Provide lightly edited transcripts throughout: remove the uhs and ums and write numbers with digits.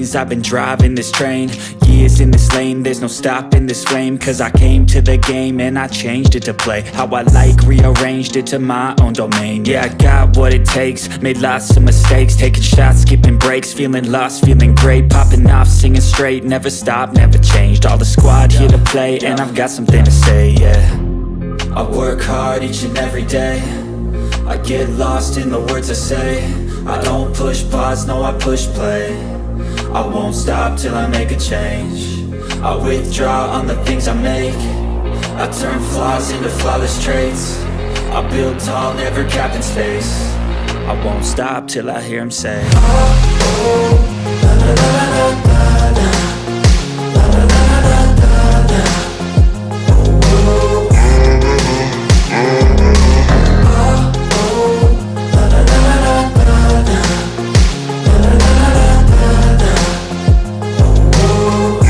veins, I've been driving this train. Years in this lane, there's no stopping this flame. Cause I came to the game and I changed it to play how I like, rearranged it to my own domain. Yeah, I got what it takes, made lots of mistakes, taking shots, skipping breaks, feeling lost, feeling great, popping off, singing straight, never stopped, never changed. All the squad here to play, and I've got something to say, yeah. I work hard each and every day, I get lost in the words I say. I don't push pause, no I push play. I won't stop till I make a change. I withdraw on the things I make. I turn flaws into flawless traits. I build tall, never capped in space. I won't stop till I hear him say, oh, oh, la, la, la, la, la, la. La, la, la, la, la, la, la. Oh, oh, oh, la, la, la, la, la, la. La, la, la, la, la, la. Oh,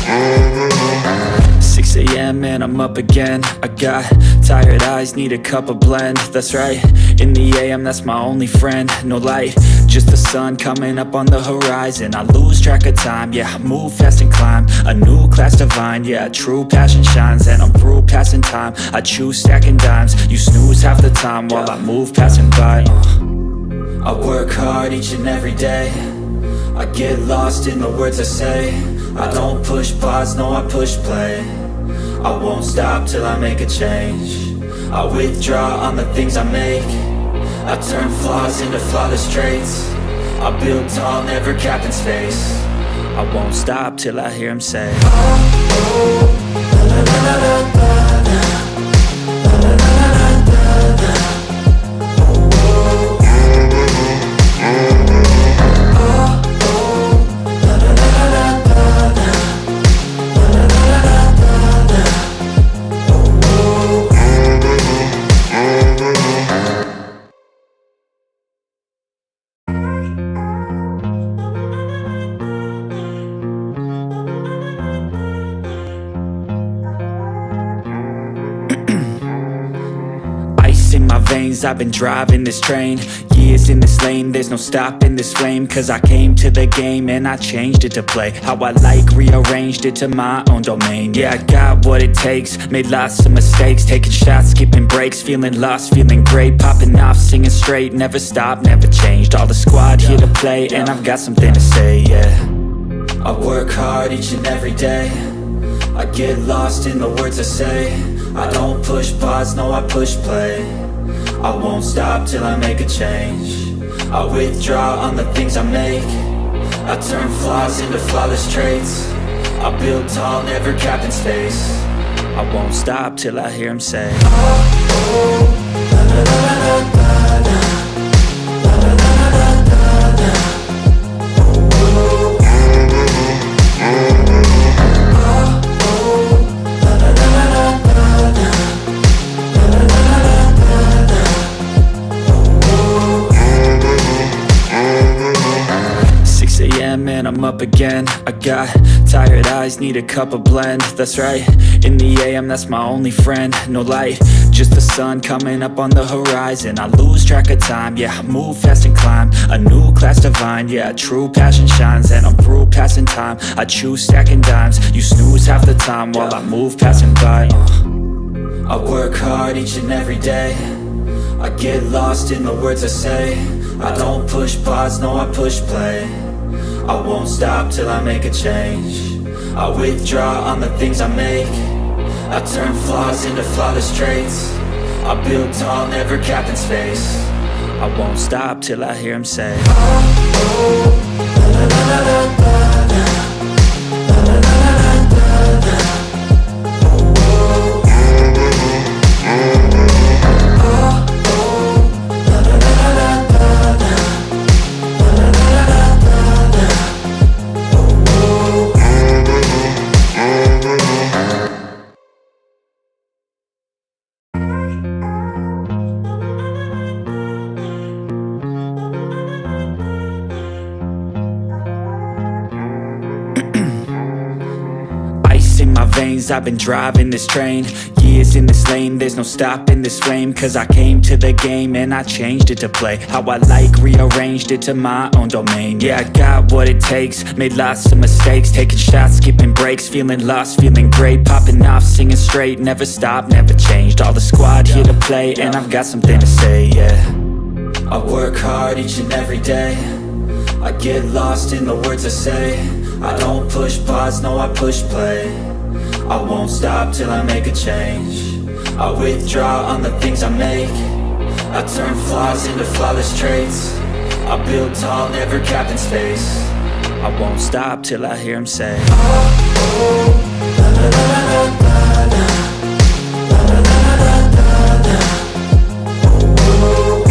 oh. 6 a.m. and I'm up again. I got tired eyes, need a cup of blend. That's right, in the AM, that's my only friend. No light, just the sun coming up on the horizon. I lose track of time, yeah, I move fast and climb a new class divine, yeah, true passion shines. And I'm through passing time, I choose stacking dimes. You snooze half the time while I move passing by. I work hard each and every day, I get lost in the words I say. I don't push pause, no I push play. I won't stop till I make a change. I withdraw on the things I make. I turn flaws into flawless traits. I build tall, never capped in space. I won't stop till I hear him say, oh, oh, la, la, la, la, la, la. La, la, la, la, la, la. Oh, oh, la, la, la, la, la, la. La, la, la, la, la, la. I've been driving this train, years in this lane, there's no stopping this flame. Cause I came to the game and I changed it to play how I like, rearranged it to my own domain. Yeah, I got what it takes, made lots of mistakes, taking shots, skipping breaks, feeling lost, feeling great, popping off, singing straight, never stopped, never changed. All the squad here to play, and I've got something to say, yeah. I work hard each and every day, I get lost in the words I say. I don't push pause, no I push play. I won't stop till I make a change. I withdraw on the things I make. I turn flaws into flawless traits. I build tall, never capped in space. I won't stop till I hear him say, oh, oh, la, la, la, la, la, la. La, la, la, la, la, la. Oh, oh, oh, la, la, la, la, la, la. La, la, la, la, la, la. 6 a.m. and I'm up again. I got tired eyes, need a cup of blend. That's right, in the AM, that's my only friend. No light, just the sun coming up on the horizon. I lose track of time, yeah, I move fast and climb a new class divine, yeah, true passion shines. And I'm through passing time, I choose stacking dimes. You snooze half the time while I move passing by. I work hard each and every day, I get lost in the words I say. I don't push pause, no I push play. I won't stop till I make a change. I withdraw on the things I make. I turn flaws into flawless traits. I build tall, never capped in space. I won't stop till I hear him say, oh, oh, la, la, la, la, la, la. La, la, la, la, la, la. Oh, oh, la, la, la, la, la, la. La, la, la, la, la, la. Oh, oh. veins, I've been driving this train. Years in this lane, there's no stopping this flame. Cause I came to the game and I changed it to play how I like, rearranged it to my own domain. Yeah, I got what it takes, made lots of mistakes, taking shots, skipping breaks, feeling lost, feeling great, popping off, singing straight, never stopped, never changed. All the squad here to play, and I've got something to say, yeah. I work hard each and every day, I get lost in the words I say. I don't push pause, no I push play. I won't stop till I make a change. I withdraw on the things I make. I turn flaws into flawless traits. I build tall, never capped in space. I won't stop till I hear him say, oh, oh, la la la la la la, la la la la la la, oh, oh,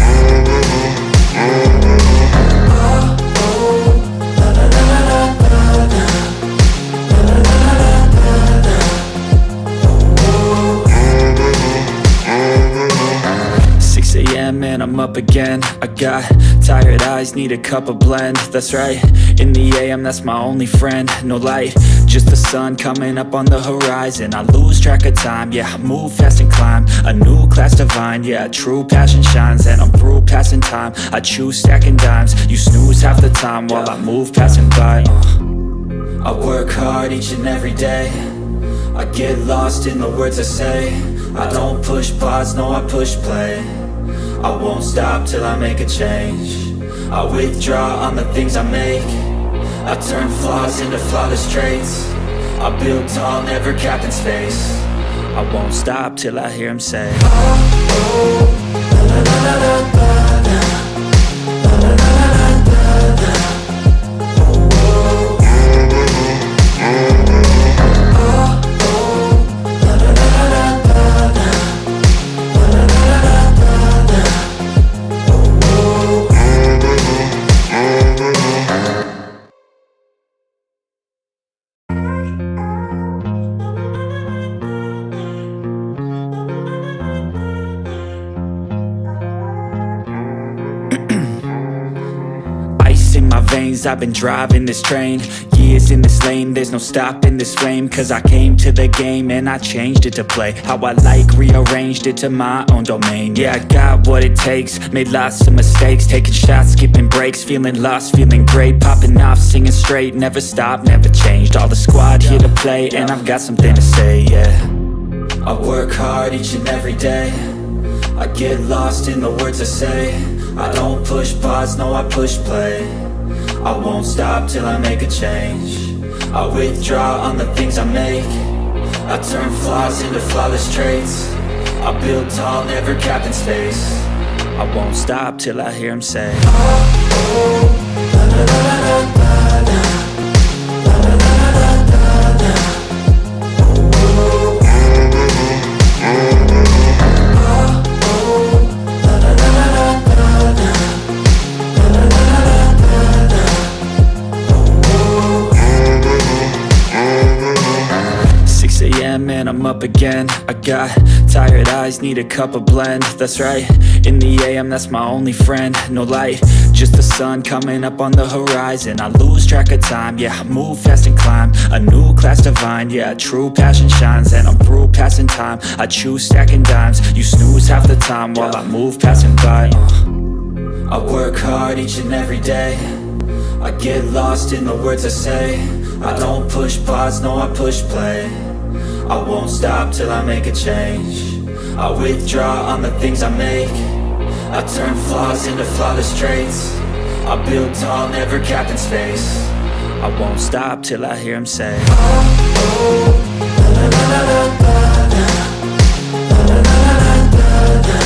man, I'm up again. I got tired eyes, need a cup of blend. That's right, in the AM, that's my only friend. No light, just the sun coming up on the horizon. I lose track of time, yeah, I move fast and climb a new class divine, yeah, true passion shines. And I'm through passing time, I choose stacking dimes. You snooze half the time while I move passing by. I work hard each and every day, I get lost in the words I say. I don't push pause, no I push play. I won't stop till I make a change. I withdraw on the things I make. I turn flaws into flawless traits. I build tall, never capped in space. I won't stop till I hear him say, oh, oh, la la la la la la, la la la la la la, oh, oh, I've been driving this train, years in this lane, there's no stopping this flame. Cause I came to the game and I changed it to play how I like, rearranged it to my own domain. Yeah, I got what it takes, made lots of mistakes, taking shots, skipping breaks, feeling lost, feeling great, popping off, singing straight, never stopped, never changed. All the squad here to play, and I've got something to say, yeah. I work hard each and every day, I get lost in the words I say. I don't push pause, no I push play. I won't stop till I make a change. I withdraw on the things I make. I turn flaws into flawless traits. I build tall, never capped in space. I won't stop till I hear him say, oh, oh, la la la la la la, la la la la la la, oh, oh, la la la la la la, la la la la la la. 6 a.m. and I'm up again. I got tired eyes, need a cup of blend. That's right, in the AM, that's my only friend. No light, just the sun coming up on the horizon. I lose track of time, yeah, I move fast and climb a new class divine, yeah, true passion shines. And I'm through passing time, I choose stacking dimes. You snooze half the time while I move passing by. I work hard each and every day, I get lost in the words I say. I don't push pause, no I push play. I won't stop till I make a change. I withdraw on the things I make. I turn flaws into flawless traits. I build tall, never capped in space. I won't stop till I hear him say, oh, oh, la la la la la la, la la la la la la,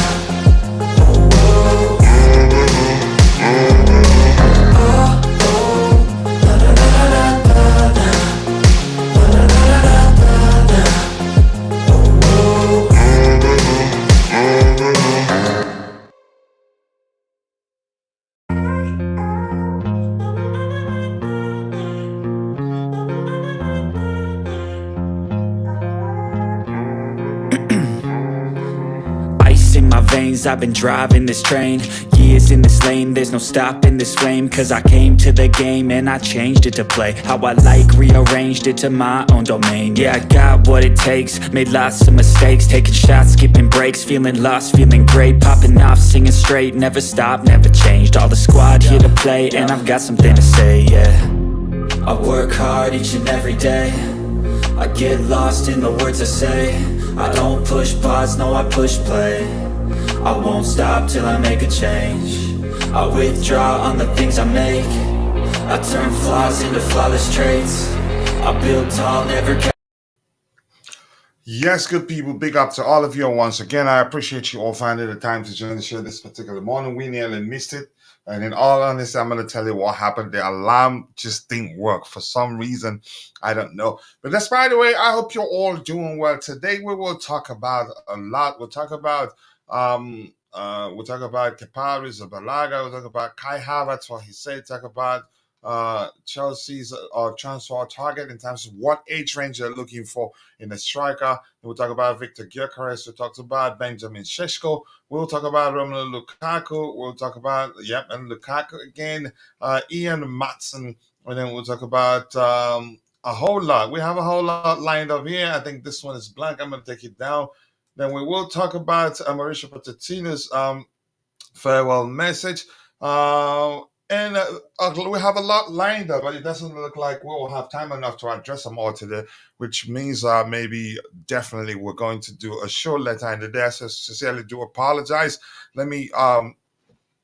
oh, oh, I've been driving this train, he is in this lane, there's no stopping this flame. Cause I came to the game and I changed it to play how I like, rearranged it to my own domain. Yeah, I got what it takes, made lots of mistakes, taking shots, skipping breaks, feeling lost, feeling great, popping off, singing straight, never stopped, never changed. All the squad here to play, and I've got something to say, yeah. I work hard each and every day, I get lost in the words I say. I don't push pause, no, I push play. I won't stop till I make a change. I withdraw on the things I make. I turn flaws into flawless traits. I build tall, never. Yes, good people, big up to all of you once again. I appreciate you all finding the time to join the show this particular morning. We nearly missed it. And in all honesty, I'm going to tell you what happened. The alarm just didn't work for some reason. I don't know. But that's by the way, I hope you're all doing well. Today we will talk about a lot. We'll talk about Kepa Arrizabalaga. We'll talk about Kai Havertz, what he said. Talk about Chelsea's transfer target in terms of what age range they're looking for in a striker. We'll talk about Victor Gyökeres. We'll talk about Benjamin Sesko. We'll talk about Romelu Lukaku. We'll talk about, and Lukaku again, Ian Maatsen. And then we'll talk about a whole lot. We have a whole lot lined up here. I think this one is blank. I'm going to take it down. Then we will talk about Mauricio Pochettino's farewell message. And we have a lot lined up, but it doesn't look like we'll have time enough to address them all today, which means maybe definitely we're going to do a show later in the day. So sincerely do apologize. Let me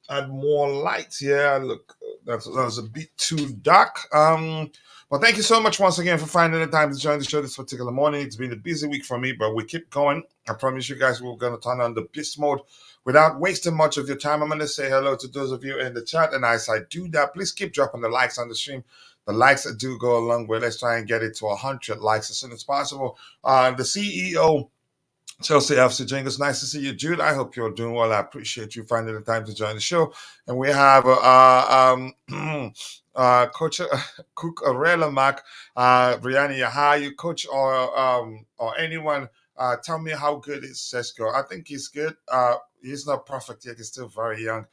add more light here. Look, that was a bit too dark. Well, thank you so much once again for finding the time to join the show this particular morning. It's been a busy week for me, but we keep going. I promise you guys we're going to turn on the beast mode without wasting much of your time. I'm going to say hello to those of you in the chat, and as I do that, please keep dropping the likes on the stream. The likes that do go a long way. Let's try and get it to 100 likes as soon as possible. The CEO Chelsea FC Jingles, nice to see you, Jude. I hope you're doing well. I appreciate you finding the time to join the show. And we have Coach Cook Aurelia Mac, Brianna, how you coach or anyone. Tell me how good is Sesko. I think he's good. He's not perfect yet. He's still very young.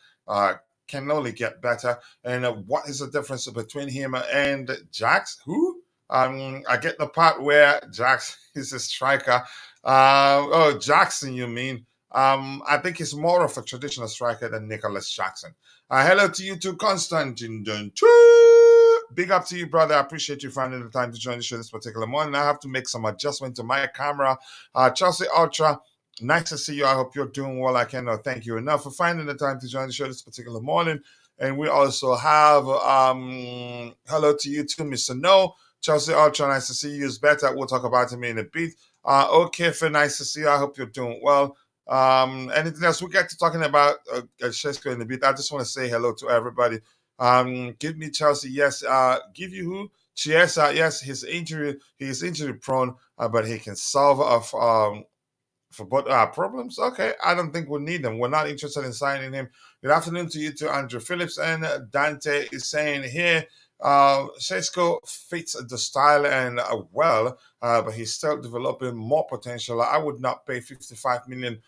Can only get better. And what is the difference between him and Jax? Who? I get the part where Jax is a striker. Jackson, you mean? I think he's more of a traditional striker than Nicholas Jackson. Hello to you too, Constantine. Big up to you, brother. I appreciate you finding the time to join the show this particular morning. I have to make some adjustment to my camera. Chelsea Ultra, nice to see you. I hope you're doing well. I cannot thank you enough for finding the time to join the show this particular morning. And we also have hello to you too, Mr. No. Chelsea Ultra, nice to see you. Is better. We'll talk about him in a bit. Okay, Phil, nice to see you. I hope you're doing well. Anything else? We get to talking about Sesko in a bit. I just want to say hello to everybody. Give me Chelsea, yes. Give you who? Chiesa, yes. He's injury prone, but he can solve for both problems. Okay, I don't think we need them. We're not interested in signing him. Good afternoon to you, to Andrew Phillips, and Dante is saying here. Sesko fits the style and but he's still developing more potential. I would not pay 55 million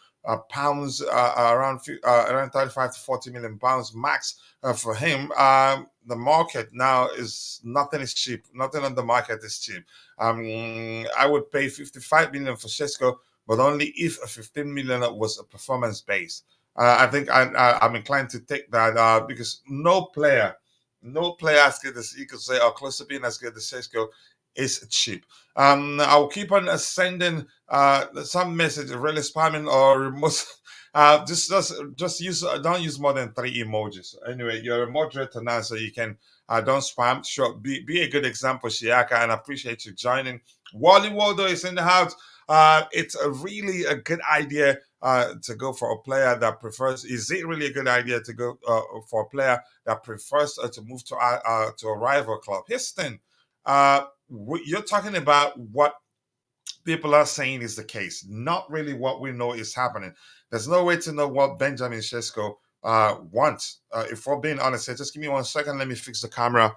pounds, around 35 to 40 million pounds max for him. The market now is nothing is cheap. Nothing on the market is cheap. I would pay 55 million for Sesko, but only if 15 million was a performance base. I think I'm inclined to take that because no player as good as you could say, or close to being as good as Sesko, is cheap. I'll keep on sending some message, really spamming or remote. Just use don't use more than 3 emojis. Anyway, you're a moderator now, so you can don't spam. Sure, be a good example, Shiaka, and I appreciate you joining. Wally Waldo is in the house. It's really a good idea to go for a player that prefers. Is it really a good idea to go for a player that prefers to move to a rival club? Here's the thing. You're talking about what people are saying is the case, not really what we know is happening. There's no way to know what Benjamin Sesko wants. If we're being honest, just give me 1 second. Let me fix the camera.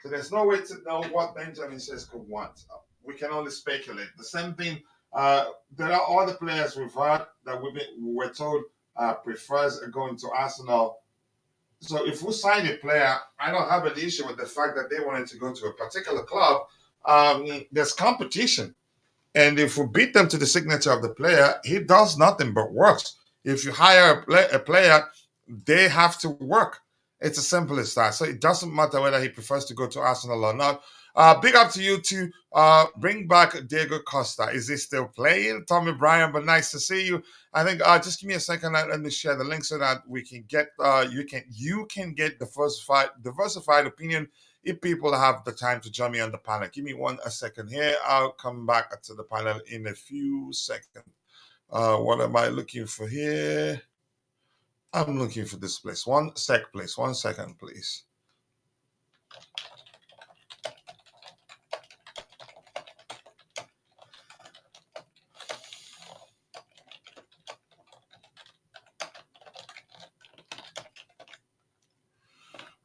So there's no way to know what Benjamin Sesko wants. We can only speculate. The same thing. There are other players we've heard that we were told prefers going to Arsenal. So if we sign a player, I don't have an issue with the fact that they wanted to go to a particular club. There's competition. And if we beat them to the signature of the player, he does nothing but works. If you hire a player, they have to work. It's as simple as that. So it doesn't matter whether he prefers to go to Arsenal or not. Big up to you to bring back Diego Costa. Is he still playing? Tommy Bryan, but nice to see you. I think just give me a second and let me share the link so that we can get you can get the diversified opinion if people have the time to join me on the panel. Give me a second here. I'll come back to the panel in a few seconds. What am I looking for here? I'm looking for this place. One sec, please. 1 second, please.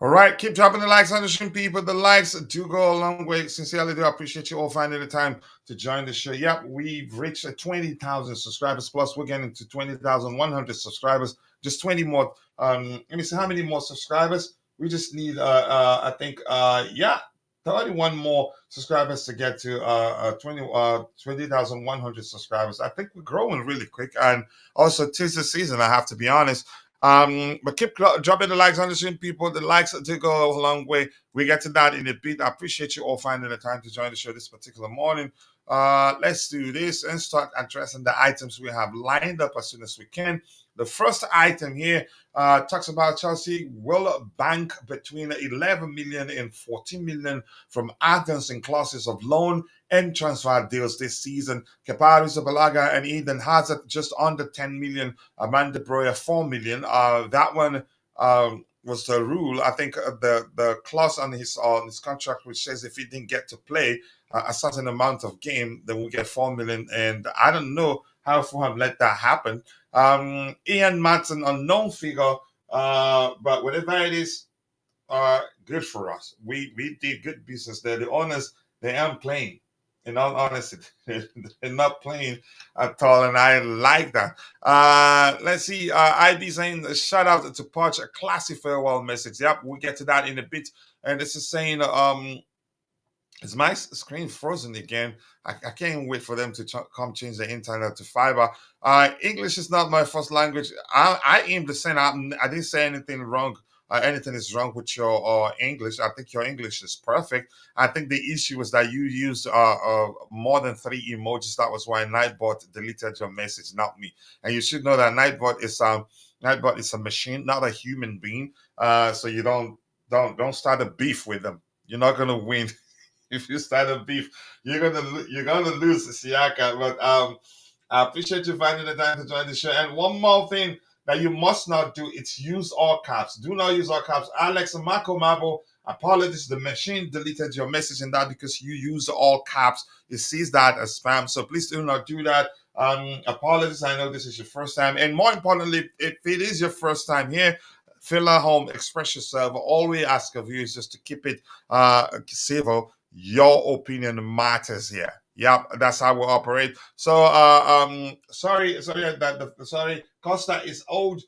All right, keep dropping the likes on the stream, people. The likes do go a long way. Sincerely, do appreciate you all finding the time to join the show. Yep, we've reached 20,000 subscribers plus. We're getting to 20,100 subscribers. Just 20 more. Let me see how many more subscribers. We just need, I think, 31 more subscribers to get to 20,100 subscribers. I think we're growing really quick, and also 'tis the season. I have to be honest. But keep dropping the likes on the stream, people. The likes do go a long way. We get to that in a bit. I appreciate you all finding the time to join the show this particular morning. Let's do this and start addressing the items we have lined up as soon as we can. The first item here talks about Chelsea will bank between 11 million and 14 million from add-ons and clauses of loan and transfer deals this season. Kepa Arrizabalaga and Eden Hazard just under 10 million. Amanda Breuer 4 million. That one was the rule. I think the clause on his contract which says if he didn't get to play a certain amount of game, then we get 4 million. And I don't know how Fulham let that happen. Ian Maatsen, unknown figure, but whatever it is, good for us. We did good business there. The owners, they aren't playing. In all honesty, they're not playing at all, and I like that. Let's see. IB saying shout out to Poch, a classy farewell message. Yep, we'll get to that in a bit. And this is saying is my screen frozen again? I can't wait for them to come change the internet to fiber. English is not my first language. I aim to say I didn't say anything wrong. Anything is wrong with your English. I think your English is perfect. I think the issue was that you used more than 3 emojis. That was why Nightbot deleted your message, not me. And you should know that Nightbot is a machine, not a human being. So you don't start a beef with them. You're not gonna win. If you start a beef, you're gonna lose, Siaka. But I appreciate you finding the time to join the show. And one more thing that you must not do, it's use all caps. Do not use all caps. Alex and Marco Mabo, apologies. The machine deleted your message in that because you use all caps. It sees that as spam. So please do not do that. Apologies. I know this is your first time. And more importantly, if it is your first time here, fill at home, express yourself. All we ask of you is just to keep it civil. Your opinion matters here. Yep, that's how we operate. So, sorry, Costa is old.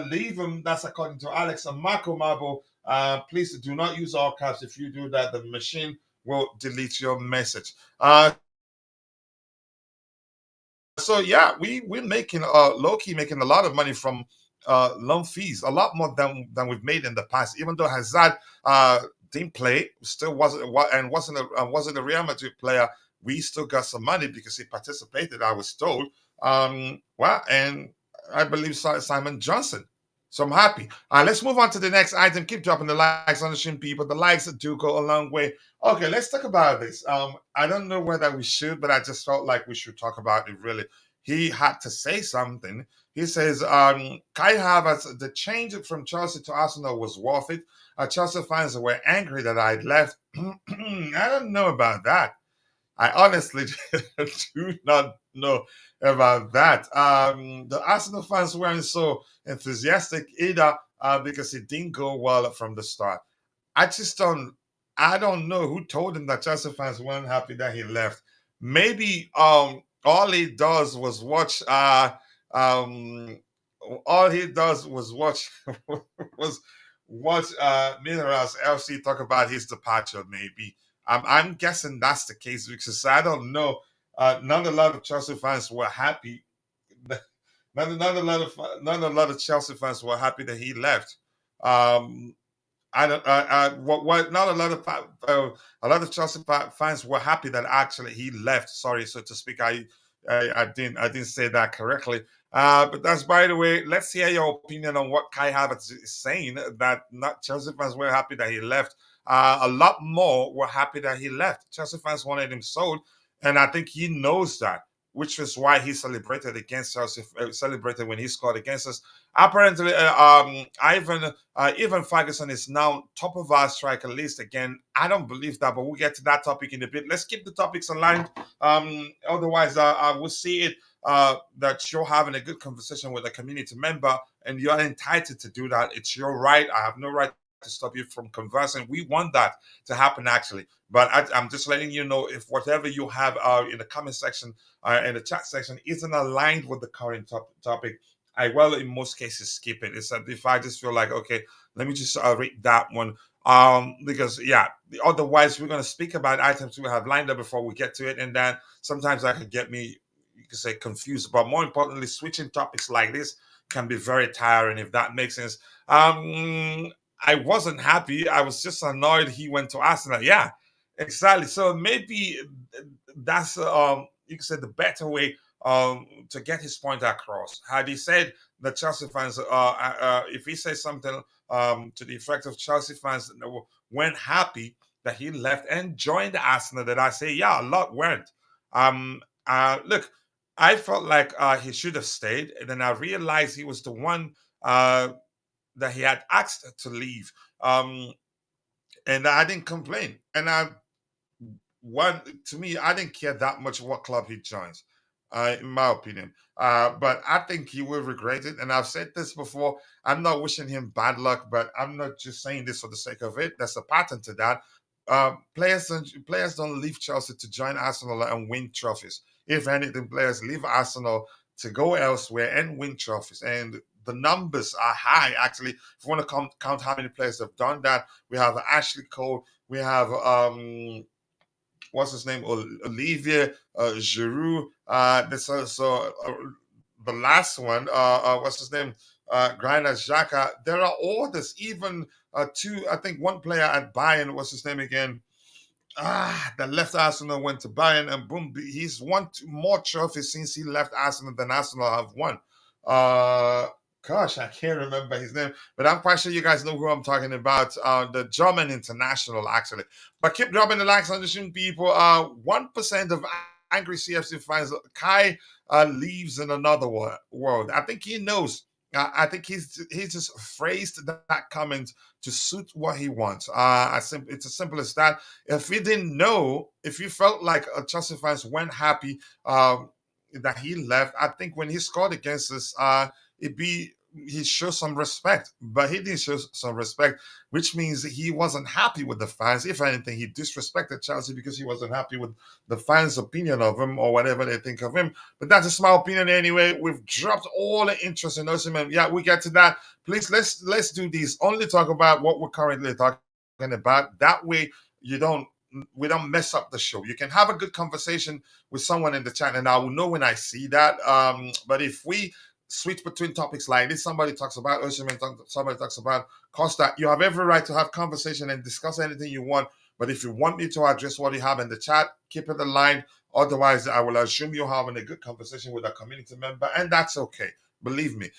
Leave him. That's according to Alex and Marco Mabo. Please do not use all caps. If you do that, the machine will delete your message. So yeah, we're making low key making a lot of money from loan fees, a lot more than we've made in the past. Even though Hazard didn't play, still wasn't a Real Madrid player. We still got some money because he participated. I was told. And I believe Simon Johnson. So I'm happy. Let's move on to the next item. Keep dropping the likes on the stream, people. The likes do go a long way. Okay, let's talk about this. I don't know whether we should, but I just felt like we should talk about it. Really, he had to say something. He says, Kai Havertz, the change from Chelsea to Arsenal was worth it. Chelsea fans were angry that I'd left. I don't know about that. I honestly do not know about that. The Arsenal fans weren't so enthusiastic either because it didn't go well from the start. I just don't. I don't know who told him that Chelsea fans weren't happy that he left. Maybe all he does was watch all he does was watch was watch Minerals LC talk about his departure. Maybe I'm guessing that's the case because I don't know. Not a lot of Chelsea fans were happy. Not a lot of Chelsea fans were happy that he left. Um, I don't. What? Not a lot of a lot of Chelsea fans were happy that actually he left. Sorry, so to speak. I didn't say that correctly. But that's by the way. Let's hear your opinion on what Kai Havertz is saying. That not Chelsea fans were happy that he left. A lot more were happy that he left. Chelsea fans wanted him sold, and I think he knows that, which is why he celebrated against Chelsea. Celebrated when he scored against us. Apparently, Ivan Ferguson is now top of our striker list again. I don't believe that, but we'll get to that topic in a bit. Let's keep the topics aligned. Otherwise, I will see it that you're having a good conversation with a community member, and you're entitled to do that. It's your right. I have no right to stop you from conversing. We want that to happen, actually. But I'm just letting you know if whatever you have in the comment section, in the chat section, isn't aligned with the current topic, I will in most cases skip it. It's if I just feel like, okay, let me just read that one. Because yeah, otherwise we're gonna speak about items we have lined up before we get to it, and then sometimes that could get me, you could say, confused. But more importantly, switching topics like this can be very tiring, if that makes sense. I wasn't happy. I was just annoyed he went to Arsenal. Yeah, exactly. So maybe that's you could say the better way to get his point across. Had he said the Chelsea fans, if he says something to the effect of Chelsea fans weren't happy that he left and joined Arsenal, that I say, yeah, a lot weren't. Look, I felt like he should have stayed, and then I realized he was the one that he had asked to leave, and I didn't complain. And one to me, I didn't care that much what club he joins, in my opinion. But I think he will regret it. And I've said this before. I'm not wishing him bad luck, but I'm not just saying this for the sake of it. There's a pattern to that. Players don't leave Chelsea to join Arsenal and win trophies. If anything, players leave Arsenal to go elsewhere and win trophies. And the numbers are high, actually. If you want to count how many players have done that, we have Ashley Cole, we have what's his name, Olivier Giroud. This also the last one. What's his name? Granit Xhaka. There are orders. Even two. I think one player at Bayern. What's his name again? That left Arsenal, went to Bayern, and boom, he's won more trophies since he left Arsenal than Arsenal have won. Uh, Gosh, I can't remember his name, but I'm quite sure you guys know who I'm talking about. The German international, actually. But keep dropping the likes on the stream, people. 1% of angry CFC fans. Kai leaves in another world. I think he knows. I think he's just phrased that comment to suit what he wants. It's as simple as that. If he didn't know, if you felt like Chelsea fans weren't happy that he left, I think when he scored against us, it be he showed some respect, but he didn't show some respect, which means he wasn't happy with the fans. If anything, he disrespected Chelsea because he wasn't happy with the fans' opinion of him or whatever they think of him. But that's just my opinion anyway. We've dropped all the interest in Osimhen. Yeah, we get to that. Please let's do this. Only talk about what we're currently talking about. That way we don't mess up the show. You can have a good conversation with someone in the chat, and I will know when I see that. But if we switch between topics like this, somebody talks about Osimhen, somebody talks about Costa, you have every right to have conversation and discuss anything you want. But if you want me to address what you have in the chat, keep it aligned. Otherwise, I will assume you're having a good conversation with a community member, and that's okay. Believe me.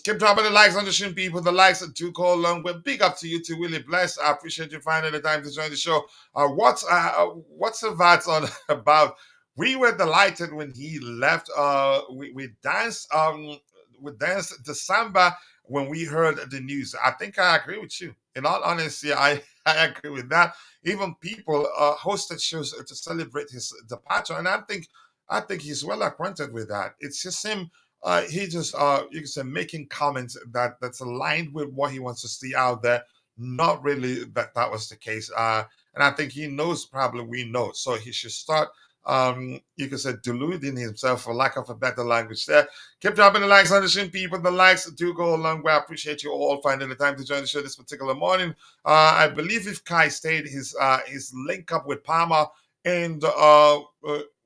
Keep dropping the likes on the stream, people. The likes do go along. We're big up to you too. Really blessed. I appreciate you finding the time to join the show. What's the vibes on about? We were delighted when he left. We danced. We danced the samba when we heard the news. I think I agree with you. In all honesty, I agree with that. Even people hosted shows to celebrate his departure, and I think he's well acquainted with that. It's just him. He just you can say making comments that's aligned with what he wants to see out there. Not really that was the case. And I think he knows, probably we know. So he should start You could say deluding himself, for lack of a better language there. Keep dropping the likes on the stream, people. The likes do go a long way. I appreciate you all finding the time to join the show this particular morning. I believe if Kai stayed, his link up with Palmer and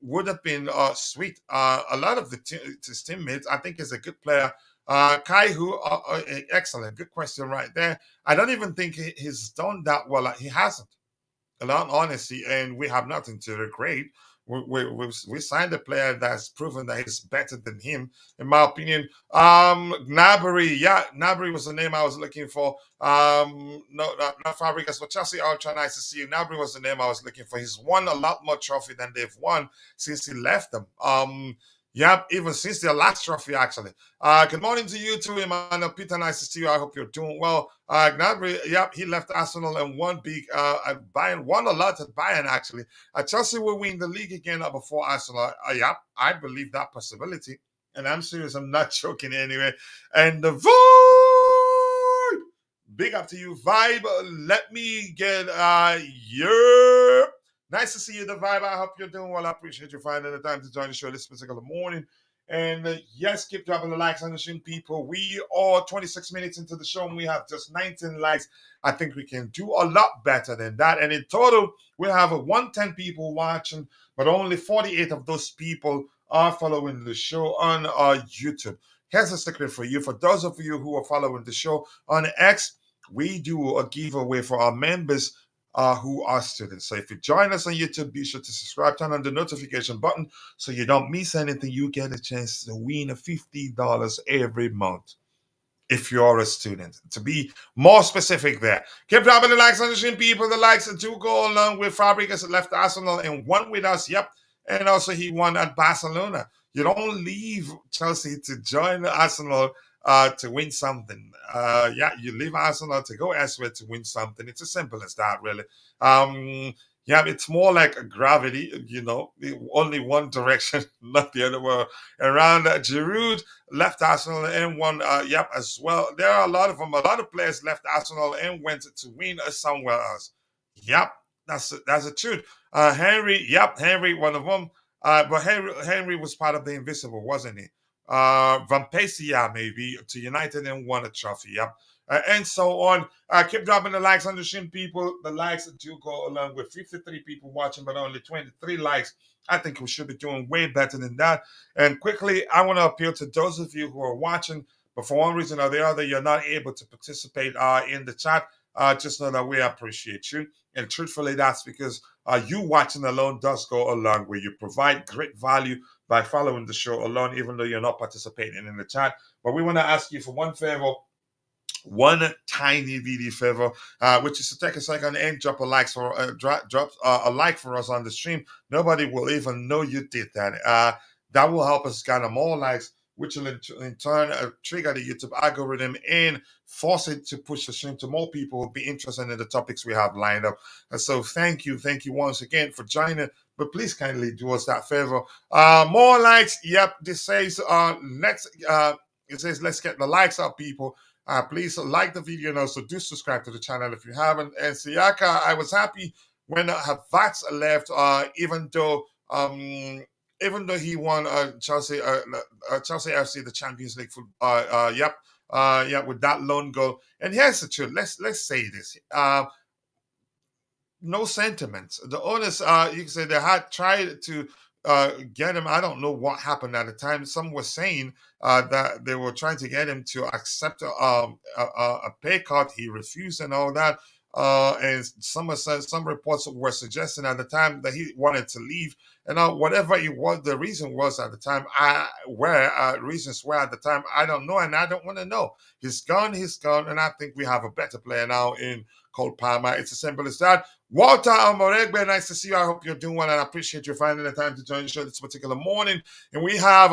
would have been sweet. A lot of his teammates, I think, is a good player. Kai, excellent, good question right there. I don't even think he's done that well. He hasn't, a lot of honesty, and we have nothing to regret. We signed a player that's proven that he's better than him, in my opinion. Gnabry, yeah, Gnabry was the name I was looking for. No, not Fabregas, but Chelsea Ultra, nice to see you. Gnabry was the name I was looking for. He's won a lot more trophy than they've won since he left them. Yeah, even since their last trophy, actually. Good morning to you too, Emmanuel. Peter, nice to see you. I hope you're doing well. Gnabry, yep, he left Arsenal and won big at Bayern, won a lot at Bayern, actually. Chelsea will win the league again before Arsenal. Yep, I believe that possibility. And I'm serious, I'm not joking anyway. And the vote! Big up to you, Vibe. Let me get your... Nice to see you, the Vibe. I hope you're doing well. I appreciate you finding the time to join the show this particular morning. And yes, keep dropping the likes on the stream, people. We are 26 minutes into the show and we have just 19 likes. I think we can do a lot better than that. And in total, we have 110 people watching, but only 48 of those people are following the show on YouTube. Here's a secret for you. For those of you who are following the show on X, we do a giveaway for our members who are students. So if you join us on YouTube, be sure to subscribe, turn on the notification button so you don't miss anything. You get a chance to win $50 every month if you're a student. To be more specific there. Keep dropping the likes on the stream, people. The likes do go along with Fabregas left Arsenal and won with us. Yep. And also he won at Barcelona. You don't leave Chelsea to join Arsenal to win something. Yeah, you leave Arsenal to go elsewhere to win something. It's as simple as that, really. Yeah, it's more like a gravity, only one direction, not the other way around. Giroud left Arsenal and won, as well. There are a lot of them. A lot of players left Arsenal and went to win somewhere else. Yep, that's the truth. Henry, one of them. But Henry was part of the invisible, wasn't he? Van Persie, maybe, to United and won a trophy, and so on. Keep dropping the likes on the stream, people. The likes do go along with 53 people watching, but only 23 likes. I think we should be doing way better than that. And quickly, I want to appeal to those of you who are watching, but for one reason or the other, you're not able to participate in the chat. Just know that we appreciate you. And truthfully, that's because you watching alone does go a long way. You provide great value by following the show alone, even though you're not participating in the chat. But we want to ask you for one favor, one tiny video favor, which is to take a second and drop a like a like for us on the stream. Nobody will even know you did that. That will help us gather more likes, which will in turn trigger the YouTube algorithm and force it to push the stream to more people who will be interested in the topics we have lined up. And so thank you once again for joining. But please kindly do us that favor. More likes. Yep, this says let's get the likes up, people. Please like the video and also do subscribe to the channel if you haven't. And Siaka, I was happy when Havertz left, even though he won Chelsea FC the Champions League with that lone goal. And here's the truth. Let's say this. No sentiments. The owners, you can say they had tried to get him. I don't know what happened at the time. Some were saying that they were trying to get him to accept a pay cut. He refused and all that. And some reports were suggesting at the time that he wanted to leave. And whatever it was, the reason was at the time, reasons were at the time, I don't know, and I don't want to know. He's gone, and I think we have a better player now in Cole Palmer. It's as simple as that. Walter Moresca, nice to see you. I hope you're doing well, and I appreciate you finding the time to join the show this particular morning. And we have,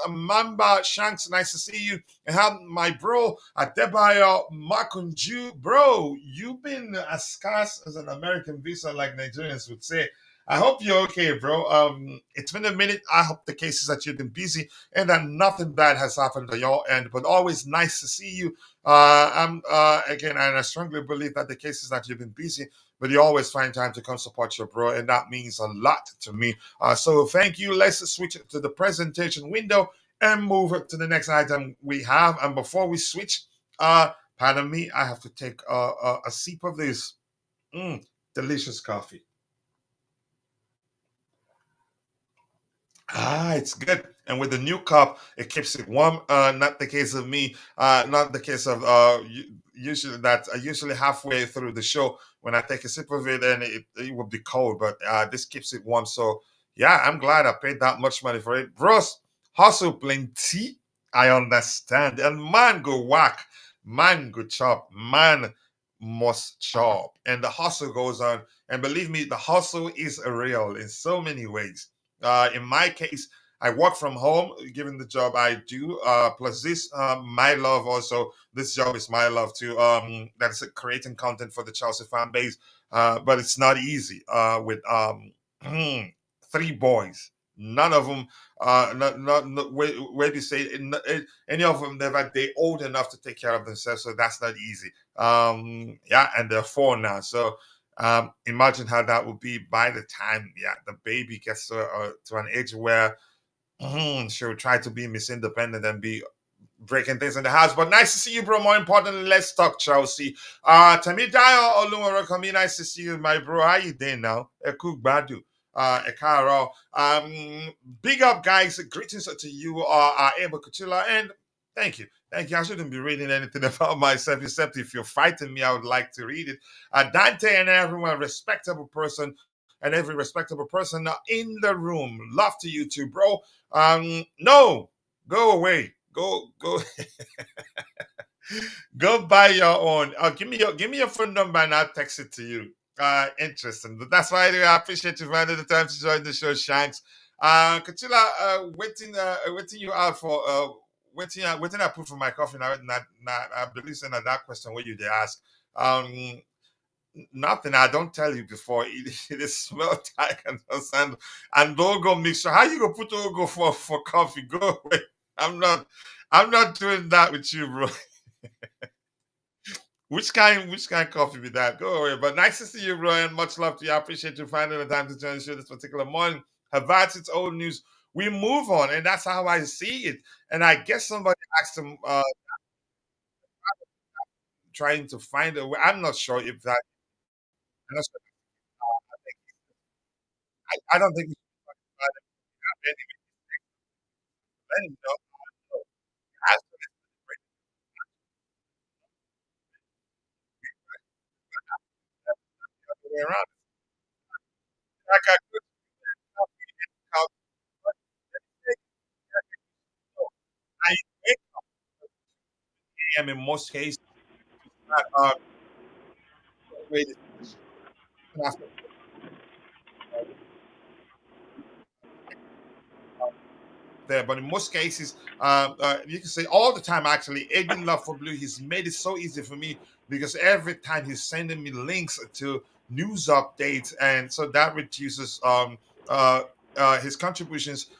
Mamba Shanks, nice to see you. And have my bro, Adebayo Makunju. Bro, you've been as scarce as an American visa, like Nigerians would say. I hope you're okay, bro. It's been a minute. I hope the cases that you've been busy and that nothing bad has happened on your end, but always nice to see you. Again, and I strongly believe that the cases that you've been busy, but you always find time to come support your bro, and that means a lot to me. So thank you. Let's switch to the presentation window and move to the next item we have. And before we switch, pardon me, I have to take a sip of this delicious coffee. It's good. And with the new cup, it keeps it warm. Not the case of me. Not the case of usually that usually halfway through the show when I take a sip of it and it will be cold. But this keeps it warm. So yeah, I'm glad I paid that much money for it. Bros, hustle plenty. I understand. And man go whack, man go chop, man must chop. And the hustle goes on. And believe me, the hustle is real in so many ways. In my case, I work from home, given the job I do. Plus, this my love also. This job is my love too. That's creating content for the Chelsea fan base. But it's not easy. With three boys, none of them, not where you say any of them never they old enough to take care of themselves. So that's not easy. Yeah, and they're four now. So imagine how that would be by the time, yeah, the baby gets to an age where she'll try to be Miss Independent and be breaking things in the house. But nice to see you, bro. More importantly, let's talk Chelsea. Tamidayo Oluwarokomi, nice to see you, my bro. How you doing now? Ekuk Badu. Ekaro. Big up, guys. Greetings to you, Eba Kuchula, and thank you. Thank you. I shouldn't be reading anything about myself, except if you're fighting me, I would like to read it. Dante and everyone, respectable person, and every respectable person in the room. Love to you too, bro. No, go away. Go go buy your own. Give me your phone number and I'll text it to you. Interesting. But that's why I appreciate you finding the time to join the show, Shanks. Kachila, waiting you out for waiting I put for my coffee now. Not I believe in that question where you they ask. Nothing I don't tell you before. It is smell like and don't go mixture. How you go put go for coffee? Go away. I'm not I'm not doing that with you, bro. Which kind coffee with that? Go away. But nice to see you, bro, and much love to you. I appreciate you finding the time to join the show this particular morning. Havertz, it's old news. We move on, and that's how I see it. And I guess somebody asked him, trying to find a way. I'm not sure if that. I'm not sure. I don't think we should have any let him know. Ask him to bring the other way around. Like I could not be out, but I am in most cases not waiting after there, but in most cases, you can say all the time actually, Aiden Love for Blue, he's made it so easy for me because every time he's sending me links to news updates, and so that reduces uh, his contributions,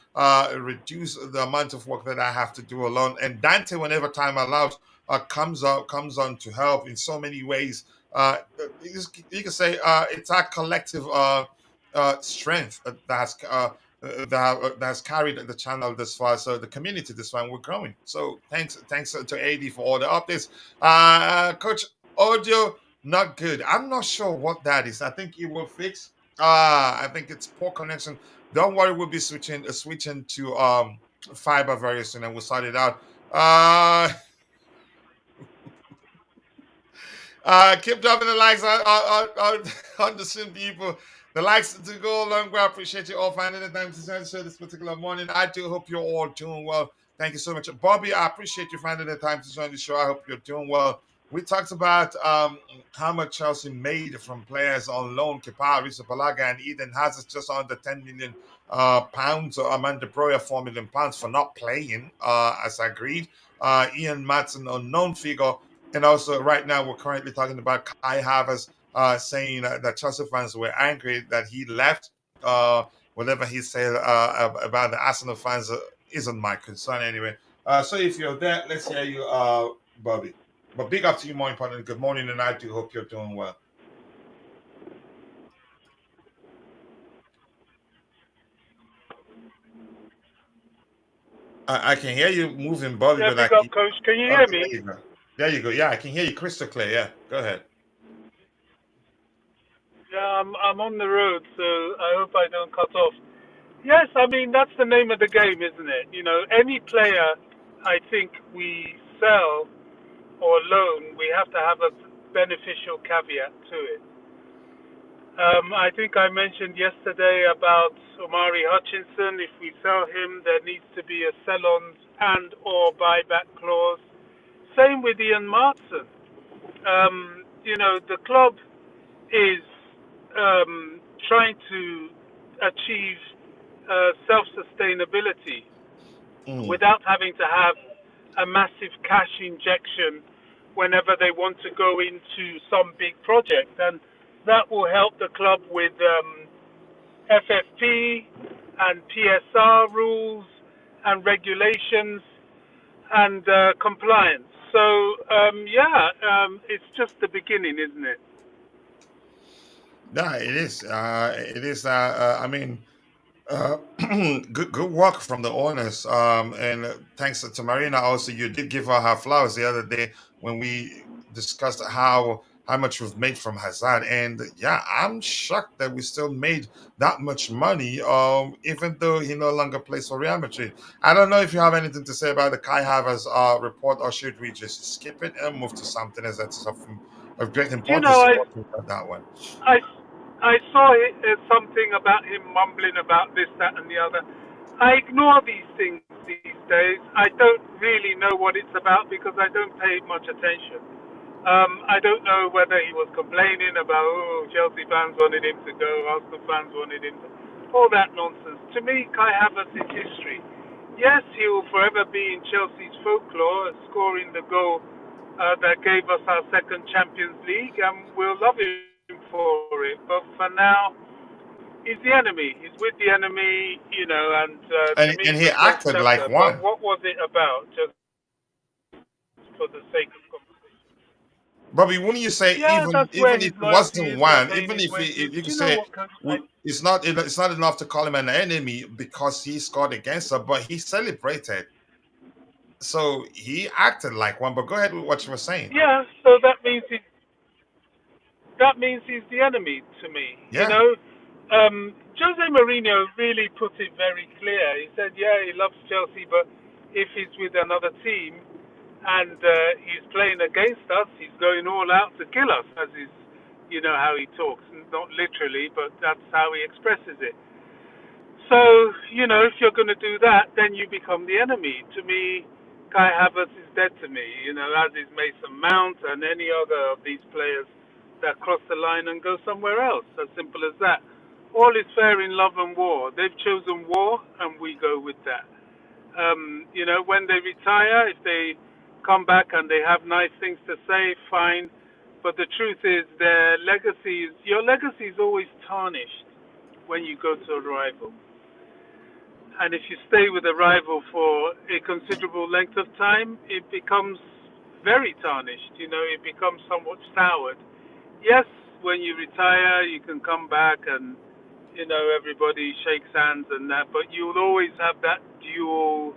reduce the amount of work that I have to do alone. And Dante, whenever time allows, comes on to help in so many ways. You can say it's our collective strength that has carried the channel this far. So the community this far, we're growing. So thanks to AD for all the updates. Coach, audio not good. I'm not sure what that is. I think it will fix. I think it's poor connection. Don't worry, we'll be switching to fiber very soon, and we'll sort it out. Keep dropping the likes on the stream, people. The likes to go along. I appreciate you all finding the time to join the show this particular morning. I do hope you're all doing well. Thank you so much, Bobby. I appreciate you finding the time to join the show. I hope you're doing well. We talked about how much Chelsea made from players on loan. Kepa, Risa Balaga, and Eden Hazard just under 10 million pounds. Amanda Broya, 4 million pounds for not playing, as agreed. Ian Maatsen, unknown figure, and also, right now, we're currently talking about Kai Havertz saying that Chelsea fans were angry that he left. Whatever he said about the Arsenal fans isn't my concern anyway. So if you're there, let's hear you, Bobby. But big up to you, more importantly. Good morning, and I do hope you're doing well. I can hear you moving, Bobby, Yeah, but big up, coach. Can you hear okay, me? there you go. There you go. Yeah, I can hear you crystal clear. Yeah, go ahead. Yeah, I'm on the road, so I hope I don't cut off. Yes, I mean that's the name of the game, isn't it? You know, any player I think we sell or loan, we have to have a beneficial caveat to it. I think I mentioned yesterday about Omari Hutchinson. If we sell him, there needs to be a sell-on and or buyback clause. Same with Ian Maatsen. You know, the club is trying to achieve self-sustainability Mm. without having to have a massive cash injection whenever they want to go into some big project, and that will help the club with FFP and PSR rules and regulations and compliance. So it's just the beginning, isn't it? Yeah, it is. It is. I mean, good work from the owners. And thanks to Marina. Also, you did give her flowers the other day when we discussed how much we've made from Hazard. And yeah, I'm shocked that we still made that much money. Even though he no longer plays for Real Madrid. I don't know if you have anything to say about the Kai Havertz report, or should we just skip it and move to something else that's of great You know, importance to talk about that one? I, I saw something about him mumbling about this, that, and the other. I ignore these things these days. I don't really know what it's about because I don't pay much attention. I don't know whether he was complaining about, oh, Chelsea fans wanted him to go, Arsenal fans wanted him to, all that nonsense. To me, Kai Havertz is history. Yes, he will forever be in Chelsea's folklore, scoring the goal that gave us our second Champions League, and we'll love him for it. But for now, he's the enemy. He's with the enemy, you know, and to me, And it's he a closed acted like chapter. But one. what was it about, just for the sake of conversation? Bobby, wouldn't you say Yeah, that's where even his if it loyalty wasn't is. We're one, paying even his if wages. you Do could you know say what, Coach? it's not enough to call him an enemy because he scored against us, but he celebrated, so he acted like one. But go ahead with what you were saying. Yeah, so that means he's the enemy to me. You Yeah, know, Jose Mourinho really put it very clear. He said, yeah, he loves Chelsea, but if he's with another team and he's playing against us, he's going all out to kill us, as is, you know, how he talks. Not literally, but that's how he expresses it. So, you know, if you're going to do that, then you become the enemy. To me, Kai Havertz is dead to me, you know, as is Mason Mount and any other of these players that cross the line and go somewhere else. As simple as that. All is fair in love and war. They've chosen war, and we go with that. You know, when they retire, if they come back and they have nice things to say, fine. But the truth is, your legacy is always tarnished when you go to a rival. And if you stay with a rival for a considerable length of time, it becomes very tarnished. You know, it becomes somewhat soured. Yes, when you retire, you can come back and, you know, everybody shakes hands and that, but you'll always have that dual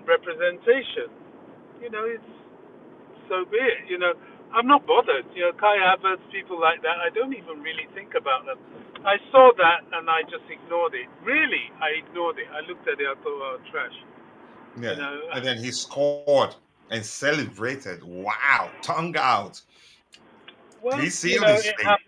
representation. You know, it's so be it. You know, I'm not bothered. You know, Kai Havertz, people like that, I don't even really think about them. I saw that and I just ignored it. Really, I ignored it. I looked at it, I thought, oh, trash. You yeah. know, And then he scored and celebrated. Wow, tongue out. well, He you sealed know, his it fate. happens.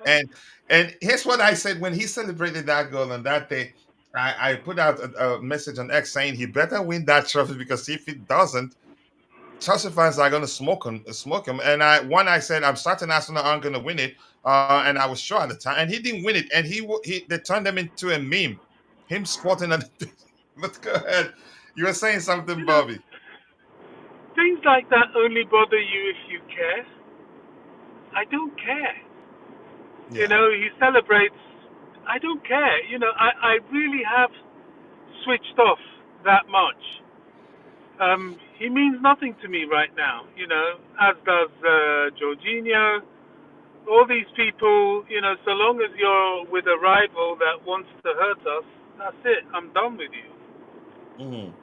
And here's what I said when he celebrated that goal on that day. I put out a message on X saying he better win that trophy because if he doesn't, Chelsea fans are going to smoke him. And I said I'm starting Arsenal aren't going to win it, and I was sure at the time, and he didn't win it, and he they turned them into a meme, him squatting at the But go ahead, you were saying something, You know, Bobby. things like that only bother you if you care. I don't care. You Yeah. know, he celebrates. I don't care. You know, I really have switched off that much. He means nothing to me right now, you know, as does Jorginho. All these people, you know, so long as you're with a rival that wants to hurt us, that's it. I'm done with you. Mhm.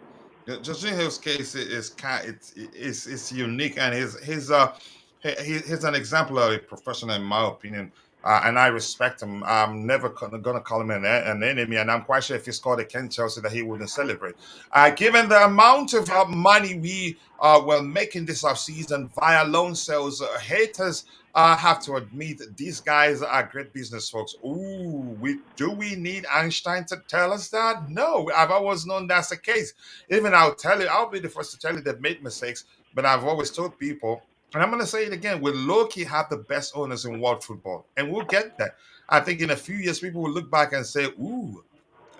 Jorginho's case is it's unique, and he's an example of a professional, in my opinion. And I respect him. I'm never gonna call him an enemy, and I'm quite sure if he scored against Chelsea that he wouldn't celebrate. Given the amount of money we were making this off season via loan sales, haters have to admit these guys are great business folks. Ooh, we need Einstein to tell us that? No, I've always known that's the case. Even I'll be the first to tell you they've made mistakes, but I've always told people, and I'm going to say it again, we low-key have the best owners in world football, and we'll get there. I think in a few years, people will look back and say, ooh,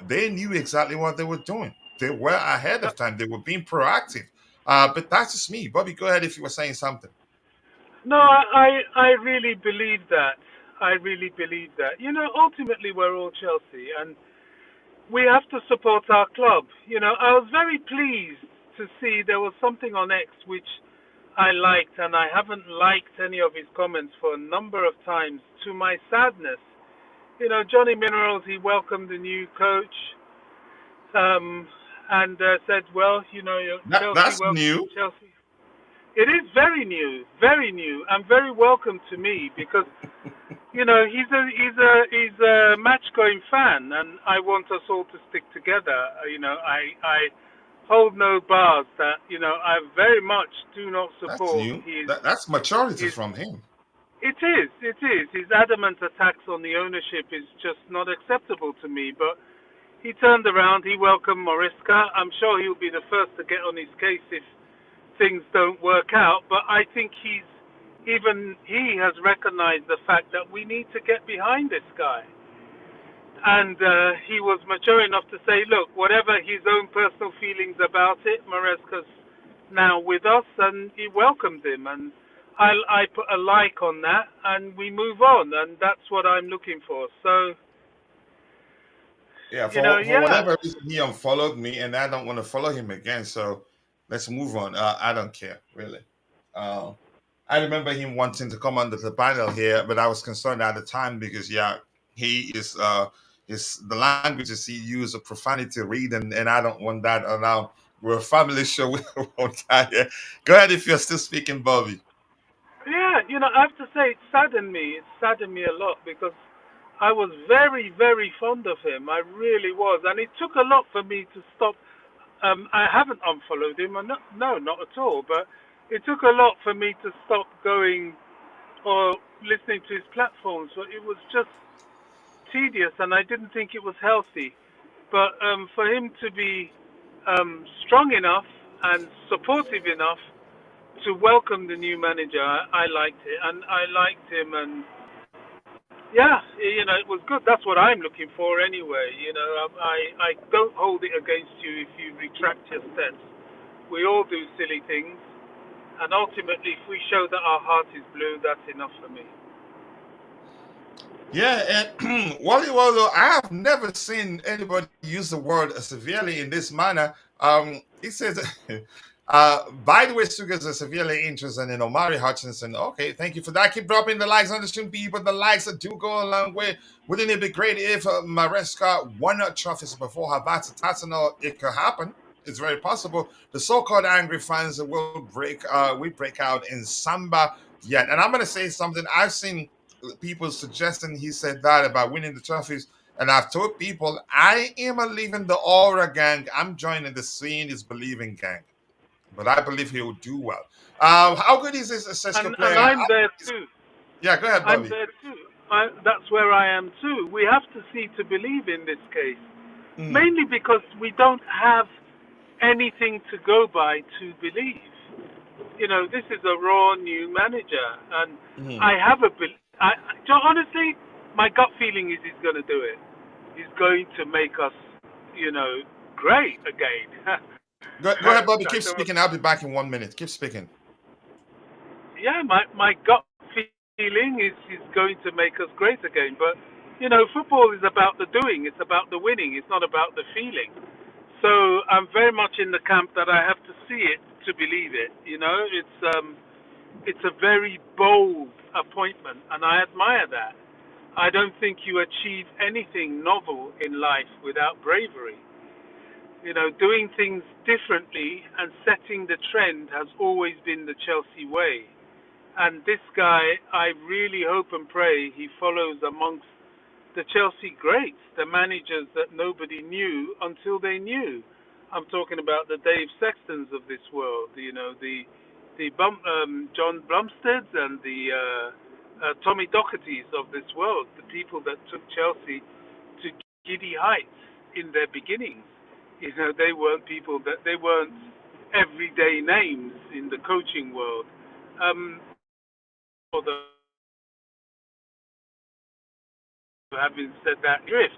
they knew exactly what they were doing. They were ahead of time. They were being proactive. But that's just me. Bobby, go ahead if you were saying something. No, I really believe that. I really believe that. Ultimately we're all Chelsea, and we have to support our club. I was very pleased to see there was something on X which I liked, and I haven't liked any of his comments for a number of times, to my sadness. Johnny Minerals, he welcomed the new coach, and said, well, Chelsea That's welcome new. Chelsea. It is very new, and very welcome to me because he's a match going fan, and I want us all to stick together. I hold no bars that I very much do not That's support new. That's maturity his. from him. It is. His adamant attacks on the ownership is just not acceptable to me. But he turned around. He welcomed Moresca. I'm sure he'll be the first to get on his case if things don't work out. But I think he has recognized the fact that we need to get behind this guy. And he was mature enough to say, look, whatever his own personal feelings about it, Moresca's now with us, and he welcomed him. And I put a like on that, and we move on, and that's what I'm looking for. So, Yeah, for yeah. whatever reason, he unfollowed me, and I don't want to follow him again. So let's move on. I don't care really. Uh, I remember him wanting to come under the panel here, but I was concerned at the time because yeah, he is the languages he used a profanity read, and I don't want that. Now we're a family show. We don't want that. Yeah. Go ahead if you're still speaking, Bobby. Yeah, I have to say it saddened me. It saddened me a lot because I was very, very fond of him. I really was, and it took a lot for me to stop. I haven't unfollowed him, and no, not at all. But it took a lot for me to stop going or listening to his platforms. But it was just tedious, and I didn't think it was healthy. But for him to be strong enough and supportive enough to welcome the new manager, I liked it, and I liked him, and yeah, it was good. That's what I'm looking for anyway. I don't hold it against you if you retract your steps. We all do silly things, and ultimately, if we show that our heart is blue, that's enough for me. Yeah, and Wally Waldo, I have never seen anybody use the word severely in this manner. He says, by the way, Sugar's are severely interested in Omari Hutchinson. Okay, thank you for that. Keep dropping the likes on the stream, people. The likes do go a long way. Wouldn't it be great if Maresca won trophies before Havertz? It could happen. It's very possible. The so-called angry fans we break out in Samba yet. And I'm going to say something. I've seen people suggesting he said that about winning the trophies. And I've told people I am leaving the Aura gang. I'm joining the Seeing is Believing gang. But I believe he will do well. How good is this Sesko And player? I'm there too. Yeah, go ahead, I'm Bobby. there too. That's where I am too. We have to see to believe in this case, Mm. mainly because we don't have anything to go by to believe. This is a raw new manager, and Mm. I have honestly, my gut feeling is he's going to do it. He's going to make us, great again. Go ahead, Bobby. I Keep don't, speaking. I'll be back in 1 minute. Keep speaking. yeah, my gut feeling is he's going to make us great again. But football is about the doing. It's about the winning. It's not about the feeling. So I'm very much in the camp that I have to see it to believe it. It's a very bold appointment, and I admire that. I don't think you achieve anything novel in life without bravery. Doing things differently and setting the trend has always been the Chelsea way. And this guy, I really hope and pray he follows amongst the Chelsea greats, the managers that nobody knew until they knew. I'm talking about the Dave Sextons of this world, John Blumsteds and the Tommy Dohertys of this world, the people that took Chelsea to giddy heights in their beginnings. They weren't people that they weren't everyday names in the coaching world. For the having said that, drift.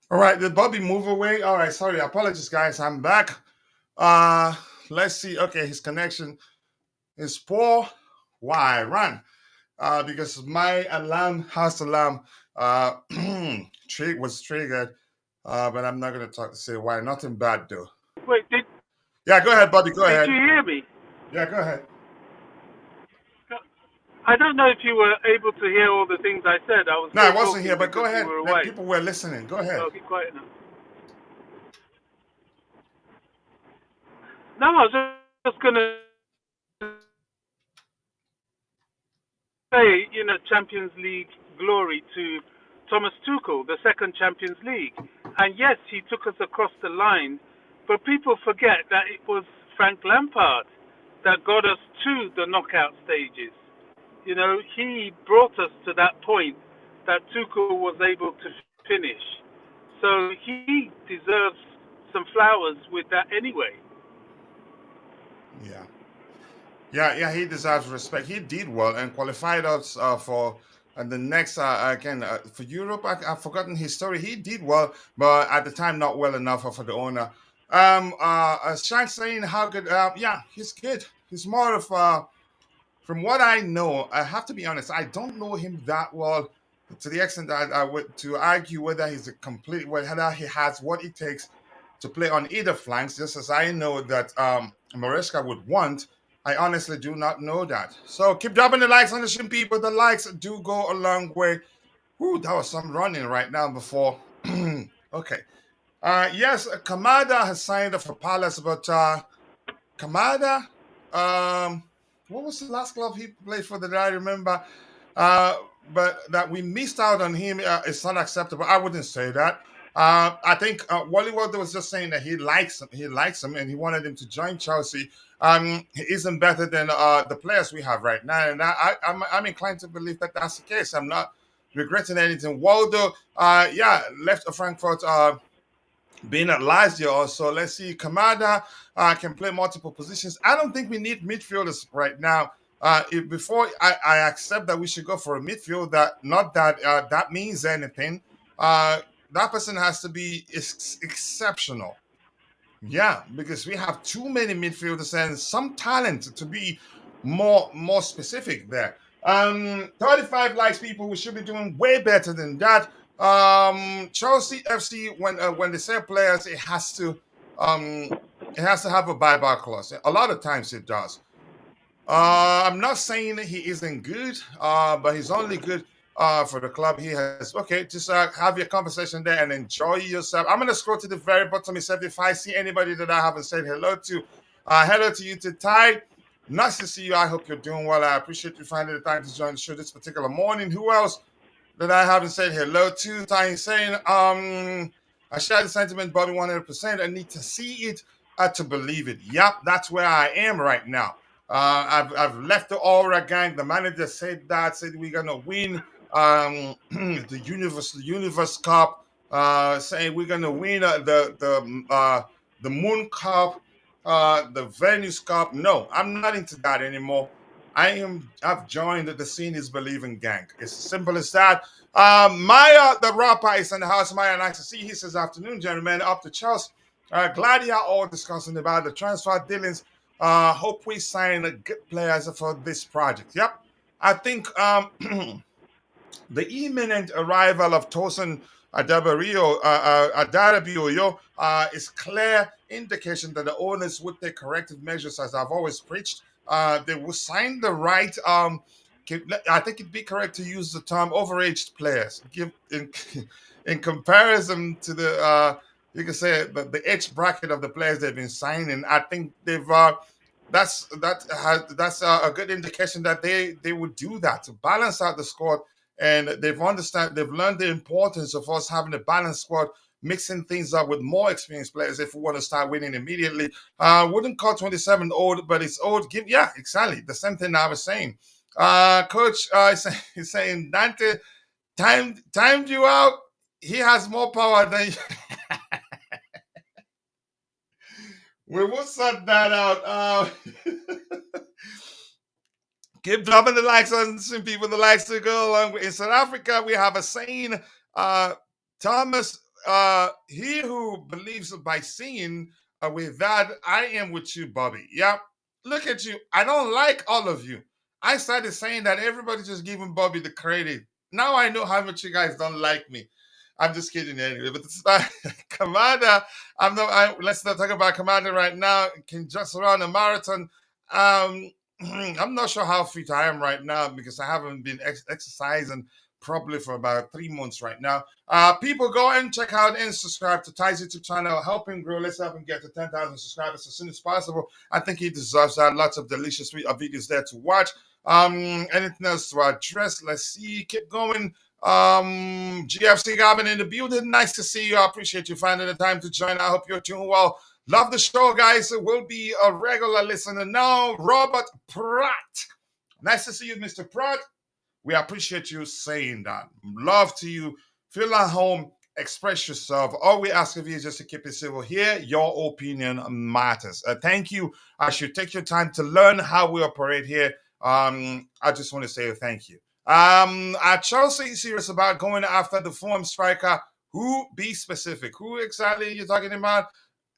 All right, did Bobby move away? All right, sorry, apologies, guys. I'm back. Uh, let's see. Okay, his connection is poor. Why run? Because my house alarm, was triggered. But I'm not gonna say why. Nothing bad though. Wait, Yeah, go ahead, Bobby. Go did you ahead. hear me? Yeah, go ahead. I don't know if you were able to hear all the things I said. I was No, I still wasn't talking here, but go because you ahead. were away. People were listening. Go ahead. Okay, quiet now. No, I was just going to say, Champions League glory to Thomas Tuchel, the second Champions League. And yes, he took us across the line, but people forget that it was Frank Lampard that got us to the knockout stages. He brought us to that point that Tuchel was able to finish. So he deserves some flowers with that anyway. Yeah. Yeah, he deserves respect. He did well and qualified us for the next again for Europe. I've forgotten his story. He did well, but at the time not well enough for the owner. Shank saying how good? Yeah, he's good. He's more of from what I know. I have to be honest. I don't know him that well to the extent that I would to argue whether he's a complete whether he has what it takes to play on either flanks. Just as I know that Moresca would want. I honestly do not know that. So keep dropping the likes on the stream, people. The likes do go a long way. Whoo, that was some running right now before. Okay. Yes, Kamada has signed up for Palace, but Kamada, what was the last club he played for that I remember? But that we missed out on him is not acceptable. I wouldn't say that. I think Wally Wilder was just saying that he likes him. He likes him, and he wanted him to join Chelsea. He isn't better than the players we have right now, and I'm inclined to believe that that's the case. I'm not regretting anything. Waldo, left Frankfurt. Being at last year also. Let's see, Kamada can play multiple positions. I don't think we need midfielders right now. Before I accept that we should go for a midfield, not that that means anything. That person has to be exceptional. Yeah, because we have too many midfielders and some talent to be more specific there. 35 likes, people. We should be doing way better than that. Chelsea FC, when they sell players, it has to have a buyback clause. A lot of times it does. I'm not saying that he isn't good, but he's only good for the club he has. Okay, just have your conversation there and enjoy yourself. I'm going to scroll to the very bottom myself. If I see anybody that I haven't said hello to, hello to you to Ty. Nice to see you. I hope you're doing well. I appreciate you finding the time to join the show this particular morning. Who else that I haven't said hello to? Ty saying, I share the sentiment, Bobby, 100%. I need to see it to believe it. Yep, that's where I am right now. I've left the Aura gang. The manager said we're gonna win the Universe Cup. Saying we're gonna win the Moon Cup, the Venus Cup. No, I'm not into that anymore. I've joined the Seeing is Believing gang. It's as simple as that. Maya, the rapper, is in the house. Maya, nice to see you. He says, afternoon, gentlemen. Up to Chelsea. Glad you are all discussing about the transfer dealings. Hope we sign good players for this project. Yep. I think the imminent arrival of Tosin Adarabioyo is clear indication that the owners would take corrective measures, as I've always preached. They will sign the right. I think it'd be correct to use the term overaged players. Give in comparison to the you can say the age bracket of the players they've been signing. I think they've that's a good indication that they would do that to balance out the squad, and they've learned the importance of us having a balanced squad, mixing things up with more experienced players if we want to start winning immediately. Wouldn't call 27 old, but it's old. Yeah, exactly the same thing I was saying. Coach is saying Dante timed you out. He has more power than you. We will sort that out. Keep dropping the likes on some people the likes to go along with. In South Africa, we have a saying, Thomas, he who believes by seeing, with that, I am with you, Bobby. Yep. Look at you. I don't like all of you. I started saying that everybody just giving Bobby the credit. Now I know how much you guys don't like me. I'm just kidding anyway. But it's not Commander. Let's not talk about Commander right now. Can just run a marathon. I'm not sure how fit I am right now because I haven't been exercising properly for about 3 months right now. People go and check out and subscribe to Ty's YouTube channel. Help him grow. Let's help him get to 10,000 subscribers as soon as possible. I think he deserves that. Lots of delicious videos there to watch. Anything else to address? Let's see. Keep going. GFC Gavin in the building. Nice to see you. I appreciate you finding the time to join. I hope you're doing well. Love the show, guys. It will be a regular listener now. Robert Pratt. Nice to see you, Mr. Pratt. We appreciate you saying that. Love to you. Feel at home. Express yourself. All we ask of you is just to keep it civil here. Your opinion matters. Thank you. I should take your time to learn how we operate here. I just want to say thank you. Are Chelsea serious about going after the form striker? Who? Be specific. Who exactly are you talking about?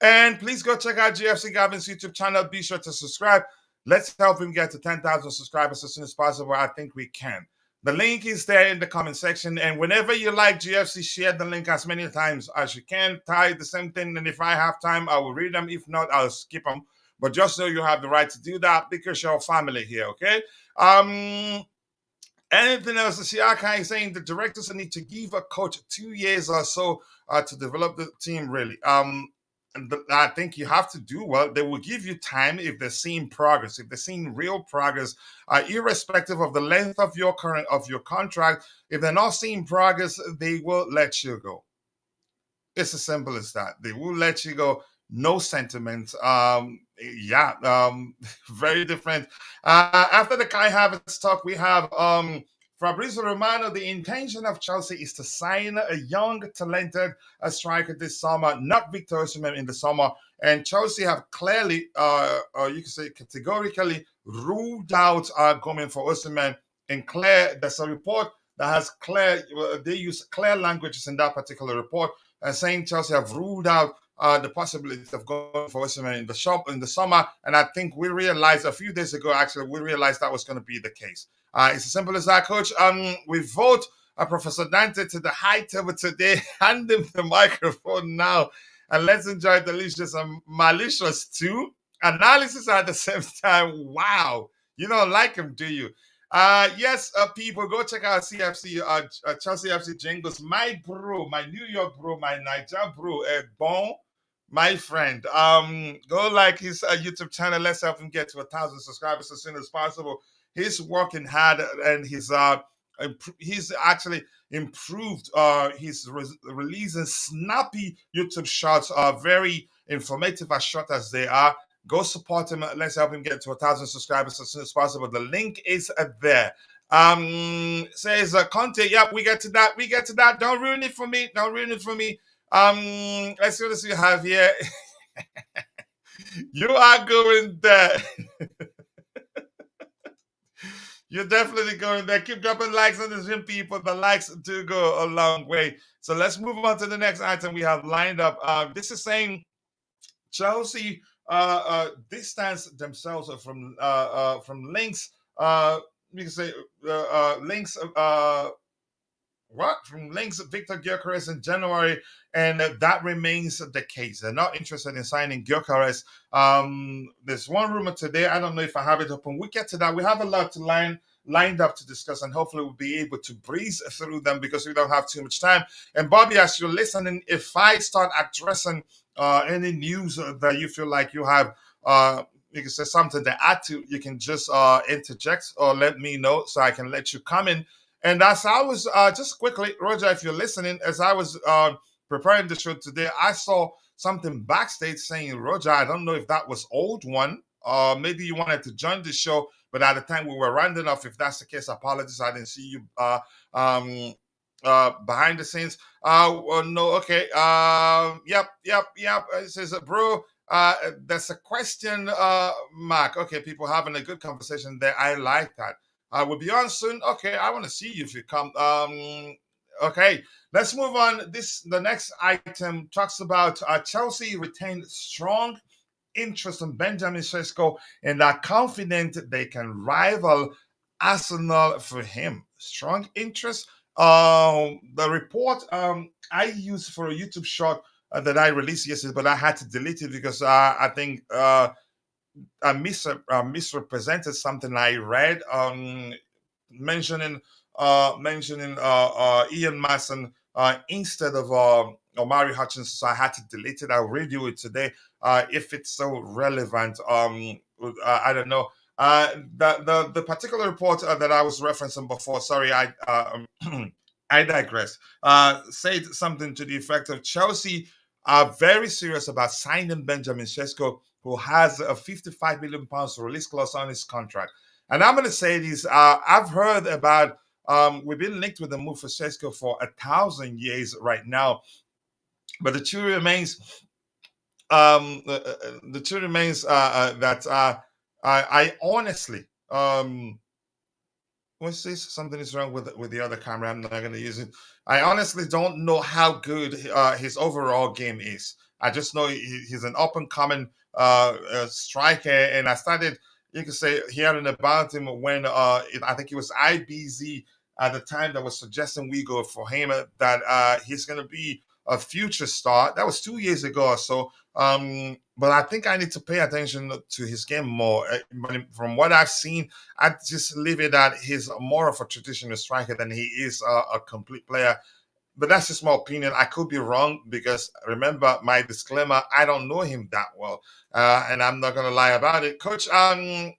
And please go check out GFC Gavin's YouTube channel. Be sure to subscribe. Let's help him get to 10,000 subscribers as soon as possible. I think we can. The link is there in the comment section. And whenever you like GFC, share the link as many times as you can. Ty, the same thing. And if I have time, I will read them. If not, I'll skip them. But just know you have the right to do that because you're family here, okay? Anything else? Siaka is saying the directors need to give a coach 2 years or so to develop the team, really. I think you have to do well. They will give you time if they're seeing progress, if they're seeing real progress, irrespective of the length of your contract. If they're not seeing progress, they will let you go. It's as simple as that. They will let you go. No sentiment. Very different. After the Kai Havertz talk, we have Fabrizio Romano. The intention of Chelsea is to sign a young, talented striker this summer, not Victor Osimhen in the summer. And Chelsea have clearly, you can say categorically, ruled out going for Osimhen. And there's a report that has they use clear languages in that particular report, saying Chelsea have ruled out the possibility of going for Osimhen in the summer. And I think we realized a few days ago, actually, that was going to be the case. It's as simple as that, Coach. We vote Professor Dante to the high table today. Hand him the microphone now, and let's enjoy delicious and malicious too. Analysis at the same time. Wow. You don't like him, do you? Yes, people, go check out CFC, Chelsea FC Jingles. My bro, my New York bro, my Niger bro, Bon, my friend. Go like his YouTube channel. Let's help him get to 1,000 subscribers as soon as possible. He's working hard, and he's actually improved. He's releasing snappy YouTube shots, very informative as short as they are. Go support him. Let's help him get to 1,000 subscribers as soon as possible. The link is there. Says Conte. Yep, we get to that. Don't ruin it for me. Let's see what you have here. You are going there. You're definitely going there. Keep dropping likes on the gym, people. The likes do go a long way. So let's move on to the next item we have lined up. This is saying Chelsea distance themselves from links. You can say links. What from links Victor Gyökeres in January, and that remains the case. They're not interested in signing Gyökeres. There's one rumor today. I don't know if I have it open. We get to that. We have a lot to lined up to discuss, and hopefully we'll be able to breeze through them because we don't have too much time. And Bobby, as you're listening, if I start addressing any news that you feel like you have, you can say something to add to, you can just interject or let me know so I can let you come in. And as I was just quickly, Roger, if you're listening, as I was preparing the show today, I saw something backstage saying, Roger, I don't know if that was old one, maybe you wanted to join the show, but at the time we were rounding off. If that's the case, apologies, I didn't see you behind the scenes. No, okay. Yep. It says, bro, that's a question mark. Okay, people having a good conversation there. I like that. We'll be on soon. Okay, I want to see you if you come. Okay, let's move on. The next item talks about Chelsea retained strong interest in Benjamin Sesko and are confident they can rival Arsenal for him. Strong interest. The report I used for a YouTube short that I released yesterday, but I had to delete it because I think I misrepresented something I read, mentioning Ian Maatsen instead of Omari Hutchinson. So I had to delete it. I'll redo it today if it's so relevant. I don't know. The particular report that I was referencing before. Sorry, I digress. Said something to the effect of Chelsea are very serious about signing Benjamin Sesko, who has a £55 million release clause on his contract. And I'm going to say this. I've heard about, we've been linked with the move for Sesko for 1,000 years right now. But the truth remains, that I honestly, what's this? Something is wrong with the other camera. I'm not going to use it. I honestly don't know how good his overall game is. I just know he's an up and coming striker, and I started, you could say, hearing about him when I think it was IBZ at the time that was suggesting we go for him, that he's going to be a future star. That was 2 years ago or so. But I think I need to pay attention to his game more. From what I've seen, I just leave it that he's more of a traditional striker than he is a complete player. But that's just my opinion. I could be wrong because, remember my disclaimer, I don't know him that well, and I'm not going to lie about it. Coach, okay.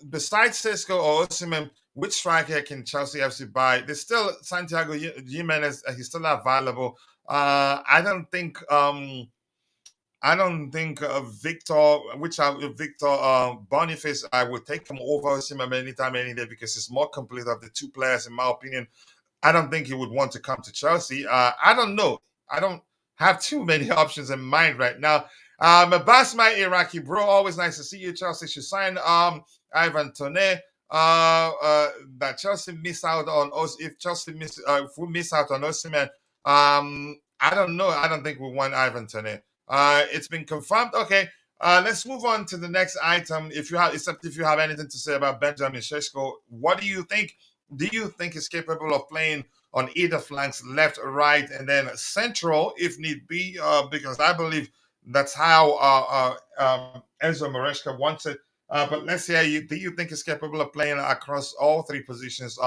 Besides Sesko or Osimhen, which striker can Chelsea FC buy? There's still Santiago Jimenez. He's still available. I don't think Victor Boniface, I would take him over Osimhen anytime, any day because he's more complete of the two players, in my opinion. I don't think he would want to come to Chelsea. I don't know. I don't have too many options in mind right now. Abbas, my Iraqi bro, always nice to see you. Chelsea should sign Ivan Toney. That Chelsea miss out on us. If Chelsea if we miss out on Osimhen, I don't know. I don't think we want Ivan Toney. It's been confirmed. Okay. Let's move on to the next item. If you have anything to say about Benjamin Sesko, what do you think? Do you think he's capable of playing on either flanks, left or right, and then central if need be? Because I believe that's how Enzo Maresca wants it. But let's hear you. Do you think he's capable of playing across all three positions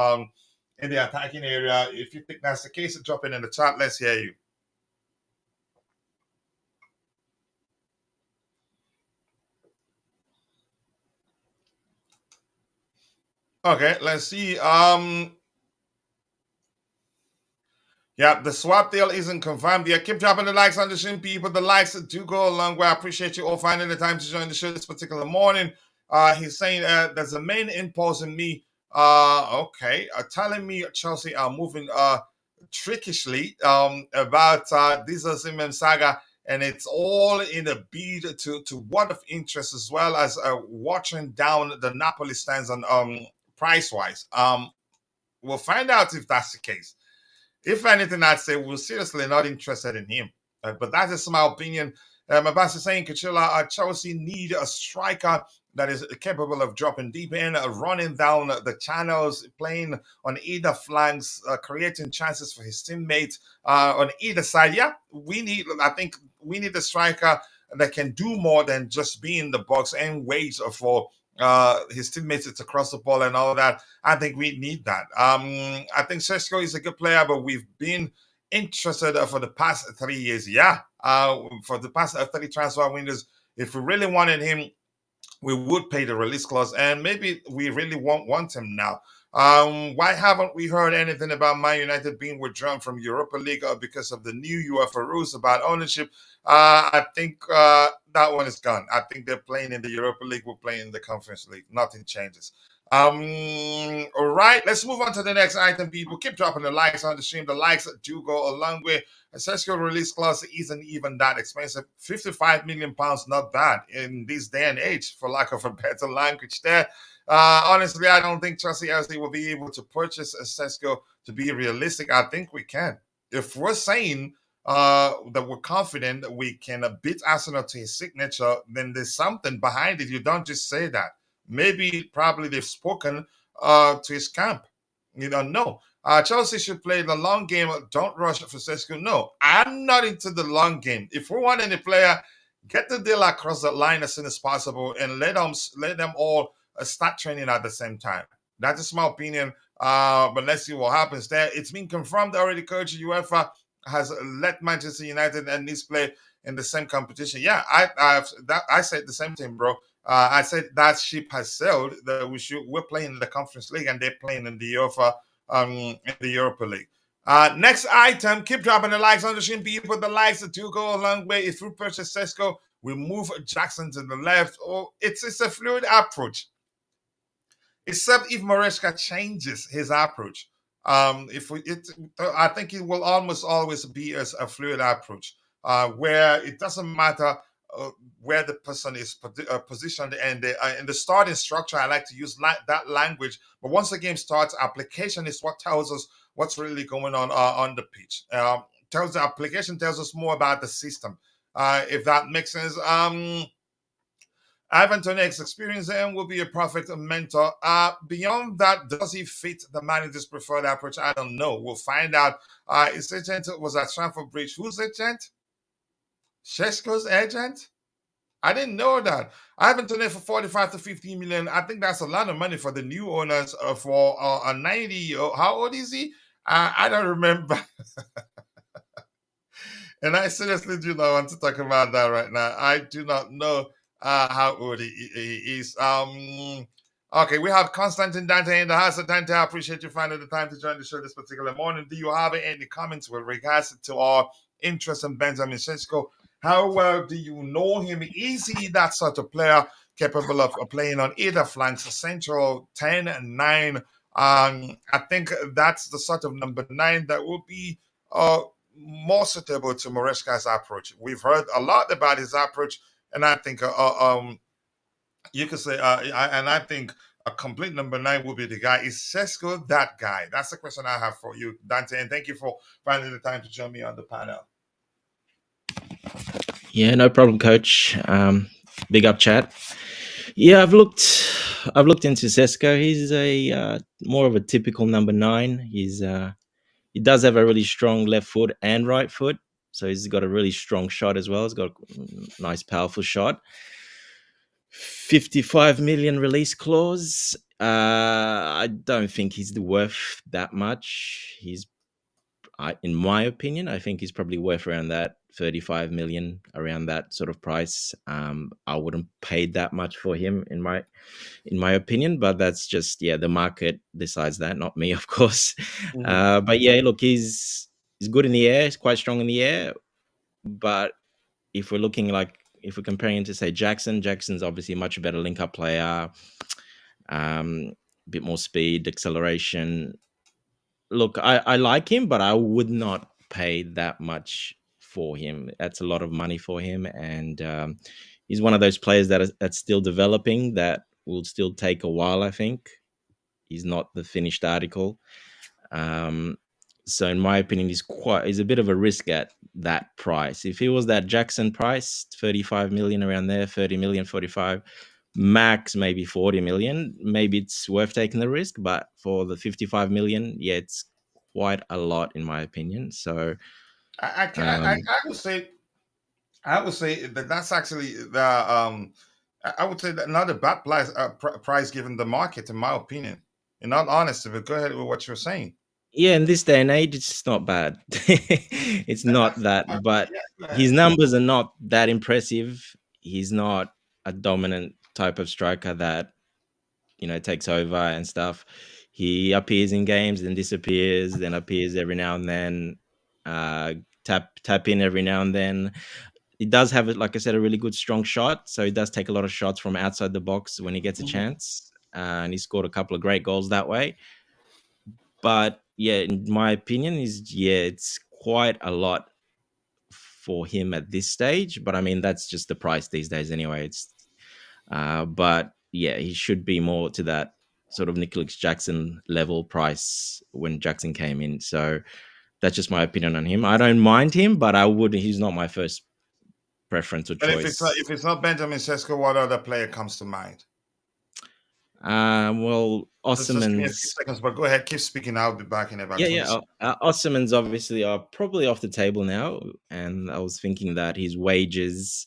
in the attacking area? If you think that's the case, drop it in the chat. Let's hear you. Okay, let's see. Yeah, the swap deal isn't confirmed yet. Keep dropping the likes on the stream, people. The likes do go a long way. I appreciate you all finding the time to join the show this particular morning. He's saying there's a main impulse in me. Telling me Chelsea are moving trickishly about this Osimhen saga. and it's all in a bid to one of interest, as well as watching down the Napoli stands on price wise. We'll find out if that's the case. If anything, I'd say we're seriously not interested in him. But that is my opinion. Abbas is saying Chelsea need a striker that is capable of dropping deep in, running down the channels, playing on either flanks, creating chances for his teammates on either side. Yeah, I think we need a striker that can do more than just be in the box and wait for his teammates to cross the ball and all that. I think we need that. I think Sesko is a good player, but we've been interested for the past 3 years. Yeah, for the past 30 transfer windows. If we really wanted him, we would pay the release clause, and maybe we really won't want him now. Why haven't we heard anything about Man United being withdrawn from Europa League because of the new UEFA rules about ownership? I think that one is gone. I think they're playing in the Europa League. We're playing in the Conference League. Nothing changes. All right, let's move on to the next item, people. Keep dropping the likes on the stream. The likes do go a long way. A Sesko release clause isn't even that expensive. £55 million, not bad in this day and age, for lack of a better language there. Honestly, I don't think Chelsea FC will be able to purchase a Sesko. To be realistic, I think we can. If we're saying that we're confident that we can beat Arsenal to his signature, then there's something behind it. You don't just say that. Maybe, probably they've spoken to his camp. You don't know. Chelsea should play the long game. Don't rush for Sesko. No, I'm not into the long game. If we want any player, get the deal across the line as soon as possible and let them all start training at the same time. That is my opinion. But let's see what happens there. It's been confirmed already. Coach UEFA has let Manchester United and Nice play in the same competition. Yeah, I said the same thing, bro. I said that ship has sailed. That we're playing in the Conference League and they're playing in the UEFA, in the Europa League. Next item, keep dropping the likes on the stream, people. The likes do go a long way. If we purchase Sesko, we move Jackson to the left. It's a fluid approach. Except if Moresca changes his approach. I think it will almost always be as a fluid approach, where it doesn't matter where the person is positioned and in the starting structure. I like to use that language, but once the game starts, application is what tells us what's really going on the pitch. Application tells us more about the system, if that makes sense. Ivan Tonek's experience and will be a perfect mentor. Beyond that, does he fit the manager's preferred approach? I don't know. We'll find out. His agent was at Stamford Bridge. Whose agent? Sesko's agent? I didn't know that. Ivan Tonek for 45 to 50 million. I think that's a lot of money for the new owners for a 90. How old is he? I don't remember. And I seriously do not want to talk about that right now. I do not know how old he is. Okay, we have Constantine Dante in the house. Dante, I appreciate you finding the time to join the show this particular morning. Do you have any comments with regards to our interest in Benjamin Sesko? How well do you know him? Is he that sort of player capable of playing on either flanks, central 10 and 9? I think that's the sort of number 9 that will be more suitable to Moresca's approach. We've heard a lot about his approach, and I think you could say, and I think a complete number 9 will be the guy. Is Sesko that guy? That's the question I have for you, Dante, and thank you for finding the time to join me on the panel. Yeah, no problem, Coach. Big up, chat. Yeah, I've looked into Sesko. He's a more of a typical number 9. He does have a really strong left foot and right foot, so he's got a really strong shot as well. He's got a nice, powerful shot. 55 million release clause. I don't think he's worth that much. In my opinion, I think he's probably worth around that 35 million, around that sort of price. I wouldn't pay that much for him in my opinion, but that's just the market decides that, not me, of course. Mm-hmm. But yeah, look, he's good in the air. He's quite strong in the air. But if we're comparing to say Jackson's obviously a much better link-up player, a bit more speed, acceleration. Look, I like him, but I would not pay that much for him. That's a lot of money for him, and he's one of those players that's still developing. That will still take a while. I think he's not the finished article. So in my opinion, he's a bit of a risk at that price. If he was that Jackson price, 35 million around there, 30 million, 45, max maybe 40 million, maybe it's worth taking the risk. But for the 55 million, yeah, it's quite a lot in my opinion. So I would say that that's actually the I would say that not a bad price given the market, in my opinion. In all honesty, but go ahead with what you're saying. yeah, in this day and age, it's not bad. It's not that, but Yeah, go his ahead. numbers are not that impressive. He's not a dominant type of striker that takes over and stuff. He appears in games, then disappears, then appears every now and then. Uh, tap in every now and then. He does have, like I said, a really good strong shot. So he does take a lot of shots from outside the box when he gets a Mhm. chance, and he scored a couple of great goals that way. But yeah, in my opinion, it's quite a lot for him at this stage. But I mean, that's just the price these days anyway. But yeah, he should be more to that sort of Nicholas Jackson level price when Jackson came in. So that's just my opinion on him. I don't mind him, but he's not my first preference or And choice. if it's not Benjamin Sesko, what other player comes to mind? Well, Just give me a few Osimhen's seconds, but go ahead, keep speaking. I'll be back in about yeah, 20 yeah. seconds. Osimhen's obviously are probably off the table now, and I was thinking that his wages,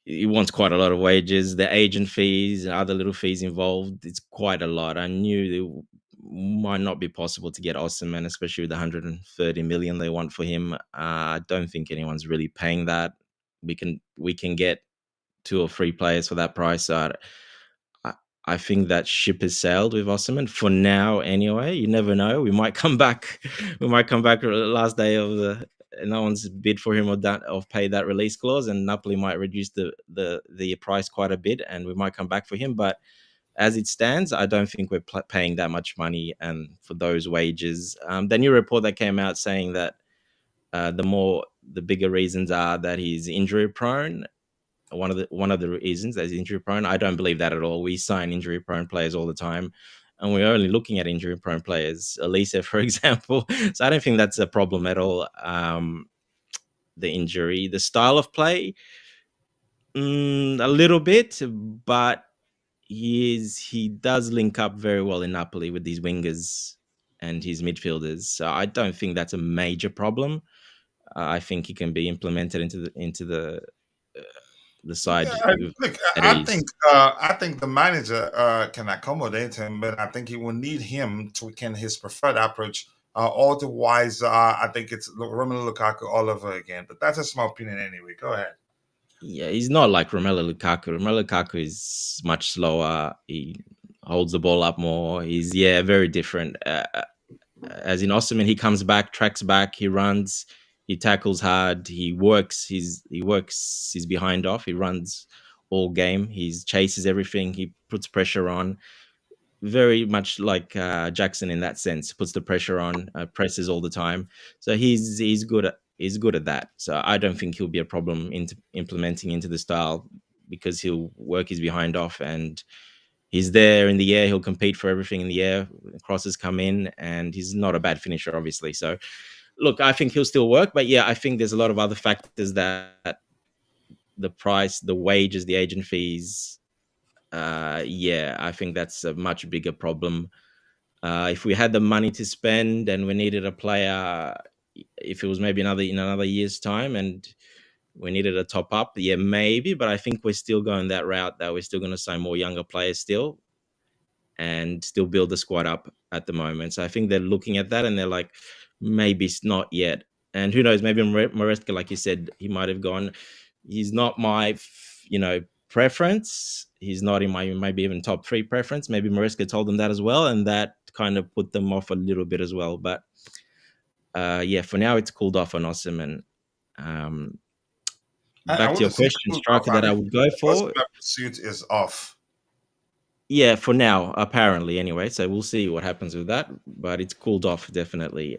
he wants quite a lot of wages. The agent fees and other little fees involved, it's quite a lot. I knew it might not be possible to get Osimhen, especially with the 130 million they want for him. I don't think anyone's really paying that. We can get 2 or 3 players for that price. So I, I think that ship has sailed with Osimhen for now. Anyway, you never know. We might come back. We might come back last day of no one's bid for him or paid that release clause, and Napoli might reduce the price quite a bit, and we might come back for him. But as it stands, I don't think we're paying that much money and for those wages. The new report that came out saying that the bigger reasons are that he's injury prone. One of the reasons that he's injury prone. I don't believe that at all. We sign injury prone players all the time, and we're only looking at injury prone players. Olise, for example. So I don't think that's a problem at all. The injury, the style of play, a little bit, but he does link up very well in Napoli with these wingers and his midfielders. So I don't think that's a major problem. I think he can be implemented into the side Yeah, look, at ease. I think the manager can accommodate him, but I think he will need him to weaken his preferred approach. Otherwise, I think it's Romelu Lukaku all over again. But that's just my opinion anyway. Go ahead. Yeah, he's not like Romelu Lukaku. Romelu Lukaku is much slower. He holds the ball up more. He's very different. As in Osimhen, he comes back, tracks back, he runs, he tackles hard, he works his behind off, he runs all game, he chases everything, he puts pressure on. Very much like Jackson in that sense, puts the pressure on, presses all the time. So he's good at that. So I don't think he'll be a problem into implementing into the style because he'll work his behind off and he's there in the air. He'll compete for everything in the air. Crosses come in, and he's not a bad finisher, obviously. So, look, I think he'll still work. But yeah, I think there's a lot of other factors that the price, the wages, the agent fees. I think that's a much bigger problem. If we had the money to spend and we needed a player, if it was maybe in another year's time, and we needed a top up, yeah, maybe. But I think we're still going that route. That we're still going to sign more younger players still and still build the squad up at the moment. So I think they're looking at that and they're like, maybe it's not yet. And who knows, maybe Moresca, like you said, he might have gone. He's not my, preference. He's not in my maybe even top 3 preference. Maybe Moresca told them that as well, and that kind of put them off a little bit as well. But for now it's cooled off on Osimhen. I Back to your wouldn't say question, cool off. striker I that I think would go for. Oscar pursuit is off. Yeah, for now, apparently, anyway. So we'll see what happens with that. But it's cooled off, definitely.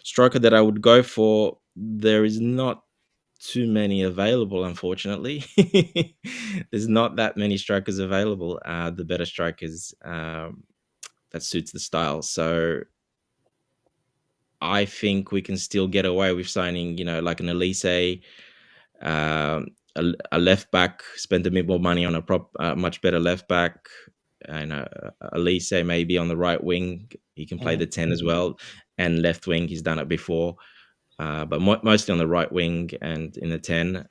Striker that I would go for, there is not too many available, unfortunately. There's not that many strikers available. The better strikers that suits the style. So I think we can still get away with signing, like an Olise, um, a left back, spend a bit more money on a much better left back, and Olise maybe on the right wing. He can play the 10 as well, and left wing. He's done it before, but mostly on the right wing and in the 10.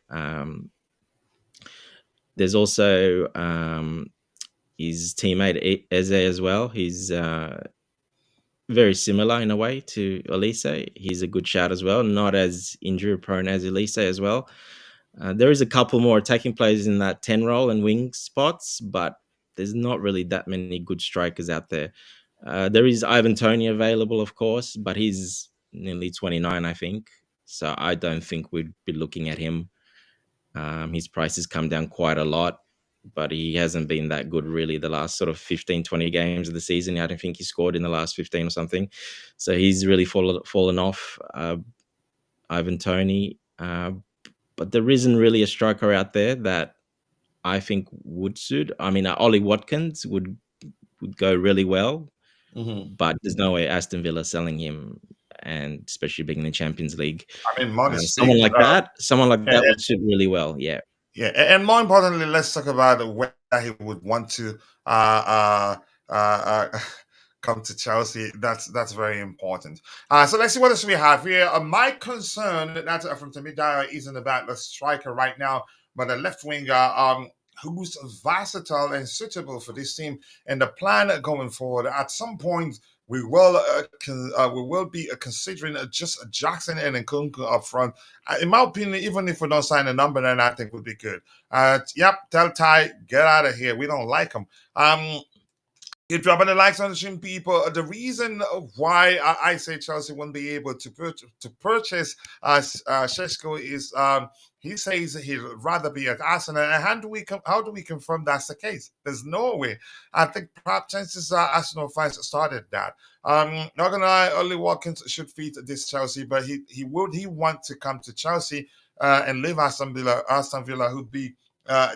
There's also his teammate Eze as well. He's very similar in a way to Olise. He's a good shout as well, not as injury prone as Olise as well. There is a couple more attacking players in that 10 role and wing spots, but there's not really that many good strikers out there. There is Ivan Toney available, of course, but he's nearly 29, I think. So I don't think we'd be looking at him. His price has come down quite a lot, but he hasn't been that good really the last sort of 15, 20 games of the season. I don't think he scored in the last 15 or something. So he's really fallen off, Ivan Toney. But there isn't really a striker out there that I think would suit. I mean, Ollie Watkins would go really well, but there's no way Aston Villa selling him, and especially being in the Champions League. I mean, money someone like that would suit really well. Yeah. Yeah, and more importantly, let's talk about where he would want to come to Chelsea. That's very important. So let's see what else we have here. My concern that from Temidara isn't about the striker right now, but a left winger who's versatile and suitable for this team. And the plan going forward, at some point, we will be considering just Jackson and Nkunku up front. In my opinion, even if we don't sign a number, then I think would be good. Tell Ty, get out of here. We don't like him. You're dropping the likes on the stream, people. The reason why I say Chelsea won't be able to purchase Sesko is he says he'd rather be at Arsenal. And how do we confirm that's the case? There's no way. I think perhaps chances are Arsenal fans started that. Not gonna lie, Ollie Watkins should feed this Chelsea, but he want to come to Chelsea and leave Aston Villa. Aston Villa would be.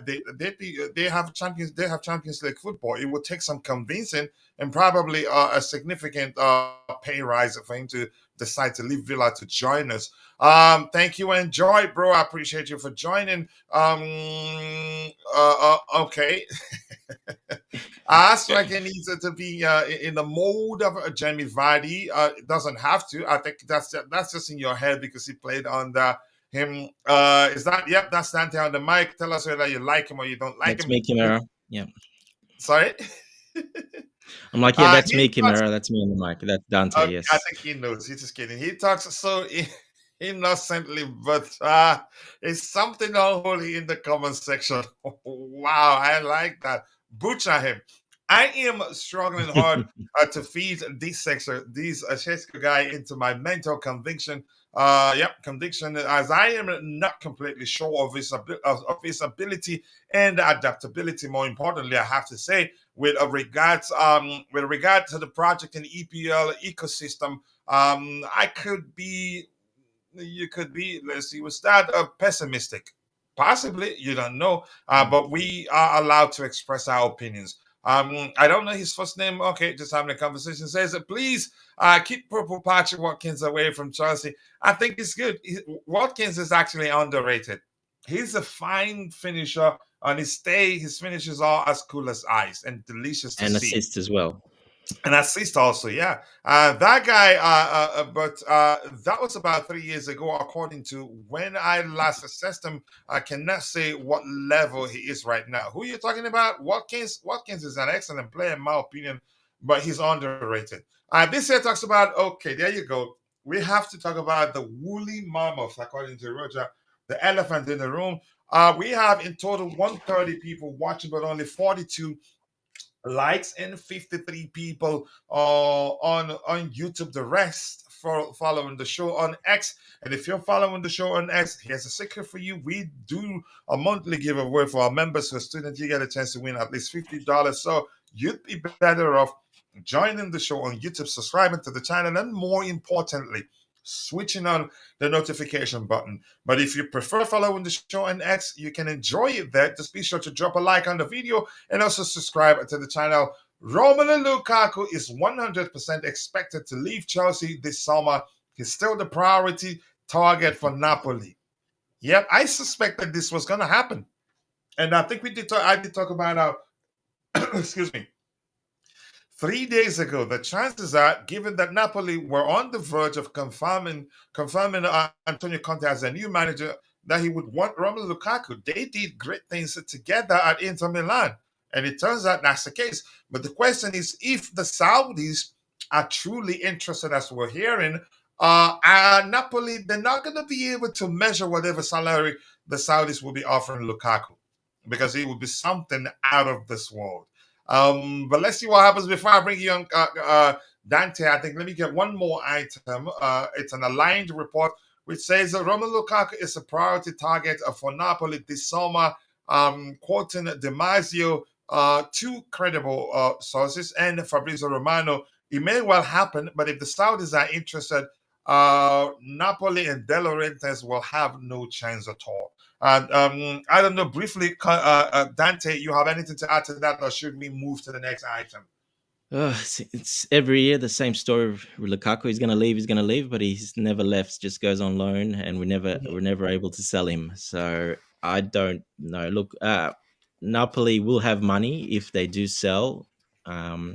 They have Champions League football. It would take some convincing and probably a significant pay rise for him to decide to leave Villa to join us. Thank you, enjoy, bro. I appreciate you for joining. Okay. Striker needs to be in the mold of Jamie Vardy. It doesn't have to. I think that's just in your head because he played under him. Is that? Yep, that's Dante on the mic. Tell us whether you like him or you don't like him. That's me, Kimera. Yeah. Sorry. I'm like, yeah, that's me, Kimera. That's me on the mic. That's Dante. Yes. I think he knows. He's just kidding. He talks so innocently, but it's something unholy in the comment section. Wow, I like that. Butcher him. I am struggling hard to feed this Sesko guy into my mental conviction. Conviction, as I am not completely sure of his ability and adaptability. More importantly, I have to say, with regard to the project and EPL ecosystem, you could be. Let's see, was that pessimistic? Possibly, you don't know, but we are allowed to express our opinions. I don't know his first name. Okay, just having a conversation. Says, please keep Purple Patch Watkins away from Chelsea. I think it's good. Watkins is actually underrated. He's a fine finisher. On his stay, his finishes are as cool as ice and delicious to see. And assist as well. And assist also, yeah. That guy, but that was about 3 years ago, according to when I last assessed him. I cannot say what level he is right now. Who are you talking about? Watkins? Watkins is an excellent player, in my opinion, but he's underrated. This here talks about, okay, there you go. We have to talk about the woolly mammoth, according to Roger, the elephant in the room. We have in total 130 people watching, but only 42 likes and 53 people on YouTube. The rest for following the show on X. And if you're following the show on X, here's a secret for you. We do a monthly giveaway for our members. For students, you get a chance to win at least $50. So you'd be better off joining the show on YouTube, subscribing to the channel, and more importantly, switching on the notification button. But if you prefer following the show on X, you can enjoy it there. Just be sure to drop a like on the video and also subscribe to the channel. Romelu Lukaku is 100% expected to leave Chelsea this summer. He's still the priority target for Napoli. Yep, I suspected this was going to happen. And I think I did talk about excuse me, 3 days ago, the chances are, given that Napoli were on the verge of confirming Antonio Conte as a new manager, that he would want Romelu Lukaku. They did great things together at Inter Milan, and it turns out that's the case. But the question is, if the Saudis are truly interested, as we're hearing, Napoli, they're not going to be able to measure whatever salary the Saudis will be offering Lukaku, because it would be something out of this world. But let's see what happens before I bring you on, Dante. I think let me get one more item. It's an aligned report which says that Romelu Lukaku is a priority target for Napoli this summer. Quoting Damasio, two credible sources, and Fabrizio Romano. It may well happen, but if the Saudis are interested, Napoli and De Laurentiis will have no chance at all. And I don't know, briefly, Dante, you have anything to add to that, or should we move to the next item? It's every year the same story of Lukaku. He's going to leave, but he's never left. Just goes on loan, and we're never able to sell him. So I don't know. Look, Napoli will have money if they do sell. But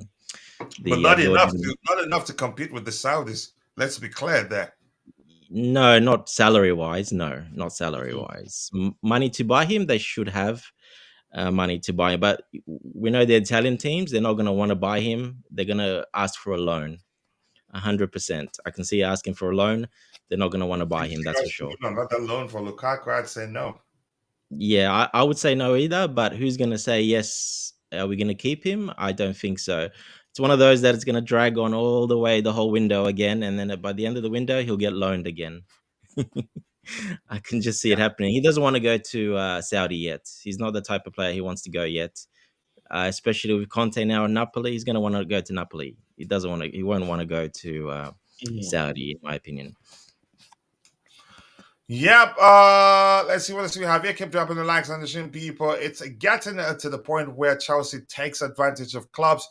not enough to compete with the Saudis. Let's be clear there. No, not salary wise. No, not salary wise. Money to buy him, they should have money to buy him. But we know the Italian teams, they're not going to want to buy him. They're going to ask for a loan. 100%. I can see asking for a loan. They're not going to want to buy him. That's for sure. Not a loan for Lukaku. I'd say no. Yeah, I would say no either. But who's going to say yes? Are we going to keep him? I don't think so. It's one of those that it's going to drag on all the way, the whole window again, and then by the end of the window, he'll get loaned again. I can just see it happening. He doesn't want to go to Saudi yet. He's not the type of player he wants to go yet. Especially with Conte now in Napoli, he's going to want to go to Napoli. He won't want to go to Saudi, in my opinion. Yep. Let's see what else we have here. Keep dropping the likes on the stream, people. It's getting to the point where Chelsea takes advantage of clubs'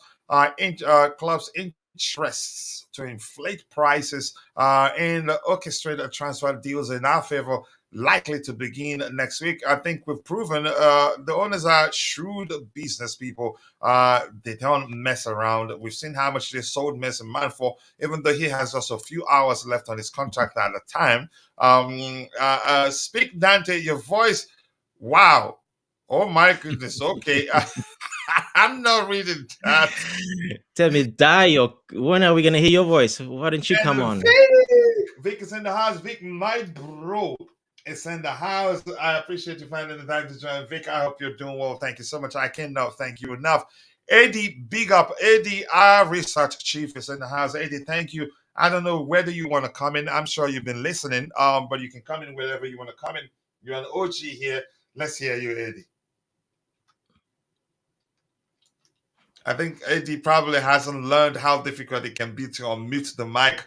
interests to inflate prices and orchestrate transfer deals in our favor, likely to begin next week. I think we've proven the owners are shrewd business people. They don't mess around. We've seen how much they sold Mason Mount for, even though he has just a few hours left on his contract at the time. Speak, Dante, your voice. Wow. Oh my goodness. Okay. I'm not reading that. Tell me, or when are we going to hear your voice? Why didn't you come on? Vic is in the house. Vic, my bro, is in the house. I appreciate you finding the time to join. Vic, I hope you're doing well. Thank you so much. I cannot thank you enough. Eddie, big up. Eddie, our research chief, is in the house. Eddie, thank you. I don't know whether you want to come in. I'm sure you've been listening, but you can come in wherever you want to come in. You're an OG here. Let's hear you, Eddie. I think Eddie probably hasn't learned how difficult it can be to unmute the mic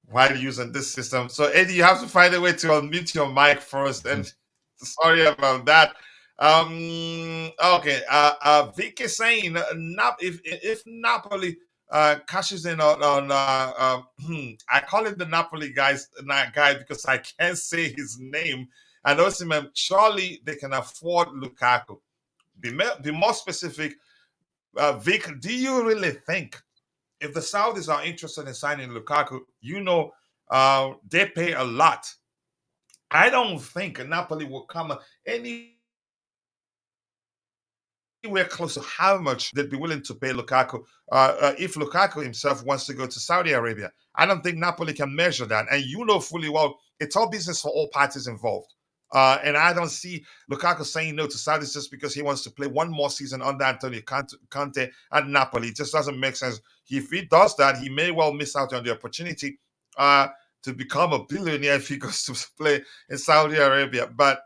while using this system. So, Eddie, you have to find a way to unmute your mic first. And sorry about that. Okay. Vic is saying if Napoli cashes in on I call him the Napoli guy because I can't say his name. And Osimhen, surely they can afford Lukaku. Be more specific. Vic, do you really think if the Saudis are interested in signing Lukaku, they pay a lot? I don't think Napoli will come anywhere close to how much they'd be willing to pay Lukaku if Lukaku himself wants to go to Saudi Arabia. I don't think Napoli can measure that. And you know fully well, it's all business for all parties involved. And I don't see Lukaku saying no to Saudi just because he wants to play one more season under Antonio Conte at Napoli. It just doesn't make sense. If he does that, he may well miss out on the opportunity to become a billionaire if he goes to play in Saudi Arabia. But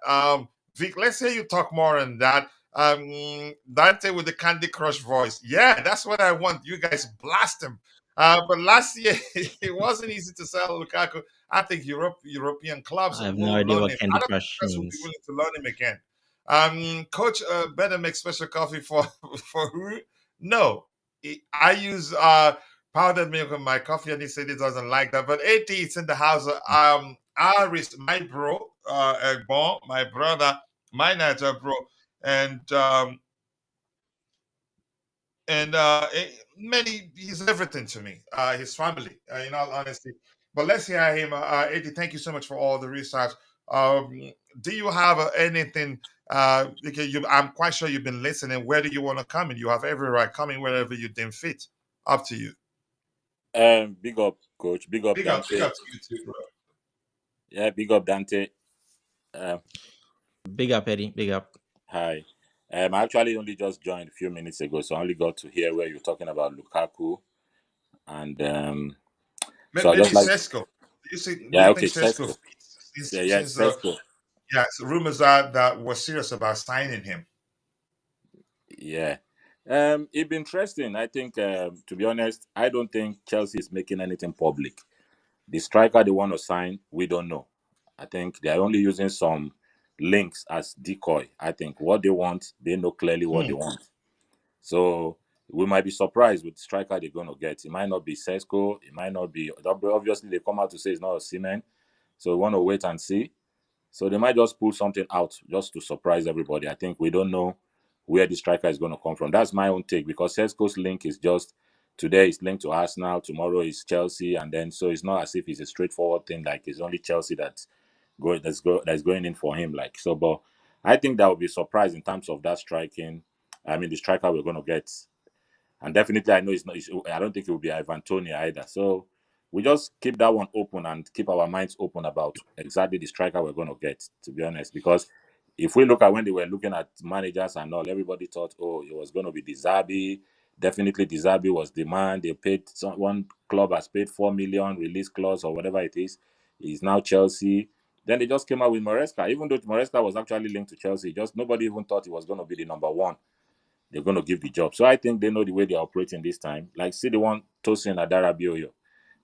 Vic, let's hear you talk more on that. Dante with the Candy Crush voice. Yeah, that's what I want. You guys blast him. But last year, it wasn't easy to sell Lukaku. I think European clubs I have no will idea loan what him. I Candy don't think Crush Spurs will be means. willing to loan him again. Coach, better make special coffee for for who? No, I use powdered milk in my coffee, and he said he doesn't like that. But 80, it's in the house. Aris, my bro, Egbon, my brother, my Niger bro, and many he's everything to me, his family, in all honesty. But let's hear him. Eddie, thank you so much for all the research. um do you have anything, because I'm quite sure you've been listening. Where do you want to come in? You have every right, coming wherever you deem fit. Up to you. Big up, coach. Big up, Big Dante. up to you too, bro. Yeah, big up, Dante. Um, Big up, Eddie. Big up. Hi. I actually only just joined a few minutes ago, so I only got to hear where you're talking about Lukaku, and so I Maybe just like, Sesko. Do yeah, you think okay, Sesko Sesko. fits Yeah, yeah, since Sesko. yeah, so rumors are that we're serious about signing him? Yeah. It'd be interesting. I think, to be honest, I don't think Chelsea is making anything public. The striker they want to sign, we don't know. I think they're only using some links as decoy. I think what they want, they know clearly what they Hmm. want. So we might be surprised with the striker they're going to get. It might not be Sesko. It might not be. Obviously, they come out to say it's not Osimhen. So we want to wait and see. So they might just pull something out just to surprise everybody. I think we don't know where the striker is going to come from. That's my own take, because Sesko's link is just today is linked to Arsenal, tomorrow is Chelsea, and then so it's not as if it's a straightforward thing like it's only Chelsea that's going in for him. Like so, but I think that would be a surprise in terms of that striking. I mean, the striker we're going to get, and definitely, I know it's not. I don't think it will be Ivan Toney either. So we just keep that one open and keep our minds open about exactly the striker we're going to get. To be honest, because if we look at when they were looking at managers and all, everybody thought, oh, it was going to be Dizabi. Definitely, Dizabi was the man. They paid one club has paid 4 million release clause or whatever it is. He's now Chelsea. Then they just came out with Moresca, even though Moresca was actually linked to Chelsea. Just nobody even thought he was going to be the number one they're going to give the job. So I think they know the way they're operating this time. Like, see the one Tosin Adarabioyo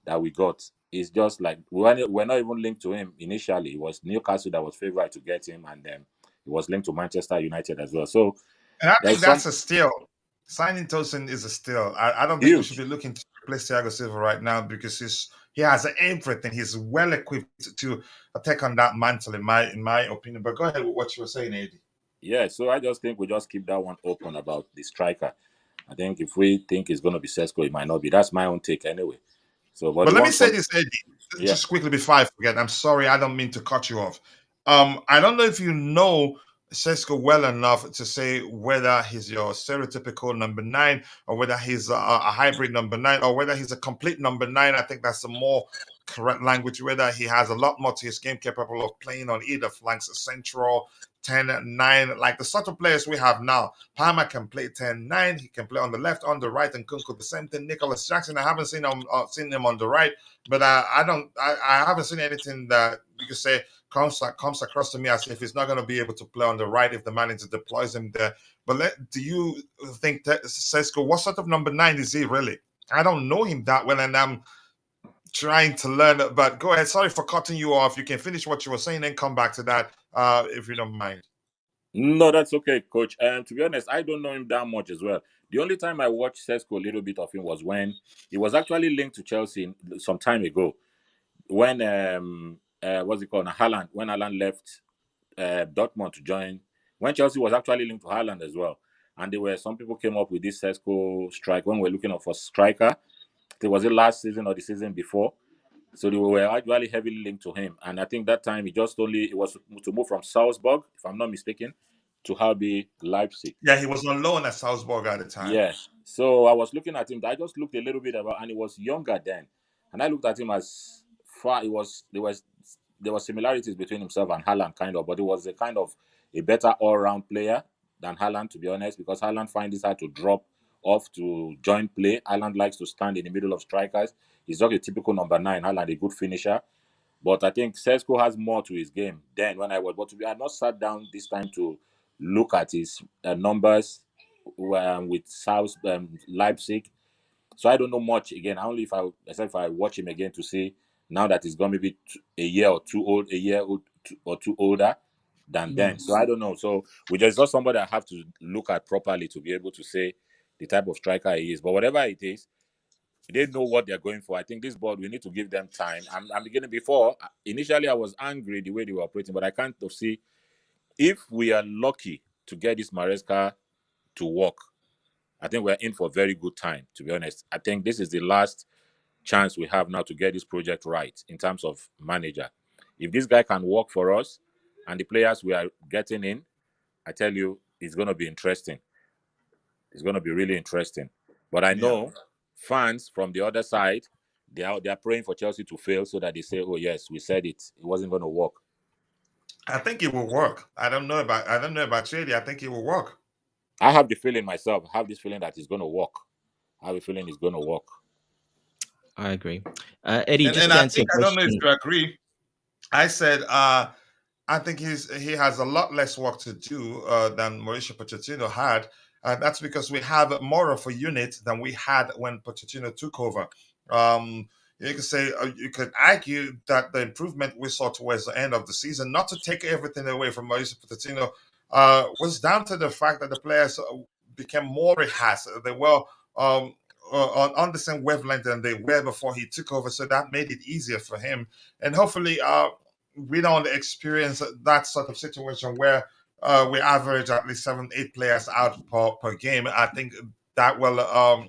that we got. It's just like we're not even linked to him initially. It was Newcastle that was favored to get him, and then it was linked to Manchester United as well. So And I think there's some that's a steal. Signing Tosin is a steal. I don't think we should huge. be looking to replace Thiago Silva right now, because he has everything. He's well equipped to take on that mantle, in my opinion. But go ahead with what you were saying, Eddie. Yeah, so I just think we just keep that one open about the striker. I think if we think it's going to be Sesko, it might not be. That's my own take anyway. So, but But the let me one say for this, Eddie, yeah, just quickly before I forget. I'm sorry, I don't mean to cut you off. I don't know if you know Sesko well enough to say whether he's your stereotypical number nine, or whether he's a hybrid number nine, or whether he's a complete number nine. I think that's a more correct language. Whether he has a lot more to his game, capable of playing on either flanks, central, 10, 9, like the sort of players we have now. Palmer can play 10, 9. He can play on the left, on the right, and Kunku the same thing. Nicholas Jackson, I haven't seen him on the right, but I haven't seen anything that you could say comes across to me as if he's not going to be able to play on the right if the manager deploys him there. But do you think that Sesko, what sort of number 9 is he really? I don't know him that well, and I'm trying to learn. But go ahead. Sorry for cutting you off. You can finish what you were saying and come back to that, if you don't mind. no, that's okay, coach. To be honest, I don't know him that much as well. The only time I watched Sesko a little bit of him was when he was actually linked to Chelsea some time ago. When what's it called? Haaland. When Haaland left Dortmund to join, when Chelsea was actually linked to Haaland as well, and there were some people came up with this Sesko strike when we're looking up for striker. It was it last season or the season before. So they were actually heavily linked to him, and I think that time it was to move from Salzburg, if I'm not mistaken, to RB Leipzig. Yeah, he was on loan at Salzburg at the time. Yeah. So I was looking at him. I just looked a little bit about, and he was younger then, and I looked at him as far. It was there were similarities between himself and Haaland, kind of, but it was a kind of a better all-round player than Haaland, to be honest, because Haaland finds it hard to drop off to join play. Haaland likes to stand in the middle of strikers. He's not a typical number 9. Haaland, a good finisher. But I think Sesko has more to his game than when I was. But we had not sat down this time to look at his numbers with South Leipzig. So I don't know much again. Only except if I watch him again to see now that he's gone maybe a year or two old, or two older than then. So I don't know. So we just not somebody I have to look at properly to be able to say the type of striker he is. But whatever it is, they know what they're going for. I think this board, we need to give them time. I'm beginning before. Initially, I was angry the way they were operating, but I can't see if we are lucky to get this Moresca to work. I think we're in for a very good time, to be honest. I think this is the last chance we have now to get this project right in terms of manager. If this guy can work for us and the players we are getting in, I tell you, it's going to be interesting. It's going to be really interesting. But I know fans from the other side, they are praying for Chelsea to fail so that they say, "Oh yes, we said it. It wasn't going to work." I think it will work. I don't know about Shady. I think it will work. I have the feeling myself. I have this feeling that it's going to work. I have a feeling it's going to work. I agree. Eddie, And just to I answer think, your I don't know if question. you agree. I said I think he has a lot less work to do than Mauricio Pochettino had. That's because we have more of a unit than we had when Pochettino took over. You could say, you could argue that the improvement we saw towards the end of the season, not to take everything away from Mauricio Pochettino, was down to the fact that the players became more rehearsed. They were on the same wavelength than they were before he took over, so that made it easier for him. And hopefully, we don't experience that sort of situation where we average at least 7-8 players out per game. I think that will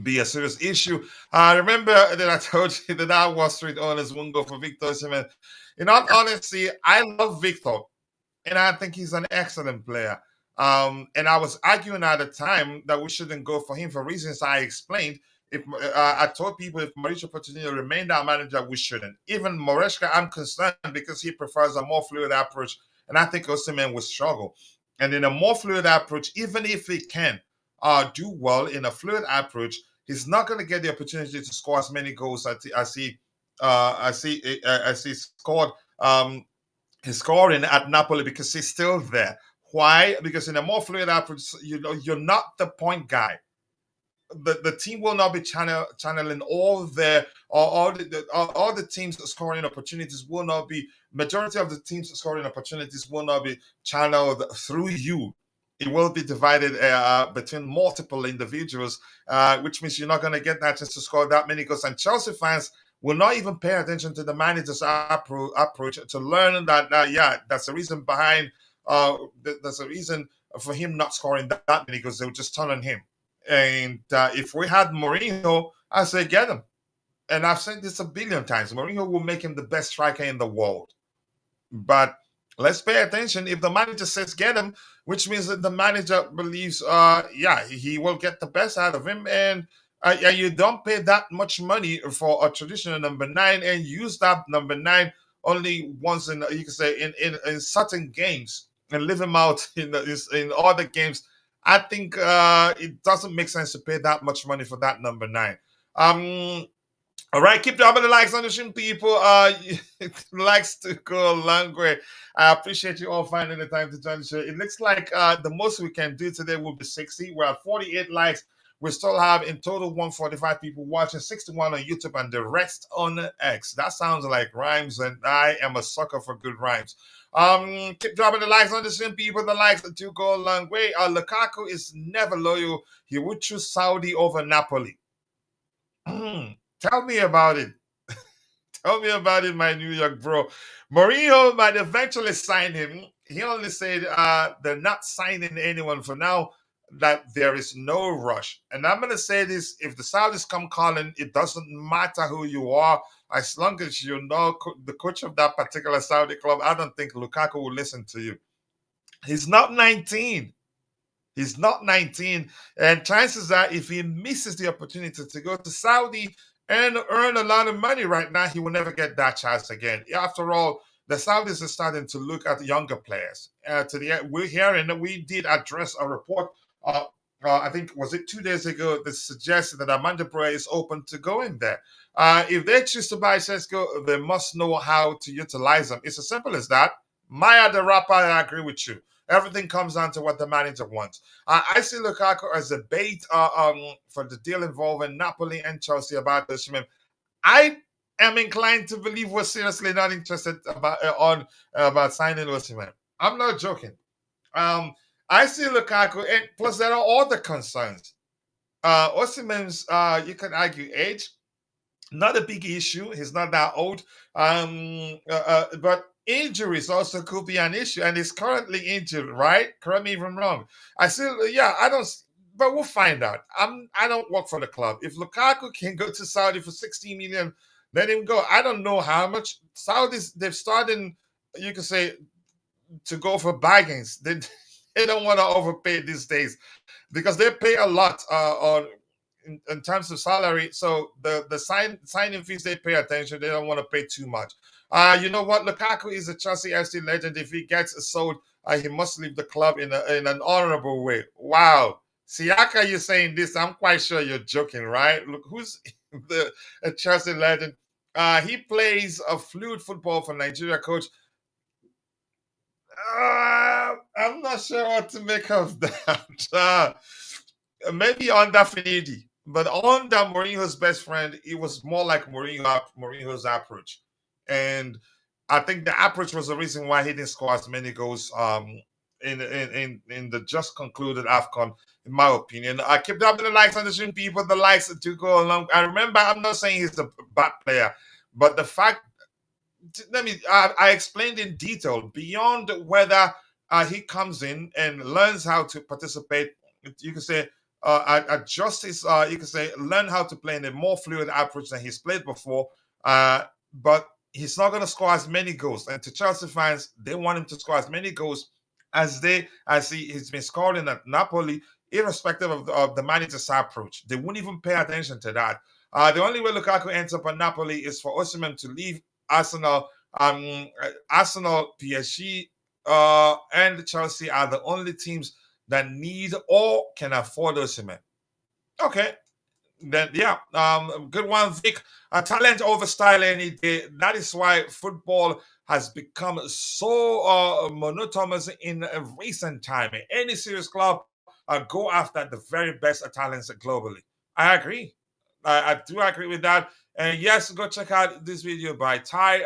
be a serious issue. I remember that I told you that our Wall Street owners won't go for Victor Osimhen. In all honesty, I love Victor, and I think he's an excellent player. And I was arguing at the time that we shouldn't go for him for reasons I explained. If I told people if Mauricio Pochettino remained our manager, we shouldn't. Even Moresca, I'm concerned because he prefers a more fluid approach, and I think Osimhen will struggle. And in a more fluid approach, even if he can do well in a fluid approach, he's not going to get the opportunity to score as many goals as he scored. He's scoring at Napoli because he's still there. Why? Because in a more fluid approach, you're not the point guy. The team will not be channeling all the teams scoring opportunities will not be majority of the teams scoring opportunities will not be channeled through you. It will be divided between multiple individuals, which means you're not going to get that chance to score that many goals. And Chelsea fans will not even pay attention to the manager's approach to learn that that's the reason behind there's a reason for him not scoring that many goals. They'll just turn on him. And if we had Mourinho, I say get him. And I've said this a billion times. Mourinho will make him the best striker in the world. But let's pay attention. If the manager says get him, which means that the manager believes, he will get the best out of him. And you don't pay that much money for a traditional number 9 and use that number 9 only once in, you can say, in certain games and leave him out in other games. I think it doesn't make sense to pay that much money for that number 9. All right, keep dropping the likes on the stream, people. Likes to go a long way. I appreciate you all finding the time to join the show. It looks like the most we can do today will be 60. We're at 48 likes. We still have in total 145 people watching, 61 on YouTube, and the rest on X. That sounds like rhymes, and I am a sucker for good rhymes. Keep dropping the likes on the stream, people. The likes do go a long way. Lukaku is never loyal. He would choose Saudi over Napoli. Tell me about it. Tell me about it, my New York bro. Mourinho might eventually sign him. He only said they're not signing anyone for now, that there is no rush. And I'm going to say this, if the Saudis come calling, it doesn't matter who you are. As long as you know the coach of that particular Saudi club, I don't think Lukaku will listen to you. He's not 19. He's not 19. And chances are, if he misses the opportunity to go to Saudi and earn a lot of money right now, he will never get that chance again. After all, the Saudis are starting to look at younger players. We're hearing that we did address a report, I think, was it 2 days ago, that suggested that Amanda Bray is open to going there. If they choose to buy Sesko, they must know how to utilize them. It's as simple as that. Maya the rapper, I agree with you. Everything comes down to what the manager wants. I see Lukaku as a bait for the deal involving Napoli and Chelsea about Osimhen. I am inclined to believe we're seriously not interested about signing Osimhen. I'm not joking. I see Lukaku, and plus there are other concerns. Osimhen's, you can argue age, not a big issue. He's not that old. But injuries also could be an issue, and he's currently injured, right? Correct me if I'm wrong. I still, yeah, I don't, but we'll find out. I don't work for the club. If Lukaku can go to Saudi for 16 million, let him go. I don't know how much. Saudis, they've started, you can say, to go for bargains. They don't want to overpay these days because they pay a lot on in terms of salary. So the signing fees, they pay attention. They don't want to pay too much. You know what? Lukaku is a Chelsea FC legend. If he gets sold, he must leave the club in an honorable way. Wow. Siaka, you're saying this. I'm quite sure you're joking, right? Look, who's a Chelsea legend? He plays a fluid football for Nigeria coach. I'm not sure what to make of that. Maybe under Finidi, but under Mourinho's best friend, it was more like Mourinho's approach, and I think the approach was the reason why he didn't score as many goals in the just concluded AFCON, in my opinion. I keep dropping the likes on the stream, people. The likes to go along. I remember, I'm not saying he's a bad player, but the fact. I explained in detail beyond whether he comes in and learns how to participate. You can say adjust his. You can say learn how to play in a more fluid approach than he's played before. But he's not going to score as many goals. And to Chelsea fans, they want him to score as many goals as he's been scoring at Napoli, irrespective of the manager's approach. They won't even pay attention to that. The only way Lukaku ends up at Napoli is for Osimhen to leave Arsenal, PSG, and Chelsea are the only teams that need or can afford Osimhen. Okay, then yeah, good one, Vic. Talent over style any day. That is why football has become so monotonous in recent time. Any serious club go after the very best talents globally. I agree. I do agree with that. And yes, go check out this video by Ty.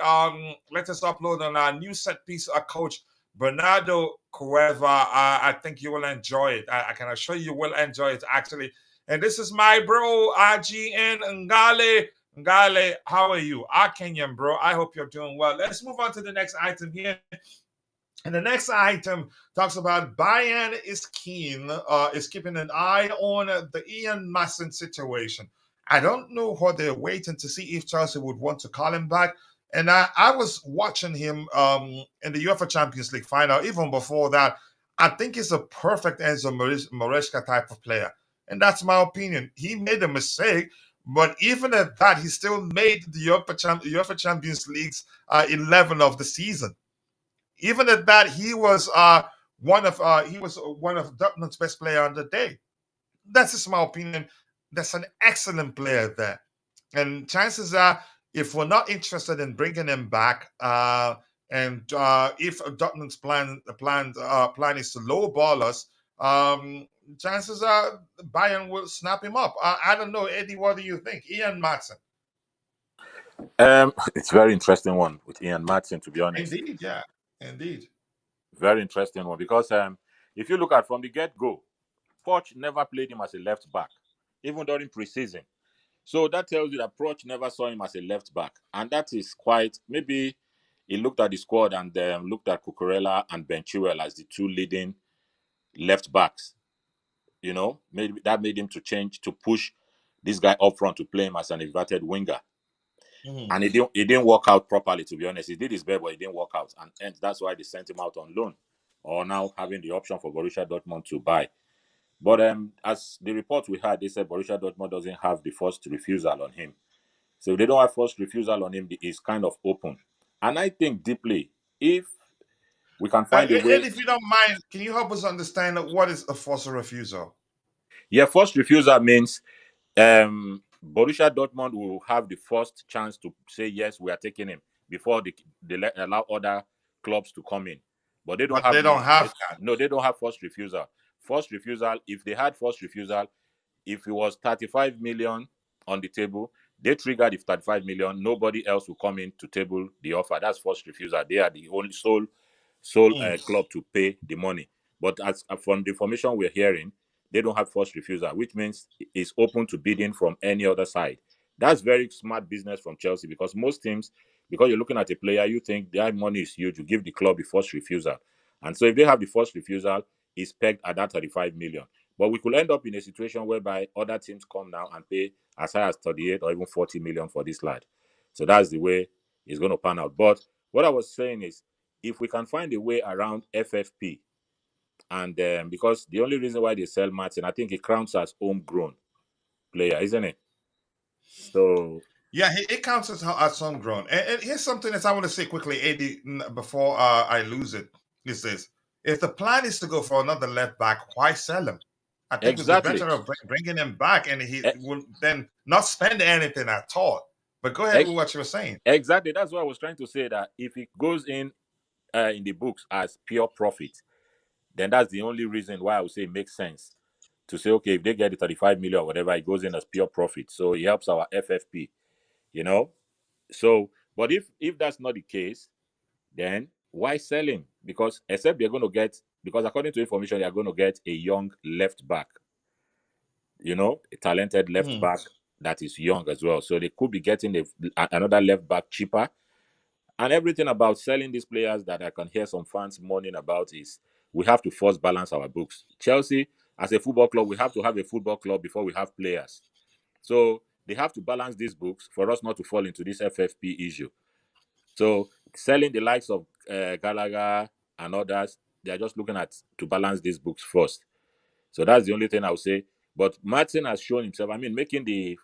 Let us upload on our new set piece coach, Bernardo Cueva. I think you will enjoy it. I can assure you will enjoy it, actually. And this is my bro, RGN Ngale. Ngale, how are you? Our Kenyan bro. I hope you're doing well. Let's move on to the next item here. And the next item talks about Bayern is keeping an eye on the Ian Maatsen situation. I don't know what they're waiting to see if Chelsea would want to call him back. And I was watching him in the UEFA Champions League final. Even before that, I think he's a perfect Enzo Maresca type of player. And that's my opinion. He made a mistake, but even at that, he still made the UEFA Champions League's 11 of the season. Even at that, he was one of Dortmund's best player on the day. That's just my opinion. That's an excellent player there. And chances are, if we're not interested in bringing him back, and if Dortmund's plan is to lowball us, chances are Bayern will snap him up. I don't know, Eddie. What do you think, Ian Maatsen? It's a very interesting one with Ian Maatsen, to be honest. Indeed, yeah, indeed. Very interesting one because if you look at from the get-go, Poch never played him as a left back, even during preseason. So that tells you that Poch never saw him as a left back, and that is quite. Maybe he looked at the squad and looked at Cucurella and Ben Chilwell as the two leading left backs. You know, maybe that made him to push this guy up front to play him as an inverted winger. Mm-hmm. And it didn't work out properly, to be honest. He did his best, but it didn't work out. And that's why they sent him out on loan, or now having the option for Borussia Dortmund to buy. But as the report we had, they said Borussia Dortmund doesn't have the first refusal on him. So if they don't have first refusal on him, it's kind of open. And I think deeply, if we can find a way... If you don't mind, can you help us understand what is a first refusal? Yeah, first refusal means Borussia Dortmund will have the first chance to say, yes, we are taking him, before they allow other clubs to come in, but they don't But have they don't have that. no, they don't have first refusal. First refusal, if they had first refusal, if it was 35 million on the table, they triggered if 35 million, nobody else will come in to table the offer. That's first refusal. They are the only sole club to pay the money. But as from the information we're hearing, they don't have first refusal, which means it's open to bidding from any other side. That's very smart business from Chelsea, because most teams, because you're looking at a player, you think their money is huge, you give the club the first refusal. And so if they have the first refusal, it's pegged at that 35 million. But we could end up in a situation whereby other teams come now and pay as high as 38 or even 40 million for this lad. So that's the way it's going to pan out. But what I was saying is, if we can find a way around FFP, and because the only reason why they sell Maatsen, I think it counts as homegrown player, isn't it? So Yeah, it counts as homegrown. And here's something that I want to say quickly, Eddie, before I lose it. Is this: if the plan is to go for another left back, why sell him? I think it would be exactly, better of bringing him back, and he E- would then not spend anything at all. But go ahead e- with what you were saying. exactly. That's what I was trying to say. That if it goes in the books as pure profit, then that's the only reason why I would say it makes sense to say, okay, if they get the 35 million or whatever, it goes in as pure profit. So it helps our FFP, you know. So, but if that's not the case, then why sell him? Because except they're going to get, because according to information, they're going to get a young left back, a talented left back that is young as well. So they could be getting another left back cheaper. And everything about selling these players that I can hear some fans moaning about is we have to first balance our books. Chelsea, as a football club, we have to have a football club before we have players. So they have to balance these books for us not to fall into this FFP issue. So selling the likes of Gallagher and others, they are just looking at to balance these books first. So that's the only thing I would say. But Maatsen has shown himself. I mean, making the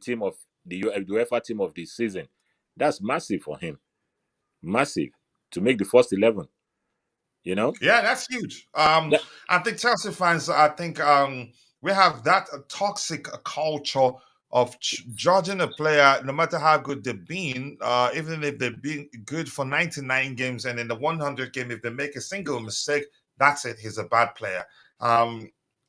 team of the UEFA team of the season, that's massive for him. Massive to make the first 11. You know. Yeah, that's huge. That- I think Chelsea fans, I think we have that toxic culture of judging a player, no matter how good they've been, even if they've been good for 99 games, and in the 100 game, if they make a single mistake, that's it. He's a bad player.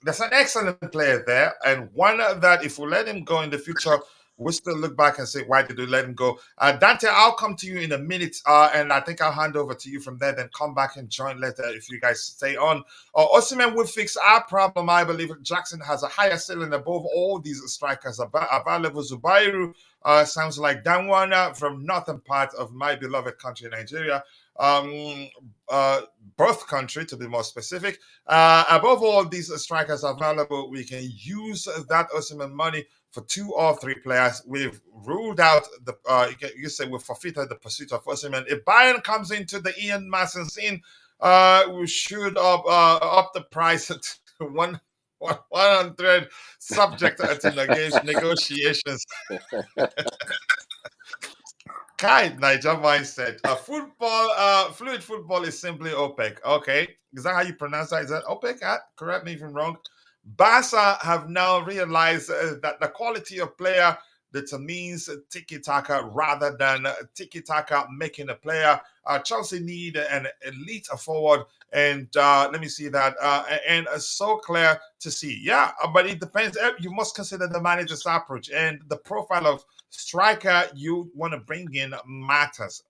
There's an excellent player there, and one that if we let him go in the future, we'll still look back and say, why did we let him go? Dante, I'll come to you in a minute, and I think I'll hand over to you from there, then come back and join later if you guys stay on. Osimhen will fix our problem. I believe Jackson has a higher ceiling above all these strikers available. Zubairu sounds like Danwana from northern part of my beloved country, Nigeria. Birth country, to be more specific. Above all these strikers available, we can use that Osimhen money for 2 or 3 players. We've ruled out the you say we've forfeited the pursuit of Osimhen. If Bayern comes into the Ian Maatsen scene, we should up the price to 100, subject to negotiations. Kind Niger mindset. Fluid football is simply OPEC. Okay, is that how you pronounce that? Is that OPEC? Correct me if I'm wrong. Barca have now realized that the quality of player determines tiki-taka rather than tiki-taka making a player. Chelsea need an elite forward, and let me see that. And so clear to see. Yeah, but it depends. You must consider the manager's approach, and the profile of striker you want to bring in matters.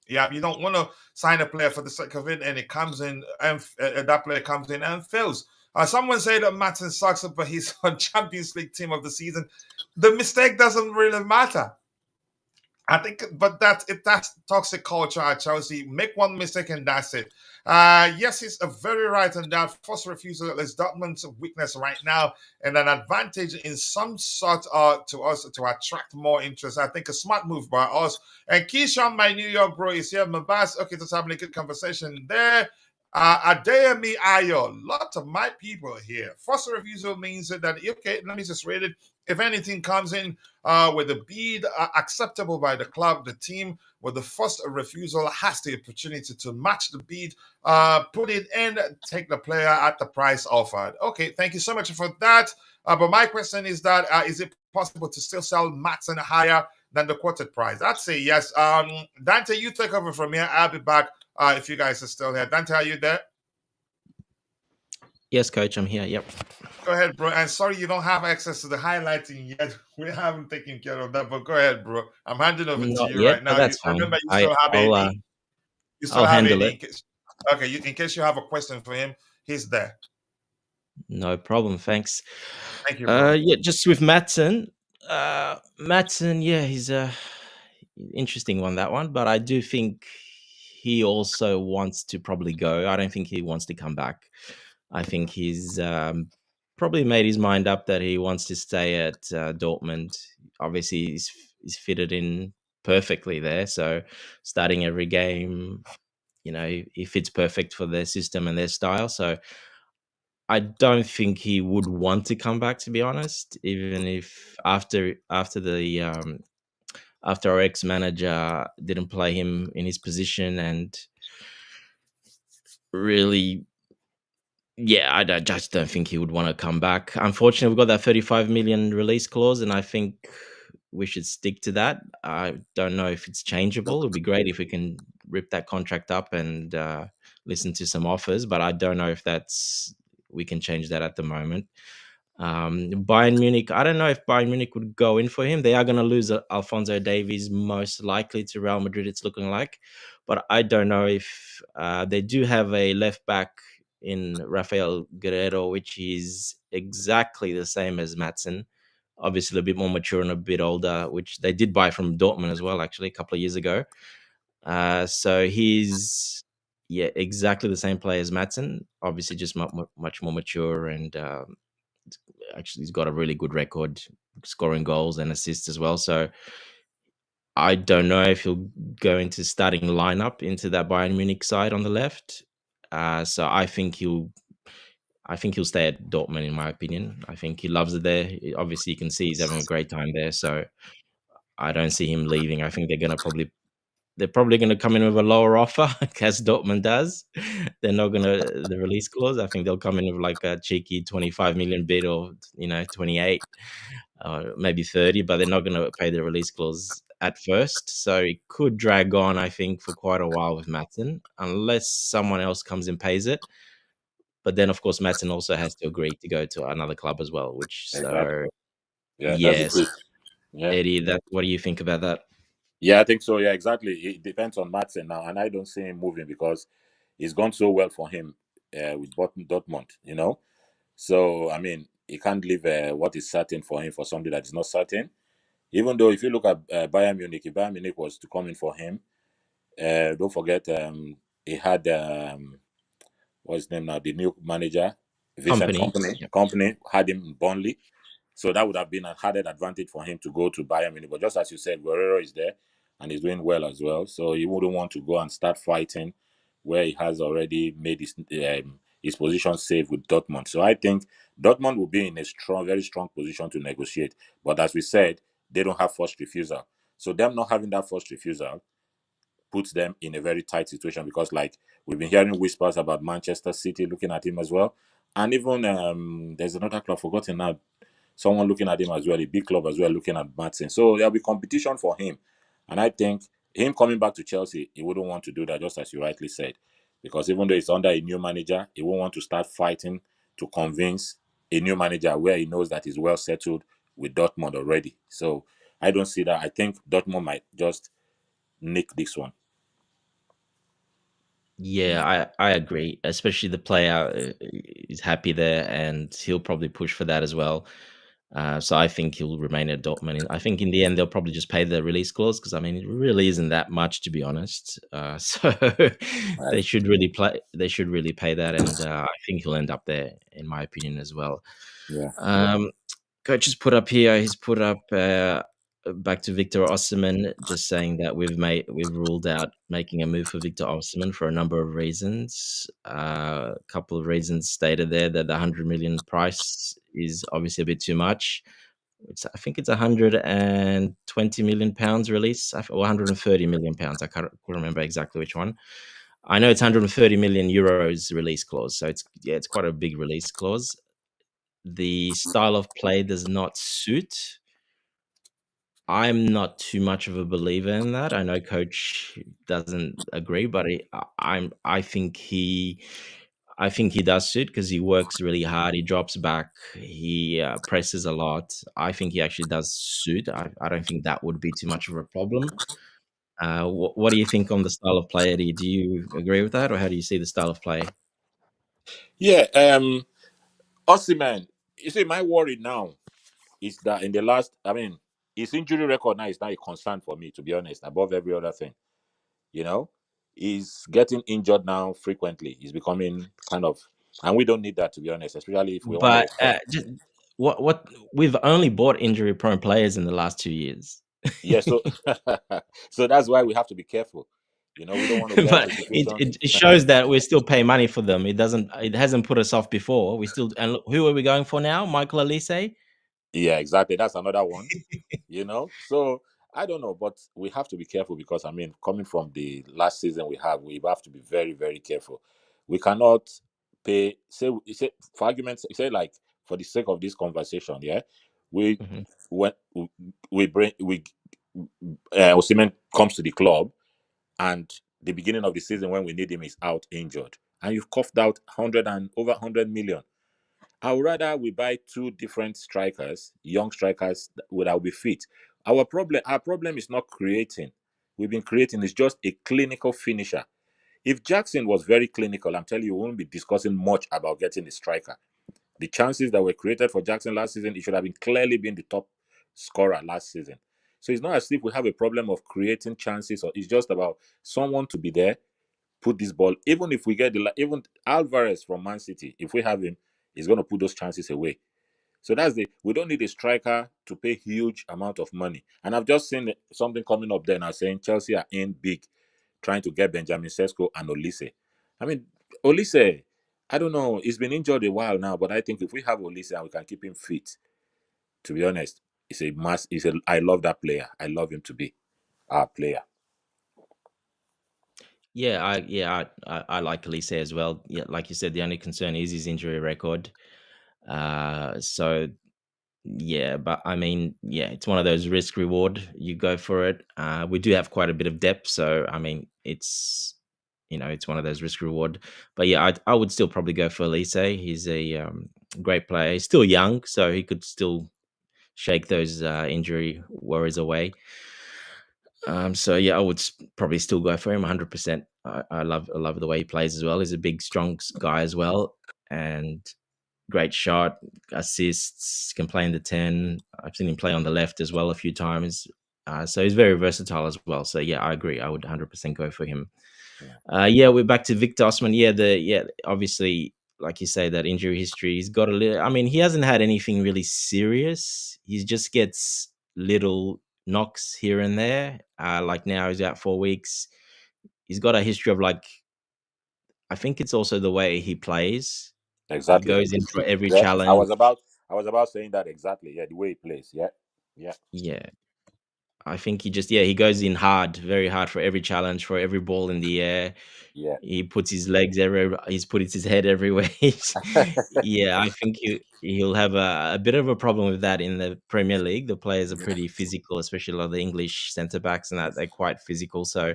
Yeah, you don't want to sign a player for the sake of it, and it comes in, and that player comes in and fails. Someone said that Maatsen sucks, but he's on Champions League team of the season. The mistake doesn't really matter. I think, but that's toxic culture at Chelsea. Make one mistake and that's it. Yes, he's very right on that. First refusal is Dortmund's weakness right now, and an advantage in some sort to us to attract more interest. I think a smart move by us. And Keyshawn, my New York bro, is here. Mabas, okay, just having a good conversation there. Adeyemi Ayo, lots of my people here. First refusal means that, okay, let me just read it. If anything comes in with a bid acceptable by the club, the team with the first refusal has the opportunity to match the bid, put it in, take the player at the price offered. Okay, thank you so much for that. But my question is that, is it possible to still sell Maatsen higher than the quoted price. I'd say yes. Dante, you take over from here. I'll be back if you guys are still here. Dante, are you there? Yes, coach, I'm here. Yep. Go ahead, bro. And sorry you don't have access to the highlighting yet. We haven't taken care of that, but go ahead, bro. I'm handing over to Not you yet, right but now. that's I remember fine. you still have I'll AD. You still I'll have handle AD. it. Okay, in case you have a question for him, he's there. No problem. Thanks. Thank you, bro. Yeah, just with Maatsen. Maatsen, yeah, he's a interesting one, that one. But I do think he also wants to probably go. I don't think he wants to come back. I think he's probably made his mind up that he wants to stay at Dortmund. Obviously, he's fitted in perfectly there. So starting every game, he fits perfect for their system and their style. So I don't think he would want to come back, to be honest. Even if after our ex manager didn't play him in his position, and really, yeah, I just don't think he would want to come back. Unfortunately, we've got that 35 million release clause, and I think we should stick to that. I don't know if it's changeable. It would be great if we can rip that contract up and listen to some offers, but I don't know if we can change that at the moment. Bayern Munich, I don't know if Bayern Munich would go in for him. They are going to lose Alphonso Davies, most likely to Real Madrid, it's looking like. But I don't know if they do have a left back in Rafael Guerrero, which is exactly the same as Maatsen. Obviously, a bit more mature and a bit older, which they did buy from Dortmund as well, actually, a couple of years ago. So he's, yeah, exactly the same player as Maatsen. Obviously, just much more mature, and actually, he's got a really good record scoring goals and assists as well. So I don't know if he'll go into starting lineup into that Bayern Munich side on the left. So I think he'll stay at Dortmund, in my opinion. I think he loves it there. Obviously, you can see he's having a great time there. So I don't see him leaving. I think they're probably going to come in with a lower offer, as Dortmund does. They're not going to the release clause. I think they'll come in with like a cheeky 25 million bid, or 28, maybe 30, but they're not going to pay the release clause at first. So it could drag on, I think, for quite a while with Maatsen, unless someone else comes and pays it. But then, of course, Maatsen also has to agree to go to another club as well. Exactly. Yeah, that's yes, the truth. Yeah. Eddie, what do you think about that? Yeah, I think so. Yeah, exactly. It depends on Maatsen now, and I don't see him moving because it's gone so well for him with Dortmund. So I mean, he can't leave what is certain for him for something that is not certain. Even though if you look at Bayern Munich, if Bayern Munich was to come in for him, don't forget he had what's his name now, the new manager, Vincent Company had him in Burnley. So that would have been an added advantage for him to go to Bayern Munich. But just as you said, Guerrero is there and he's doing well as well. So he wouldn't want to go and start fighting where he has already made his position safe with Dortmund. So I think Dortmund will be in a very strong position to negotiate. But as we said, they don't have first refusal. So them not having that first refusal puts them in a very tight situation, because like we've been hearing whispers about Manchester City looking at him as well. And even there's another club, forgotten now, someone looking at him as well, a big club as well, looking at Maatsen. So there'll be competition for him. And I think him coming back to Chelsea, he wouldn't want to do that, just as you rightly said. Because even though he's under a new manager, he won't want to start fighting to convince a new manager where he knows that he's well settled with Dortmund already. So I don't see that. I think Dortmund might just nick this one. Yeah, I agree. Especially the player is happy there, and he'll probably push for that as well. So I think he'll remain at Dortmund. I think in the end they'll probably just pay the release clause, because I mean it really isn't that much, to be honest. So they should really pay that, and I think he'll end up there, in my opinion, as well. Yeah. Coach has put up here. He's put up back to Victor Osimhen, just saying that we've ruled out making a move for Victor Osimhen for a number of reasons. A couple of reasons stated there: that the 100 million price is obviously a bit too much. I think it's 120 million pounds release, or 130 million pounds. I can't remember exactly which one. I know it's 130 million euros release clause, so it's quite a big release clause. The style of play does not suit I'm not too much of a believer in that. I know coach doesn't agree, but I think he does suit because he works really hard. He drops back. He presses a lot. I think he actually does suit. I don't think that would be too much of a problem. What do you think on the style of play, Eddie? Do you agree with that, or how do you see the style of play? Yeah, Osimhen. You see, my worry now is that in the last, I mean, his injury record now is not a concern for me, to be honest, above every other thing. You know, he's getting injured now frequently. He's becoming kind of, and we don't need that, to be honest, especially if we want But to. just what we've only bought injury-prone players in the last 2 years. Yeah, so so that's why we have to be careful. We don't want to get But into it, situations. it it shows that we're still paying money for them. It hasn't put us off before. We still and look, who are we going for now? Michael Olise? Yeah, exactly. That's another one. So I don't know, but we have to be careful because I mean, coming from the last season we have to be very, very careful. We cannot pay. Say for arguments. Say like for the sake of this conversation, yeah, we Mhm. when we bring we Osimhen comes to the club and the beginning of the season when we need him is out injured, and you've coughed out 100 and over 100 million. I would rather we buy two different strikers, young strikers that will be fit. Our problem is not creating. We've been creating is just a clinical finisher. If Jackson was very clinical, I'm telling you, we won't be discussing much about getting a striker. The chances that were created for Jackson last season, it should have been clearly been the top scorer last season. So it's not as if we have a problem of creating chances, or it's just about someone to be there, put this ball. Even if we get even Alvarez from Man City, if we have him, he's going to put those chances away. So we don't need a striker to pay huge amount of money. And I've just seen something coming up there now saying Chelsea are in big, trying to get Benjamin Sesko and Olise. I mean, Olise, I don't know, he's been injured a while now, but I think if we have Olise and we can keep him fit, to be honest, I love that player. I love him to be our player. I like Elise as well. Yeah, like you said, the only concern is his injury record. So yeah, but I mean, yeah, it's one of those risk reward. You go for it. We do have quite a bit of depth, so I mean, it's one of those risk reward. But yeah, I would still probably go for Elise. He's a great player. He's still young, so he could still shake those injury worries away. So yeah, I would probably still go for him 100%. I love the way he plays as well. He's a big, strong guy as well, and great shot, assists, can play in the 10. I've seen him play on the left as well a few times. So he's very versatile as well. So yeah, I agree. I would 100% go for him. Yeah. Yeah, we're back to Victor Osman. Obviously, like you say, that injury history. He's got a little. I mean, he hasn't had anything really serious. He just gets little knocks here and there. Like now, he's out 4 weeks. He's got a history of like. I think it's also the way he plays. He Exactly. goes in for every Yeah, I challenge. was about I was about saying that exactly. Yeah, the way he plays. Yeah. Yeah. Yeah, I think he goes in hard, very hard for every challenge, for every ball in the air. Yeah. He puts his legs everywhere. He's put his head everywhere. Yeah, I think he'll have a bit of a problem with that in the Premier League. The players are pretty physical, especially a lot of the English centre backs, and that they're quite physical. So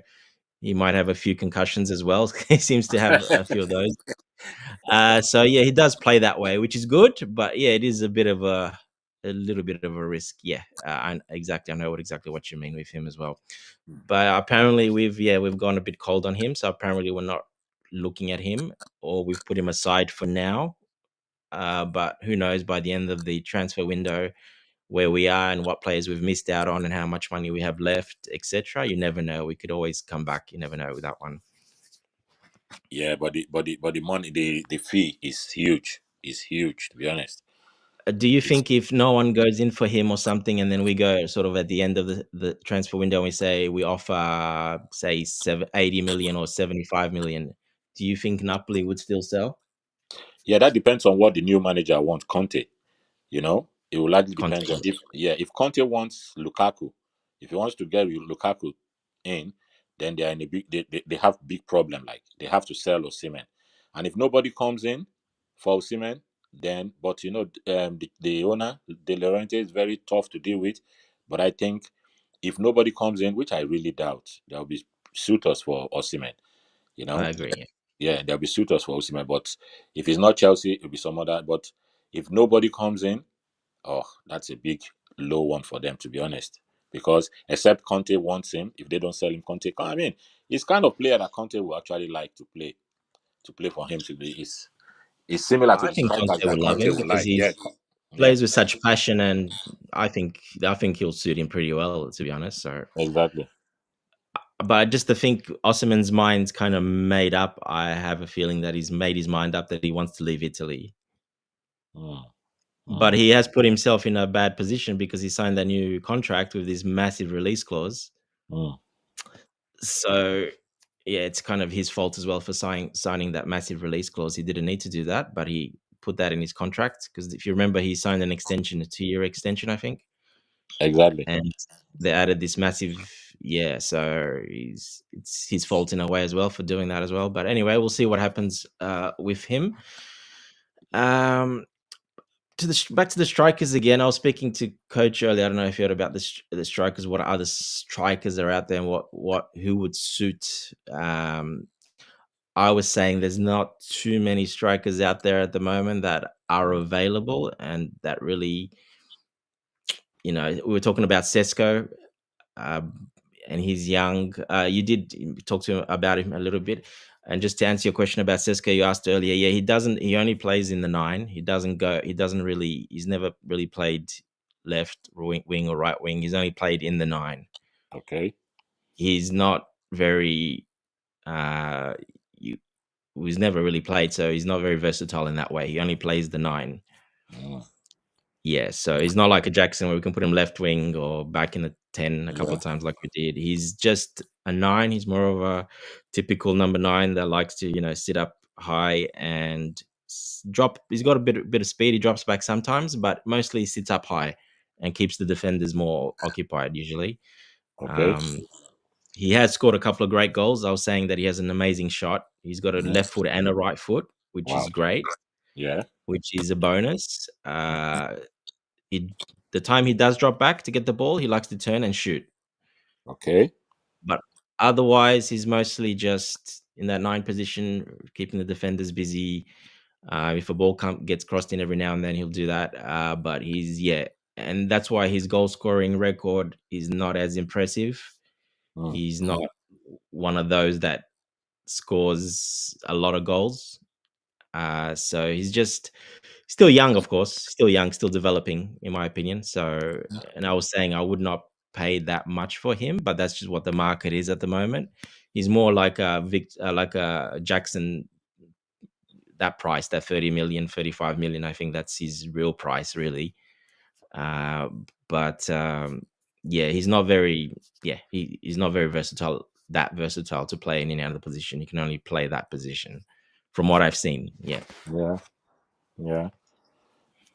he might have a few concussions as well. He seems to have a few of those. So yeah, he does play that way, which is good. But yeah, it is a little bit of a risk. Yeah, I know exactly what you mean with him as well. But apparently we've gone a bit cold on him. So apparently we're not looking at him, or we've put him aside for now. But who knows by the end of the transfer window where we are and what players we've missed out on and how much money we have left, etc. You never know. We could always come back. You never know with that one. Yeah, but the money, the fee is huge. Is huge, to be honest. Do you It's, think if no one goes in for him or something, and then we go sort of at the end of the transfer window and we say we offer, say, 80 million or 75 million, do you think Napoli would still sell? yeah, that depends on what the new manager wants. Conte, it will likely depend Conte. on if Conte wants Lukaku, if he wants to get Lukaku in, then they are in a big they have big problem. Like they have to sell Osimhen, and if nobody comes in for Osimhen, then but the owner De Laurentiis is very tough to deal with. But I think if nobody comes in, which I really doubt, there will be suitors for Osimhen. You know, I agree. yeah, there'll be suitors for Osimhen. But if it's not Chelsea, it'll be some other. But if nobody comes in, oh, that's a big low one for them, to be honest. Because except Conte wants him, if they don't sell him, Conte. I mean, he's kind of player that Conte will actually like to play for him to be. Is similar to I the think strikers Conte that would love Conte him would because like. he Yeah, yeah, plays with such passion, and I think he'll suit him pretty well, to be honest. So, exactly. but just to think Osimhen's mind's kind of made up. I have a feeling that he's made his mind up that he wants to leave Italy. Mm, But mm, he has put himself in a bad position because he signed that new contract with this massive release clause. mm. So yeah, it's kind of his fault as well for signing that massive release clause. He didn't need to do that, but he put that in his contract because if you remember, he signed an extension, a 2-year extension, I think, Exactly. and they added this massive. Yeah, so it's his fault in a way as well for doing that as well. But anyway, we'll see what happens with him. Um, back to the strikers again. I was speaking to Coach earlier. I don't know if you heard about the strikers. What other strikers are out there, and who would suit? I was saying there's not too many strikers out there at the moment that are available and that really, we were talking about Sesko, um, and he's young. You did talk to him about him a little bit. And just to answer your question about Sesko, you asked earlier, yeah, he only plays in the 9. He's never really played left wing or right wing. He's only played in the 9. Okay. He's not very, you, he's never really played, so he's not very versatile in that way. He only plays the 9. Mm, Yeah, so he's not like a Jackson where we can put him left wing or back in the 10 a couple yeah. of times like we did. He's just a 9. He's more of a typical number 9 that likes to, sit up high and drop. He's got a bit of speed. He drops back sometimes, but mostly he sits up high and keeps the defenders more occupied usually. Okay. Um, he has scored a couple of great goals. I was saying that he has an amazing shot. He's got a Mhm. left foot and a right foot, which Wow. is great, Yeah. which is a bonus. He The time he does drop back to get the ball, he likes to turn and shoot. Okay. But otherwise, he's mostly just in that 9 position, keeping the defenders busy. If a ball gets crossed in every now and then, he'll do that. But and that's why his goal scoring record is not as impressive. Mm, He's not one of those that scores a lot of goals. So he's just still young, of course, still young, still developing, in my opinion. So, and I was saying I would not pay that much for him, but that's just what the market is at the moment. He's more like a like a Jackson, that price, that 30 million, 35 million. I think that's his real price, really. Uh, but yeah, he's not very, he's not very versatile, that versatile to play in any other position. He can only play that position from what I've seen. Yeah. yeah. Yeah.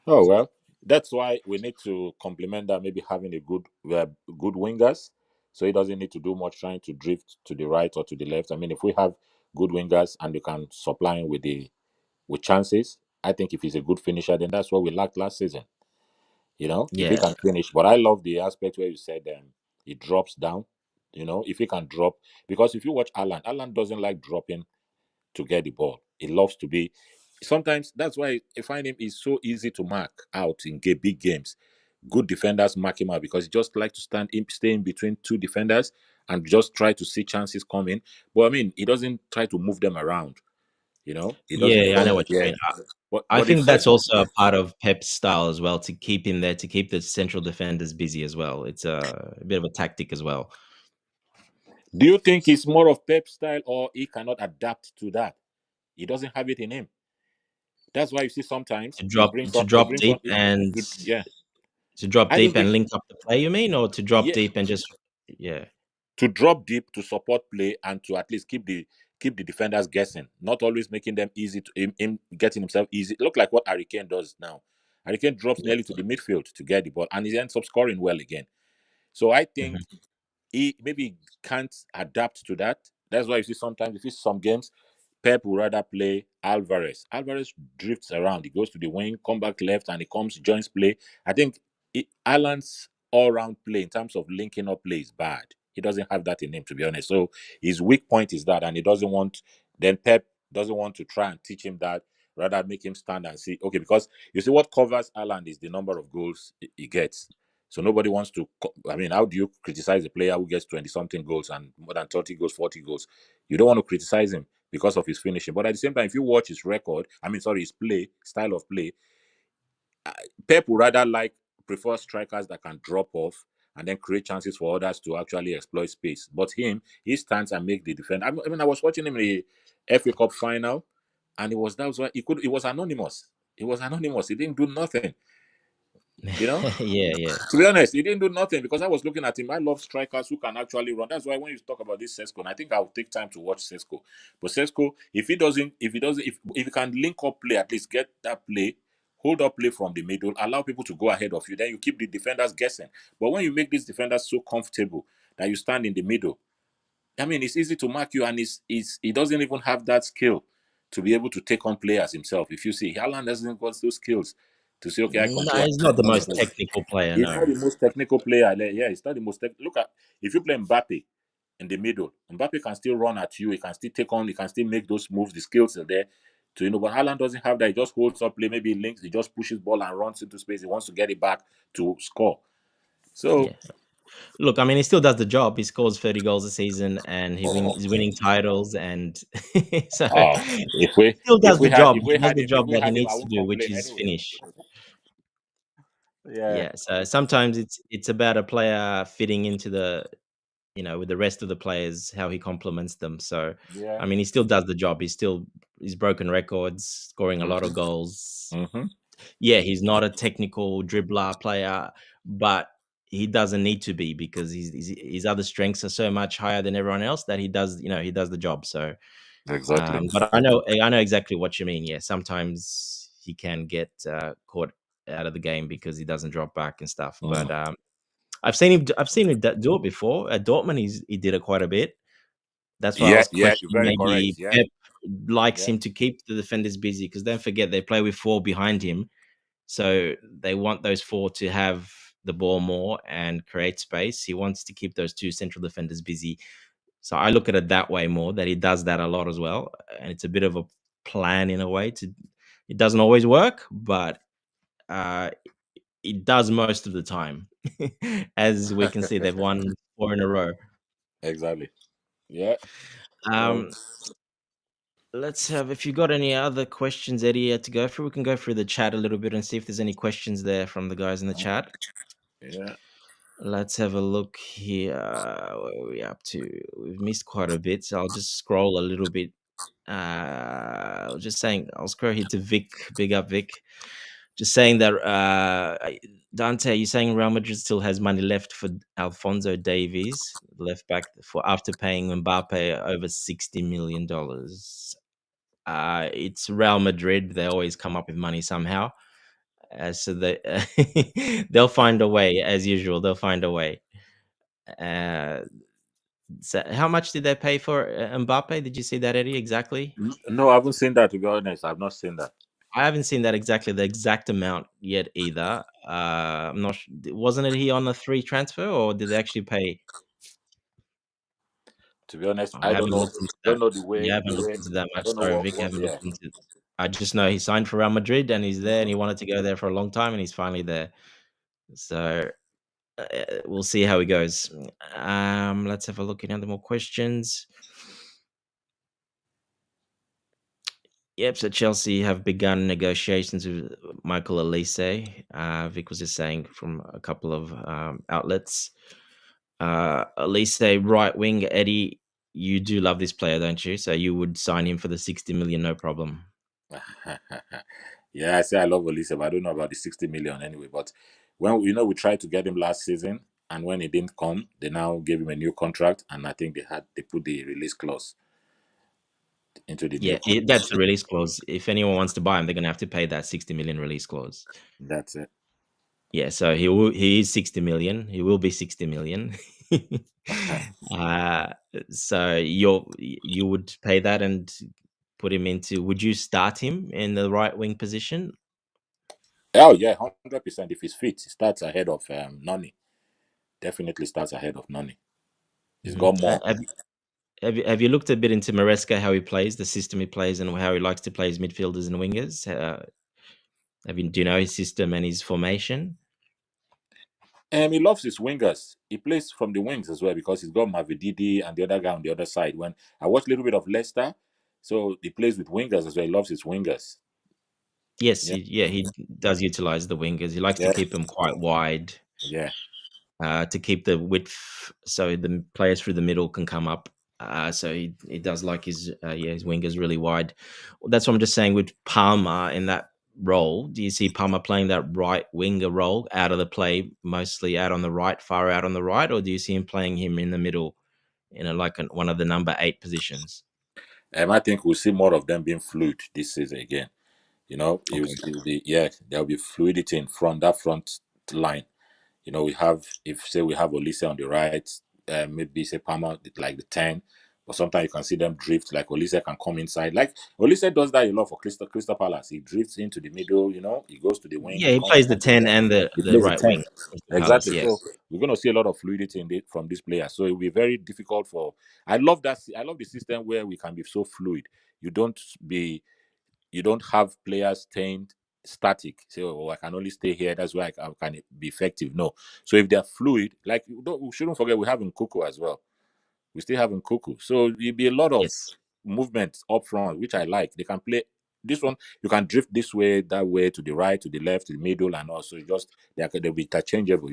Oh well, that's why we need to complement that. Maybe having a good wingers, so he doesn't need to do much trying to drift to the right or to the left. I mean, if we have good wingers and you can supply him with chances, I think if he's a good finisher, then that's what we lacked last season. If he Yeah. can finish. But I love the aspect where you said he drops down. If he can drop, because if you watch Alan doesn't like dropping to get the ball. He loves to be. Sometimes that's why I find him is so easy to mark out in big games. Good defenders mark him out because he just like to stay in between two defenders and just try to see chances coming. But I mean, he doesn't try to move them around. He doesn't. Yeah, I know what you Yeah. mean. I But if think that's Sesko, also a part of Pep's style as well, to keep him there, to keep the central defenders busy as well. It's a bit of a tactic as well. do you think he's more of Pep style or he cannot adapt to that? He doesn't have it in him. That's why you see sometimes To he drop brings to on. He drop brings on. deep and Yeah, to drop I deep think and link up the play, you mean, or to drop yeah. deep and just yeah. To drop deep to support play and to at least keep the defenders guessing, not always making them easy to him getting himself easy. Look like what Harry Kane does now. Harry Kane drops Yeah. nearly to the midfield to get the ball, and he ends up scoring well again. So I think Mhm. he maybe can't adapt to that. That's why you see sometimes if you see some games, Pep will rather play Alvarez. Alvarez drifts around. He goes to the wing, come back left, and he joins play. I think Alan's all-round play in terms of linking up play is bad. He doesn't have that in him, to be honest. So his weak point is that, and he doesn't want. Then Pep doesn't want to try and teach him that. Rather, make him stand and see. Okay, because you see what covers Haaland is the number of goals he gets. So nobody wants to. I mean, how do you criticize a player who gets 20-something goals and more than 30 goals, 40 goals? You don't want to criticize him because of his finishing. But at the same time, if you watch his record, his play, style of play, Pep would rather prefer strikers that can drop off and then create chances for others to actually exploit space. But he stands and make the defend. I was watching him in the FA Cup final, and that was why he was anonymous. He was anonymous. He didn't do nothing. You know, yeah. to be honest, he didn't do nothing because I was looking at him. I love strikers who can actually run. That's why when you talk about this Sesko, and I think I'll take time to watch Sesko. But Sesko, if he can link up play, at least get that play, hold up play from the middle, allow people to go ahead of you, then you keep the defenders guessing. But when you make these defenders so comfortable that you stand in the middle, it's easy to mark you, and he doesn't even have that skill to be able to take on players himself. If you see, Haaland doesn't got those skills to say, okay, I No, control. he's not the most technical player. He's No. not the most technical player. Yeah, he's not the most. Look at if you play Mbappe in the middle, Mbappe can still run at you. He can still take on. He can still make those moves. The skills are there. But Haaland doesn't have that. He just holds up play. Maybe he links. He just pushes ball and runs into space. He wants to get it back to score. So Yeah. Look, he still does the job. He scores 30 goals a season, and he's winning titles, and so if he still does the job. if He we does had the him, if job we that he had him, I needs to won't do, which complain is anyway. finish. Yeah. Yeah. So sometimes it's about a player fitting into with the rest of the players, how he complements them. So Yeah. he still does the job. He's broken records, scoring a lot of goals. Mm-hmm. Yeah, he's not a technical dribbler player, but he doesn't need to be because his other strengths are so much higher than everyone else that he does the job. So, Exactly. but I know exactly what you mean. Yeah, sometimes he can get caught out of the game because he doesn't drop back and stuff. Mm. But I've seen him do it before at Dortmund. He did it quite a bit. That's why I was Yeah, questioning very correct. maybe Yeah. Pep likes Yeah. him to keep the defenders busy because don't forget they play with 4 behind him. So they want those 4 to have the ball more and create space. He wants to keep those 2 central defenders busy. So I look at it that way more, that he does that a lot as well. And it's a bit of a plan in a way. It doesn't always work, but it does most of the time. As we can see, they've won 4 in a row. Exactly. Yeah. So, Um, Let's have, if you got any other questions, Eddie, to go through, we can go through the chat a little bit and see if there's any questions there from the guys in the chat. yeah. Let's have a look here. What are we up to? We've missed quite a bit, so I'll just scroll a little bit. Just saying, I'll scroll here to Vic. Big up, Vic. Just saying that Dante, you're saying Real Madrid still has money left for Alphonso Davies, left back, for after paying Mbappe over $60 million. It's Real Madrid. They always come up with money somehow. So they'll find a way, as usual. They'll find a way. So how much did they pay for Mbappe? Did you see that, Eddie? Exactly. No, I haven't seen that, to be honest. I've not seen that. I haven't seen that the exact amount yet either. I'm not. Wasn't it he on a 3 transfer, or did they actually pay? To be honest, I I don't haven't know. looked into Don't that. know the way. You haven't looked into that I much. don't know Sorry, what. Vic. I haven't Yeah. looked into. I just know he signed for Real Madrid and he's there, and he wanted to go there for a long time, and he's finally there. So we'll see how he goes. Let's have a look at other more questions. Yep, so Chelsea have begun negotiations with Michael Olise. Vic was just saying from a couple of outlets. Olise, right wing, Eddie, you do love this player, don't you? So you would sign him for the 60 million, no problem. Yeah, I say I love Olise, but I don't know about the 60 million anyway. But when we tried to get him last season, and when he didn't come, they now gave him a new contract, and I think they put the release clause into the new Yeah, contract. that's the release clause. If anyone wants to buy him, they're going to have to pay that 60 million release clause. That's it. Yeah, so he is 60 million. He will be 60 million. So you would pay that and put him into. Would you start him in the right wing position? Oh yeah, 100%. If he's fit, he starts ahead of Nani. definitely starts ahead of Nani. He's Mhm. got more. Have you looked a bit into Moresca, how he plays, the system he plays, and how he likes to play his midfielders and wingers? Do you know his system and his formation? And he loves his wingers. He plays from the wings as well because he's got Mavididi and the other guy on the other side. When I watched a little bit of Leicester, so he plays with wingers as well. He loves his wingers. Yes, Yeah, he does utilize the wingers. He likes to yeah, keep them quite wide, yeah. to keep the width so the players through the middle can come up. So he does like his wingers really wide. That's what I'm just saying with Palmer in that role. Do you see Palmer playing that right winger role out of the play, mostly out on the right, far out on the right, or do you see him playing him in the middle, one of the number 8 positions? I think we'll see more of them being fluid this season again. Okay. It'll be, yeah, there'll be fluidity in front line. We have, if say we have Olise on the right, maybe say Palmer like the 10, but sometimes you can see them drift. Like Olise can come inside. Like Olise does that a lot for Crystal Palace. He drifts into the middle. He goes to the wing. Yeah, He he comes plays the behind the 10 ten. and He the plays the right 10. wing. Crystal Palace, Exactly. So yes. we're going to see a lot of fluidity from this player. So it will be very difficult for. I love that. I love the system where we can be so fluid. You don't be you don't have players staying static. Say, oh, I can only stay here. That's why I can be effective. No. So if they're fluid, like we shouldn't forget we have Nkuku as well. We still have Nkuku. So it'll be a lot of Yes. movement up front, which I like. They can play this one. You can drift this way, that way, to the right, to the left, to the middle, and also they'll be interchangeable.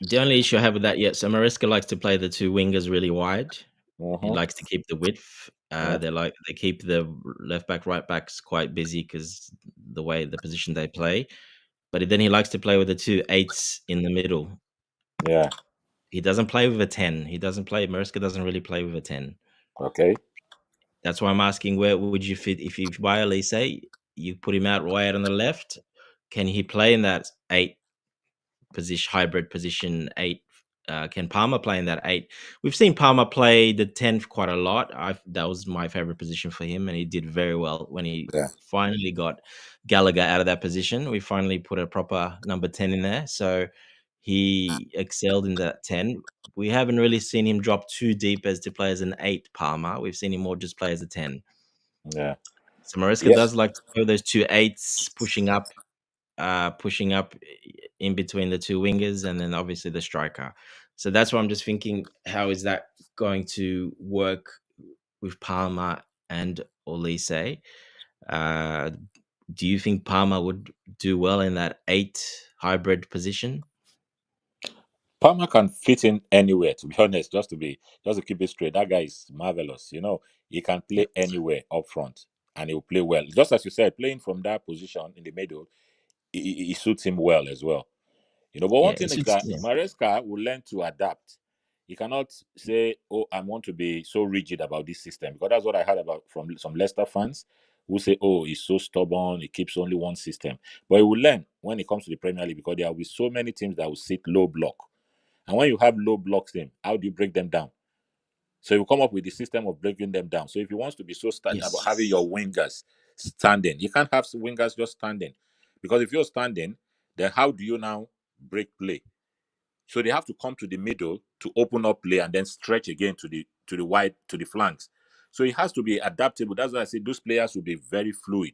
The only issue I have with that, yeah, so Maresca likes to play the two wingers really wide. He Uh-huh. likes to keep the width. Yeah. They keep the left back, right backs quite busy because the position they play. But then he likes to play with the two eights in the middle. Yeah. He doesn't play with a 10. Maresca doesn't really play with a 10. Okay. That's why I'm asking, where would you fit if you buy Olise, you put him out wide on the left? Can he play in that 8 position, hybrid position 8? Can Palmer play in that 8? We've seen Palmer play the 10 quite a lot. That was my favorite position for him, and he did very well when he Yeah. finally got Gallagher out of that position. We finally put a proper number 10 in there, so he excelled in that 10. We haven't really seen him drop too deep as to play as an 8, Palmer. We've seen him more just play as a 10. Yeah. So Moresca Yeah. does like to play those two 8s, pushing up in between the two wingers, and then obviously the striker. So that's why I'm just thinking, how is that going to work with Palmer and Olise? Uh, do you think Palmer would do well in that 8 hybrid position? Palmer can fit in anywhere, to be honest, just to keep it straight. That guy is marvelous. He can Yeah. play anywhere up front and he'll play well. Just as you said, playing from that position in the middle, he suits him well as well. But one Yeah, thing is it's that yeah. Maresca will learn to adapt. He cannot say, "Oh, I want to be so rigid about this system," because that's what I heard about from some Leicester fans who say, "Oh, he's so stubborn. He keeps only one system." But he will learn when it comes to the Premier League because there will be so many teams that will sit low block. And when you have low blocks team, how do you break them down? So you come up with the system of breaking them down. So if he wants to be so stand about Yes. having your wingers standing, you can't have wingers just standing. Because if you're standing, then how do you now break play? So they have to come to the middle to open up play and then stretch again to the wide to the flanks. So it has to be adaptable. That's why I say those players will be very fluid.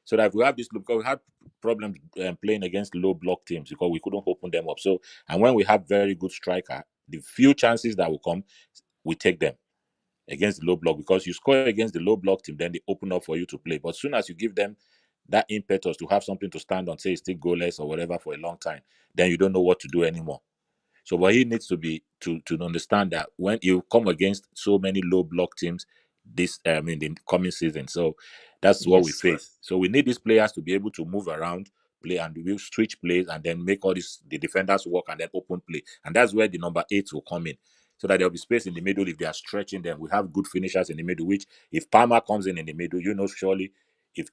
So that if we have this, because we had problems playing against low block teams because we couldn't open them up. So and when we have very good striker, the few chances that will come, we take them against the low block because you score against the low block team, then they open up for you to play. But as soon as you give them that impetus to have something to stand on, say it's still goalless or whatever for a long time, then you don't know what to do anymore. So, but he needs to be to understand that when you come against so many low block teams, in the coming season. So that's what we Yes. face. So we need these players to be able to move around, play, and we will switch plays, and then make all this the defenders work, and then open play, and that's where the number 8 will come in. So that there'll be space in the middle if they are stretching them. We have good finishers in the middle. Which if Palmer comes in the middle, surely if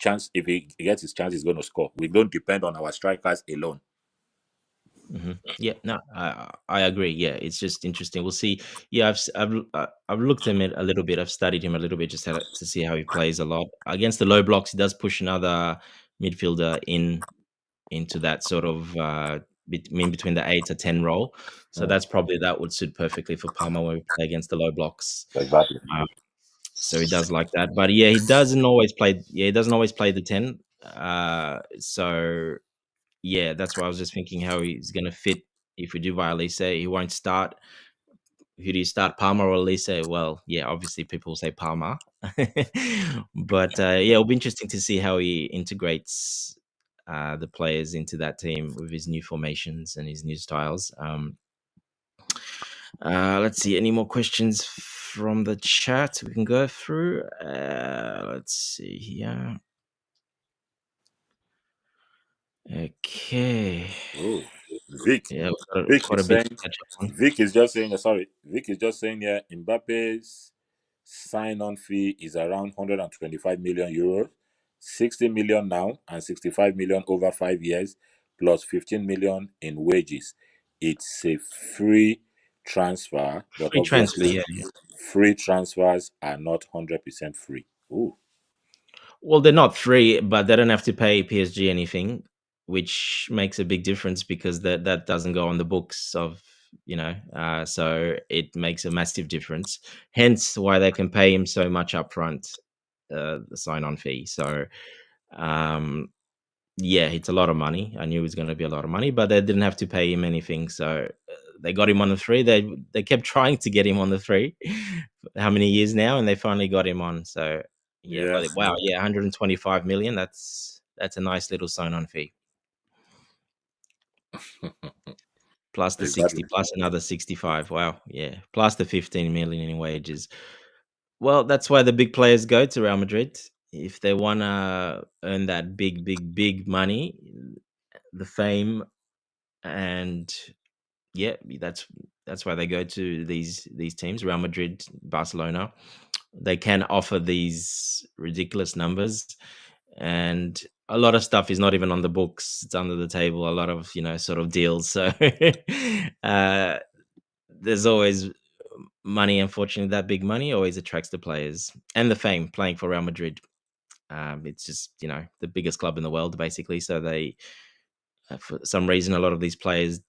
he gets his chance, he's going to score. We don't depend on our strikers alone. Yeah, no, I agree. Yeah, it's just interesting. We'll see. Yeah, I've looked at him a little bit. I've studied him a little bit just to see how he plays a lot against the low blocks. He does push another midfielder into that sort of between the 8 to 10 role. So that's probably that would suit perfectly for Palmer when we play against the low blocks. Exactly. So he does like that, but yeah, he doesn't always play. Yeah, he doesn't always play the 10. So yeah, that's why I was just thinking how he's going to fit if we do buy Olise. He won't start. Who do you start, Palmer or Olise? Well, yeah, obviously people say Palmer, but yeah, it'll be interesting to see how he integrates the players into that team with his new formations and his new styles. Let's see, any more questions from the chat we can go through? Let's see here. Okay. Oh, Vic. Yeah, we've got Vic quite a is bit saying. to catch up on. Vic is just saying. Sorry, Vic is just saying here. Mbappe's sign-on fee is around 125 million euros, 60 million now, and 65 million over 5 years, plus 15 million in wages. It's a free transfer, but Free transfer, obviously, yeah. free transfers are not 100% free. Ooh. Well, they're not free, but they don't have to pay PSG anything, which makes a big difference because that doesn't go on the books of so it makes a massive difference. Hence, why they can pay him so much upfront, the sign-on fee. So, yeah, it's a lot of money. I knew it was going to be a lot of money, but they didn't have to pay him anything. So they got him on the 3. They kept trying to get him on the 3. How many years now? And they finally got him on. So yeah, Yeah. but wow, yeah, 125 million. That's a nice little sign-on fee. Plus the Exactly. 60, plus another 65. Wow, yeah. Plus the 15 million in wages. Well, that's why the big players go to Real Madrid. If they want to earn that big money, the fame, and yeah, that's why they go to these teams, Real Madrid, Barcelona. They can offer these ridiculous numbers, and a lot of stuff is not even on the books. It's under the table. A lot of sort of deals. So there's always money. Unfortunately, that big money always attracts the players and the fame. Playing for Real Madrid, it's just the biggest club in the world, basically. So they, for some reason, a lot of these players,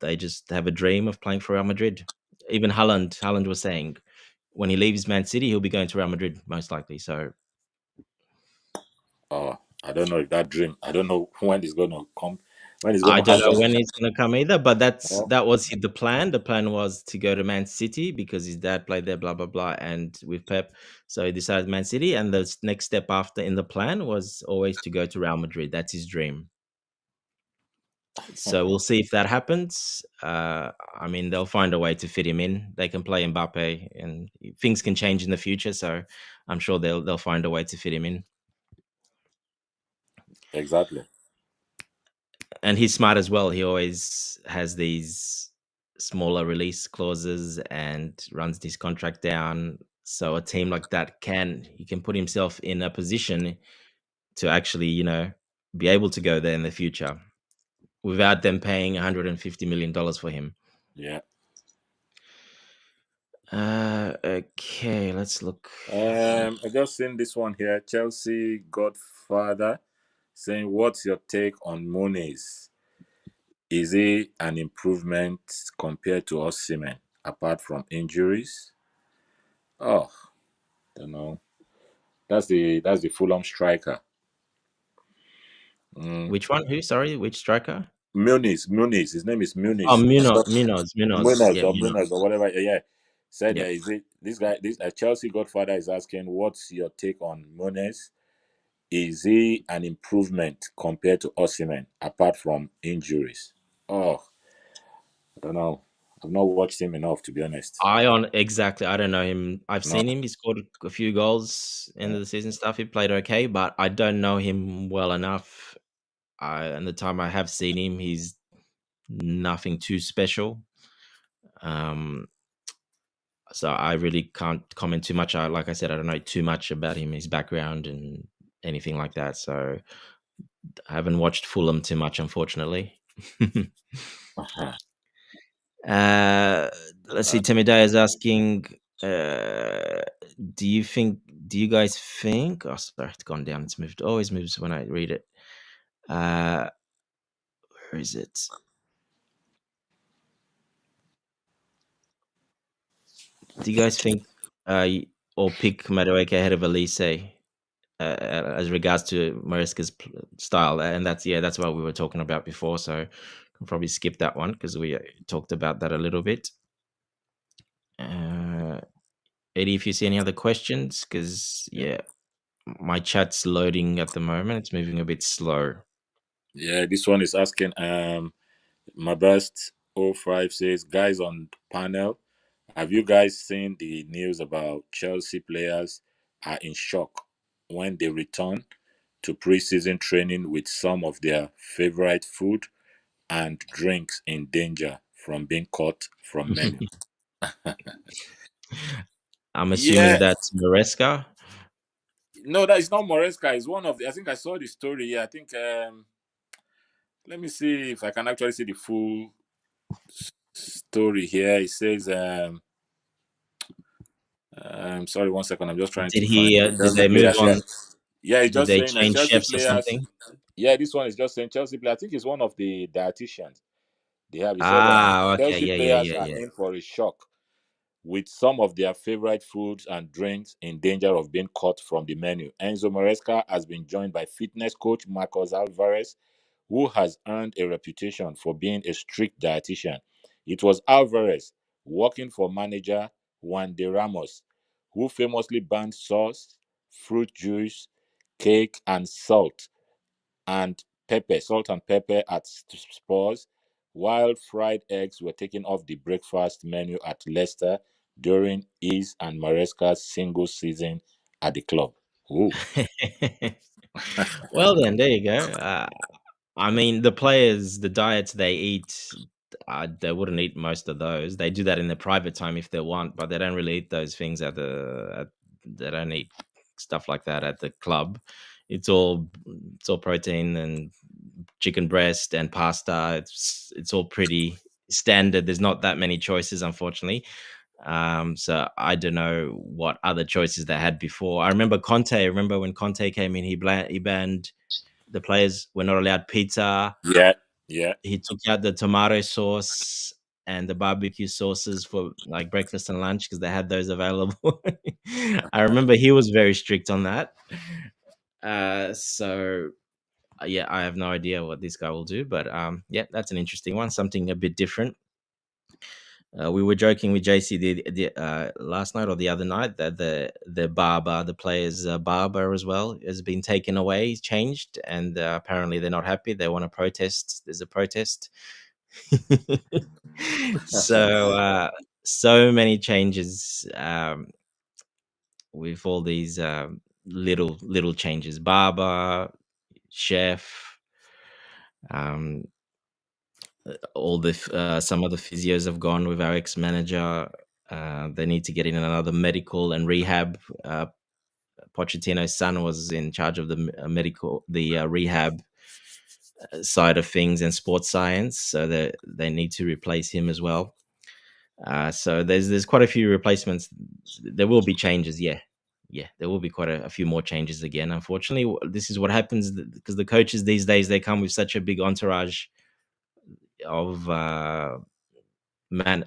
they just have a dream of playing for Real Madrid. Even Haaland was saying when he leaves Man City, he'll be going to Real Madrid most likely. So Oh, I don't know if that dream. I don't know when it's going to come. When it's going I to don't know happen. when he's going to come either, but Oh, that was the plan. The plan was to go to Man City because his dad played there, blah blah blah, and with Pep, so he decided Man City. And the next step after in the plan was always to go to Real Madrid. That's his dream. So we'll see if that happens. I mean, they'll find a way to fit him in. They can play Mbappe, and things can change in the future. So I'm sure they'll find a way to fit him in. exactly. And he's smart as well. He always has these smaller release clauses and runs his contract down. So a team like that he can put himself in a position to actually, be able to go there in the future without them paying $150 million for him. Yeah. Okay, let's look. I just seen this one here. Chelsea Godfather saying, "What's your take on Muniz? Is he an improvement compared to Osimhen apart from injuries?" Oh, don't know. That's the Fulham striker. Which one? Who? Sorry, which striker? Muniz. His name is Oh, Muniz. Munoz. Yeah, Muniz or whatever. Yeah. Said, yeah. is it this guy? This Chelsea Godfather is asking, "What's your take on Muniz? Is he an improvement compared to Osimhen apart from injuries?" Oh, I don't know. I've not watched him enough, to be honest. Exactly. I don't know him. I've No. seen him. He scored a few goals end of the season stuff. He played okay, but I don't know him well enough. And the time I have seen him, he's nothing too special. So I really can't comment too much. Like I said, I don't know too much about him, his background, and anything like that. So I haven't watched Fulham too much, unfortunately. Let's see. Temidai is asking, do you guys think? Oh, sorry, it's gone down. It's moved. Always moves when I read it. Where is it? Do you guys think or pick Madueke ahead of Olise as regards to Moresca's style? And that's what we were talking about before. So I'll probably skip that one because we talked about that a little bit. Eddie, if you see any other questions, because my chat's loading at the moment. It's moving a bit slow. Yeah, this one is asking. My best 05 says, guys on panel, have you guys seen the news about Chelsea players are in shock when they return to preseason training with some of their favorite food and drinks in danger from being caught from menu? I'm assuming Yeah, that's Moresca. no, that is not Moresca. It's one of the, I think I saw the story. Yeah, I think let me see if I can actually see the full story here. It says sorry, one second. I'm just trying Did to find he? the Did Chelsea they move players. Yeah, on? yeah. It's Did just they saying change Chelsea chefs or players. something? Yeah, this one is just saying Chelsea players. I think it's one of the dietitians they have. He said Okay, Chelsea yeah, yeah, players yeah, are yeah. in for a shock with some of their favorite foods and drinks in danger of being cut from the menu. Enzo Maresca has been joined by fitness coach Marcos Alvarez, who has earned a reputation for being a strict dietitian. It was Alvarez, working for manager Juan de Ramos, who famously banned sauce, fruit juice, cake, and salt and pepper at Spurs, while fried eggs were taken off the breakfast menu at Leicester during his and Maresca's single season at the club. Ooh. Well, then there you go. I mean, the players, the diets they eat, they wouldn't eat most of those. They do that in their private time if they want, but they don't really eat those things they don't eat stuff like that at the club. It's all protein and chicken breast and pasta. It's all pretty standard. There's not that many choices, unfortunately. So I don't know what other choices they had before. I remember Conte. I remember when Conte came in, he banned the players were not allowed pizza. Yeah, yeah. He took out the tomato sauce and the barbecue sauces for like breakfast and lunch because they had those available. I remember he was very strict on that. So yeah, I have no idea what this guy will do, but yeah, that's an interesting one. Something a bit different. We were joking with JC last night or the other night that the barber, the players' barber as well, has been taken away, changed, and apparently they're not happy. They want to protest. There's a protest. So many changes with all these little changes. Barber, chef, um, all the some of the physios have gone with our ex-manager. They need to get in another medical and rehab. Pochettino's son was in charge of the rehab side of things and sports science, so they need to replace him as well. So there's quite a few replacements. There will be changes, yeah. There will be quite a few more changes again. Unfortunately, this is what happens because the coaches these days they come with such a big entourage of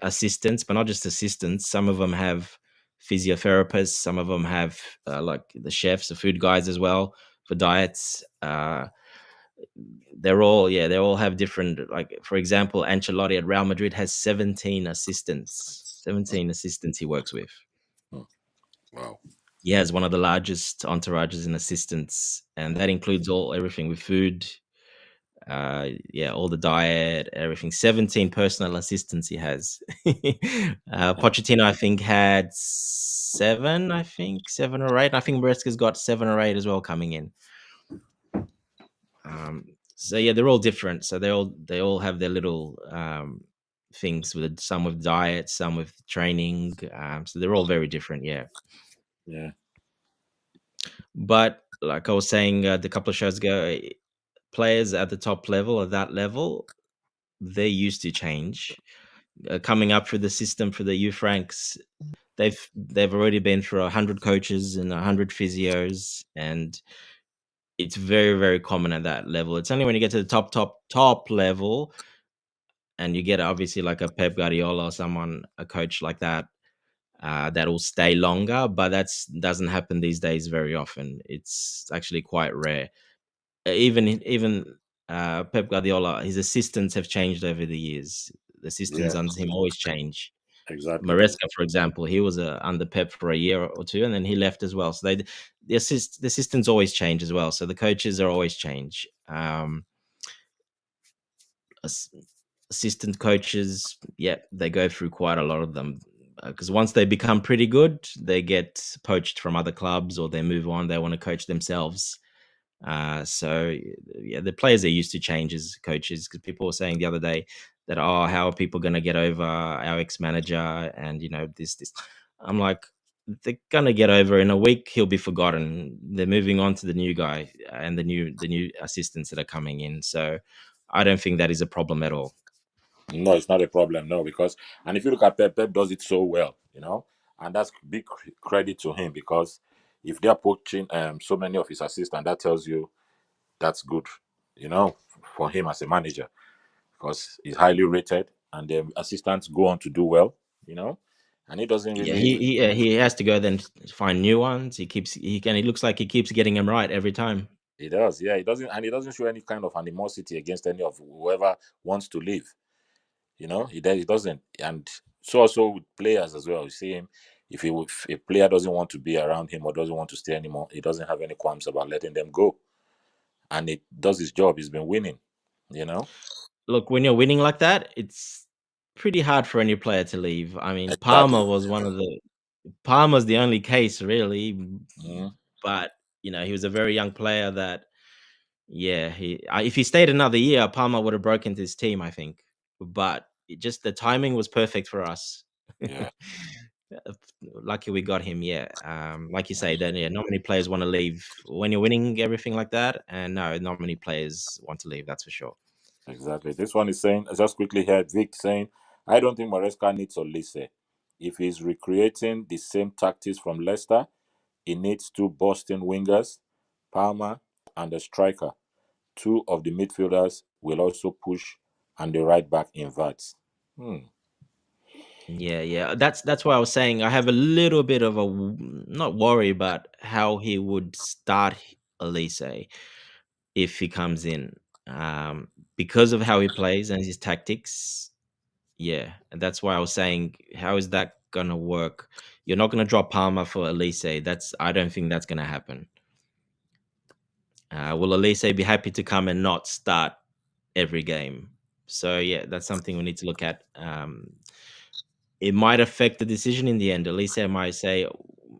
assistants, but not just assistants. Some of them have physiotherapists. Some of them have like the chefs, the food guys as well for diets. They all have different. Like for example, Ancelotti at Real Madrid has 17 assistants. 17 assistants he works with. Wow. He has one of the largest entourages and assistants, and that includes everything with food, all the diet, everything. 17 personal assistants he has. Pochettino I think had seven or eight. I think Moresca's got 7 or 8 as well coming in. So yeah, they're all different, so they all have their little things, with some with diet, some with training, so they're all very different. Yeah. But like I was saying a couple of shows ago, players at the top level, at that level, they used to change. Coming up through the system for the youth ranks, they've already been through 100 coaches and 100 physios, and it's very, very common at that level. It's only when you get to the top level and you get obviously like a Pep Guardiola or a coach like that, that will stay longer, but that's doesn't happen these days very often. It's actually quite rare. Even Pep Guardiola, his assistants have changed over the years. The assistants Yeah, under him always change. exactly. Moresca, for example, he was under Pep for a year or two, and then he left as well. So the assistants always change as well. So the coaches are always change. Ass- Assistant coaches, yeah, they go through quite a lot of them because once they become pretty good, they get poached from other clubs or they move on. They want to coach themselves. So yeah, the players are used to changes, coaches, because people were saying the other day that, oh, how are people going to get over our ex-manager and this. I'm like, they're gonna get over in a week. He'll be forgotten. They're moving on to the new guy and the new assistants that are coming in. So I don't think that is a problem at all. No, it's not a problem. No, because and if you look at Pep, Pep does it so well, and that's big credit to him because if they're poaching so many of his assistants, that tells you that's good, for him as a manager because he's highly rated and the assistants go on to do well, and he doesn't Yeah, really. he has to go then find new ones. He looks like he keeps getting them right every time. He does, yeah. He doesn't show any kind of animosity against any of whoever wants to leave. He doesn't, and so also with players as well. You see him, if a player doesn't want to be around him or doesn't want to stay anymore, he doesn't have any qualms about letting them go, and it does his job. He's been winning, you know. Look, when you're winning like that, it's pretty hard for any player to leave. I mean, Exactly. Palmer's the only case really, Mhm. but he was a very young player that, yeah, if he stayed another year, Palmer would have broken his team, I think. But the timing was perfect for us. Yeah, Lucky we got him. Yeah, like you say, then yeah, not many players want to leave when you're winning everything like that, and no, not many players want to leave. That's for sure. exactly. This one is saying, just quickly here, Vic saying, I don't think Moresca needs Olise. If he's recreating the same tactics from Leicester, he needs two Boston wingers, Palmer and a striker. Two of the midfielders will also push and the right back inverts. Hmm. Yeah. That's why I was saying I have a little bit of not worry, but how he would start Elise if he comes in, because of how he plays and his tactics. Yeah, and that's why I was saying, how is that gonna work? You're not gonna drop Palmer for Elise. I don't think that's gonna happen. Will Elise be happy to come and not start every game? So yeah, that's something we need to look at. It might affect the decision in the end. Elise might say,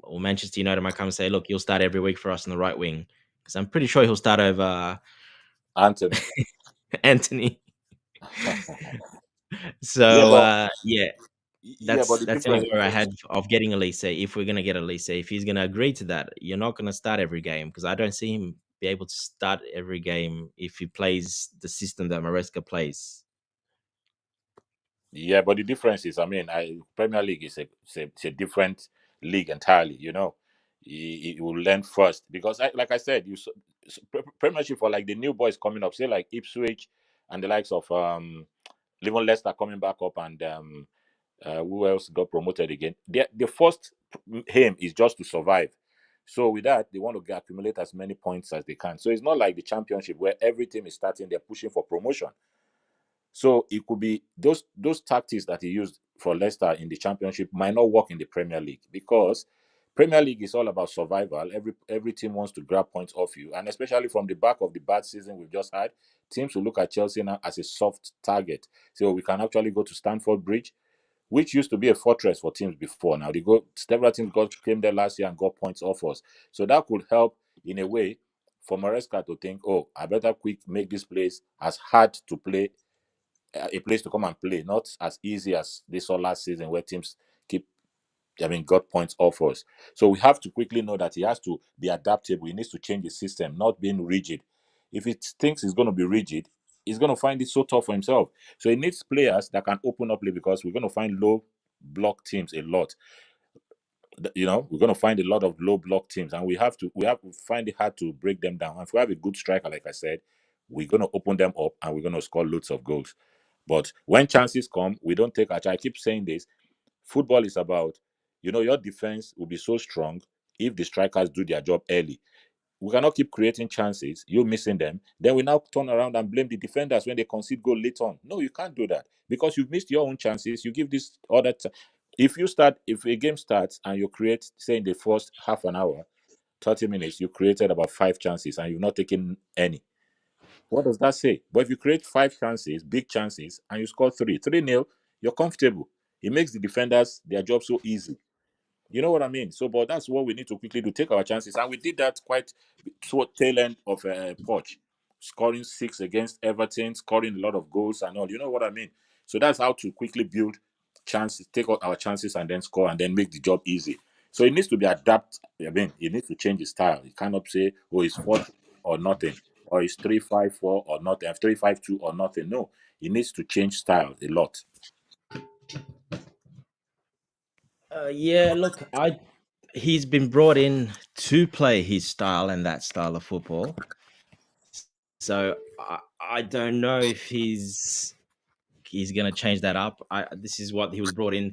or Manchester United might come and say, "Look, you'll start every week for us on the right wing," because I'm pretty sure he'll start over Anthony. Anthony. Yeah, So but yeah, yeah, but that's the that's the only difference. way I had of getting Elise. If we're gonna get Elise, if he's gonna agree to that, you're not gonna start every game because I don't see him be able to start every game if he plays the system that Maresca plays. Yeah, but the difference is, Premier League is it's a different league entirely. You will learn first because, like I said, Premiership for like the new boys coming up, say like Ipswich and the likes of even Leicester coming back up, and who else got promoted again? The first aim is just to survive. So with that, they want to accumulate as many points as they can. So it's not like the Championship where every team is starting; they're pushing for promotion. So it could be those tactics that he used for Leicester in the Championship might not work in the Premier League because Premier League is all about survival. Every team wants to grab points off you, and especially from the back of the bad season we've just had, teams will look at Chelsea now as a soft target. So we can actually go to Stamford Bridge, which used to be a fortress for teams before. Now several teams came there last year and got points off us. So that could help in a way for Moresca to think, oh, I better quick make this place as hard to play, a place to come and play, not as easy as they saw last season where teams keep, got points off us. So we have to quickly know that he has to be adaptable. He needs to change the system, not being rigid. If he thinks he's going to be rigid, he's going to find it so tough for himself. So he needs players that can open up play because we're going to find low block teams a lot. We're going to find a lot of low block teams, and we have to find it hard to break them down. And if we have a good striker, like I said, we're going to open them up and we're going to score loads of goals. But when chances come, we don't take our chance. I keep saying this. Football is about your defense will be so strong if the strikers do their job early. We cannot keep creating chances, you missing them. Then we now turn around and blame the defenders when they concede goal late on. No, you can't do that because you've missed your own chances. You give this other. If a game starts and you create, say, in the first half an hour, 30 minutes, you created about 5 chances and you've not taken any. What does that say? But if you create 5 chances, big chances, and you score 3-0, you're comfortable. It makes the defenders their job so easy. You know what I mean? So, but that's what we need to quickly do, take our chances. And we did that quite toward tail end of Poch, scoring 6 against Everton, scoring a lot of goals and all. You know what I mean? So that's how to quickly build chances, take out our chances and then score and then make the job easy. So it needs to be adapt. I mean, it needs to change his style. You cannot say, oh, it's 4 or nothing, or it's 3-5-4 or nothing, 3-5-2 or nothing. No, he needs to change style a lot. Yeah, look, he's been brought in to play his style and that style of football. So I don't know if he's going to change that up. This is what he was brought in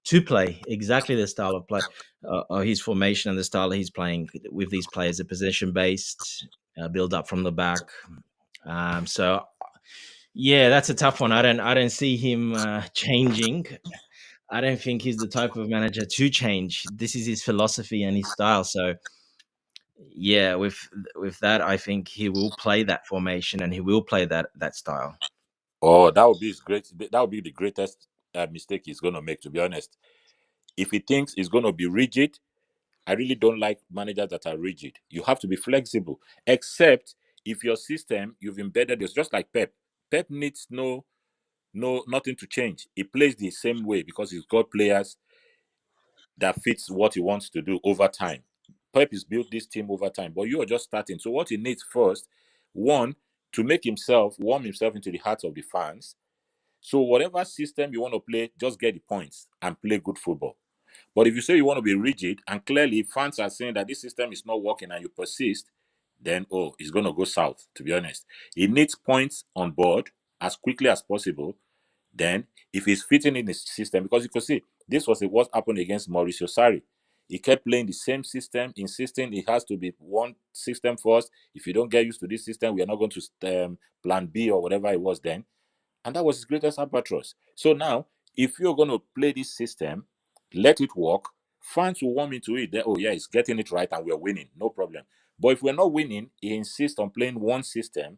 to play, exactly the style of play, or his formation and the style that he's playing with these players, a possession based, build up from the back. So yeah, that's a tough one. I don't see him changing. I don't think he's the type of manager to change. This is his philosophy and his style. So yeah, with that, I think he will play that formation and he will play that style. Oh, that would be his great. That would be the greatest mistake he's going to make. To be honest, if he thinks he's going to be rigid, I really don't like managers that are rigid. You have to be flexible, except if your system you've embedded is just like Pep. Pep needs nothing to change. He plays the same way because he's got players that fits what he wants to do over time. Pep has built this team over time, but you are just starting. So what he needs first, one, to make himself warm himself into the hearts of the fans. So whatever system you want to play, just get the points and play good football. But if you say you want to be rigid and clearly fans are saying that this system is not working and you persist, then it's going to go south, to be honest. He needs points on board as quickly as possible. Then, if he's fitting in his system, because you could see this was what happened against Mauricio Sarri. He kept playing the same system, insisting it has to be one system first. If you don't get used to this system, we are not going to plan B or whatever it was then. And that was his greatest albatross. So now, if you're going to play this system, let it work. Fans will warm into it. Oh, yeah, he's getting it right and we're winning. No problem. But if we're not winning, he insists on playing one system.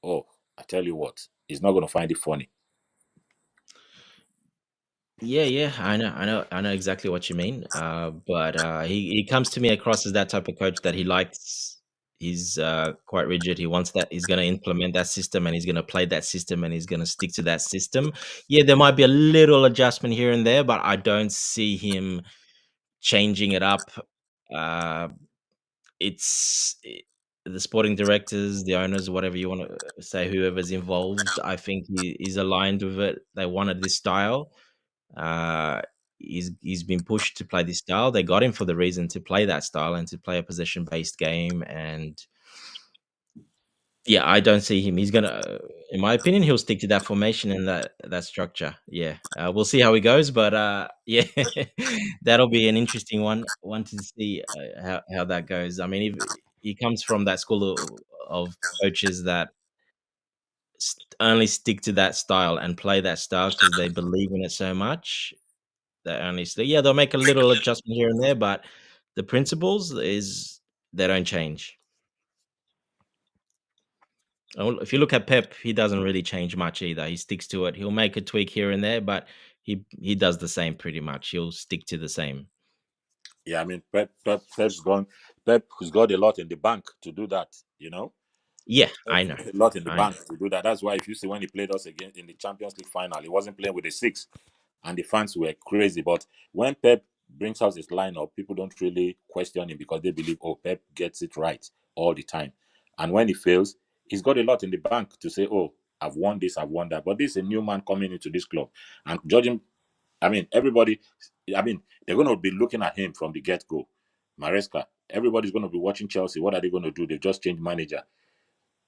Oh, I tell you what, he's not going to find it funny. Yeah, I know exactly what you mean. But he comes to me across as that type of coach that he likes. He's quite rigid. He wants that. He's going to implement that system, and he's going to play that system, and he's going to stick to that system. Yeah, there might be a little adjustment here and there, but I don't see him changing it up. Uh, the sporting directors, the owners, whatever you want to say, whoever's involved. I think he is aligned with it. They wanted this style. Uh, he's been pushed to play this style. They got him for the reason to play that style and to play a possession based game. And yeah, I don't see him. He's gonna, in my opinion, he'll stick to that formation and that structure. Yeah, we'll see how he goes. But yeah, that'll be an interesting one to see how that goes. I mean, if he comes from that school of coaches that only stick to that style and play that style because they believe in it so much. That honestly, yeah, they'll make a little adjustment here and there, but the principles is they don't change. If you look at Pep, he doesn't really change much either. He sticks to it. He'll make a tweak here and there, but he does the same pretty much. He'll stick to the same. Yeah, I mean, Pep's gone. Pep has got a lot in the bank to do that. Yeah, I know. A lot in the bank to do that. That's why if you see when he played us again in the Champions League final, he wasn't playing with a 6, and the fans were crazy. But when Pep brings out his lineup, people don't really question him because they believe, Pep gets it right all the time. And when he fails, he's got a lot in the bank to say, I've won this, I've won that. But this is a new man coming into this club. And judging, I mean, everybody, they're going to be looking at him from the get-go. Moresca, everybody's going to be watching Chelsea. What are they going to do? They've just changed manager.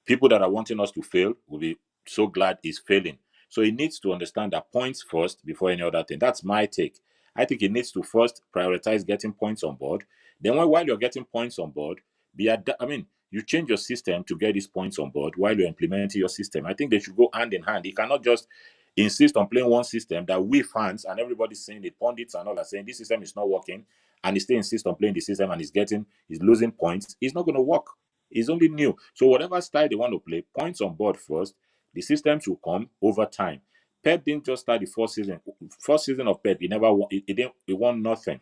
People that are wanting us to fail will be so glad he's failing. So he needs to understand that points first before any other thing. That's my take. I think he needs to first prioritize getting points on board. Then while you're getting points on board, you change your system to get these points on board while you're implementing your system. I think they should go hand in hand. He cannot just insist on playing one system that we fans and everybody's saying, the pundits and all are saying this system is not working, and he still insists on playing the system and he's losing points. It's not going to work. It's only new. So whatever style they want to play, points on board first. The systems will come over time. Pep didn't just start the first season. First season of Pep, he never won. He won nothing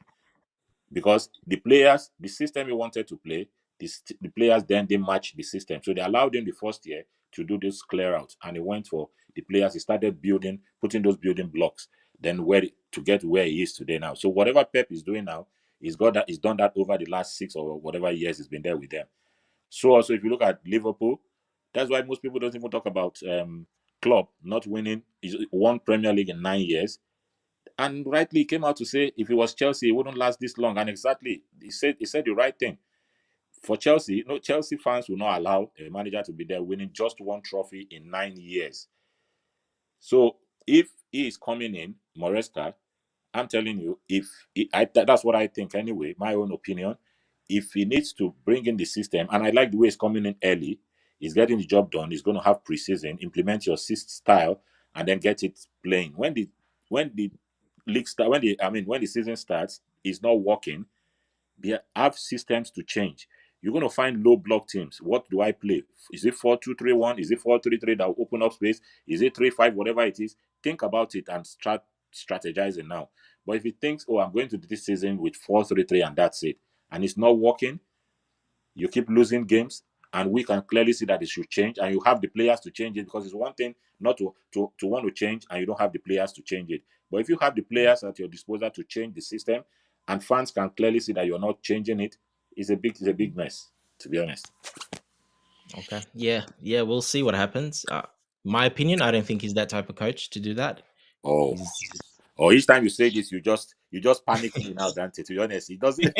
because the system he wanted to play, the players then didn't match the system. So they allowed him the first year to do this clear out, and he went for the players. He started putting those building blocks. Then to get where he is today now. So whatever Pep is doing now, he's done that over the last 6 or whatever years he's been there with them. So also, if you look at Liverpool, that's why most people don't even talk about Klopp not winning. He's won Premier League in 9 years. And rightly, he came out to say if it was Chelsea, it wouldn't last this long. And exactly, he said the right thing. For Chelsea, Chelsea fans will not allow a manager to be there winning just one trophy in 9 years. So if he is coming in, Moresca, I'm telling you, that's what I think anyway, my own opinion. If he needs to bring in the system, and I like the way he's coming in early, he's getting the job done, he's going to have preseason, implement your style, and then get it playing. When the league start, when the season starts, it's not working. They have systems to change. You're going to find low block teams. What do I play? Is it 4-2-3-1? Is it 4-3-3 that will open up space? Is it 3-5? Whatever it is, think about it and start strategizing now. But if he thinks, I'm going to do this season with 4-3-3 and that's it, and it's not working, you keep losing games, and we can clearly see that it should change, and you have the players to change it, because it's one thing not to want to change and you don't have the players to change it. But if you have the players at your disposal to change the system, and fans can clearly see that you're not changing it, it's a big mess, to be honest. Okay. Yeah, we'll see what happens. My opinion, I don't think he's that type of coach to do that. Oh, each time you say this, you just panic me now, Dante. To be honest, he doesn't.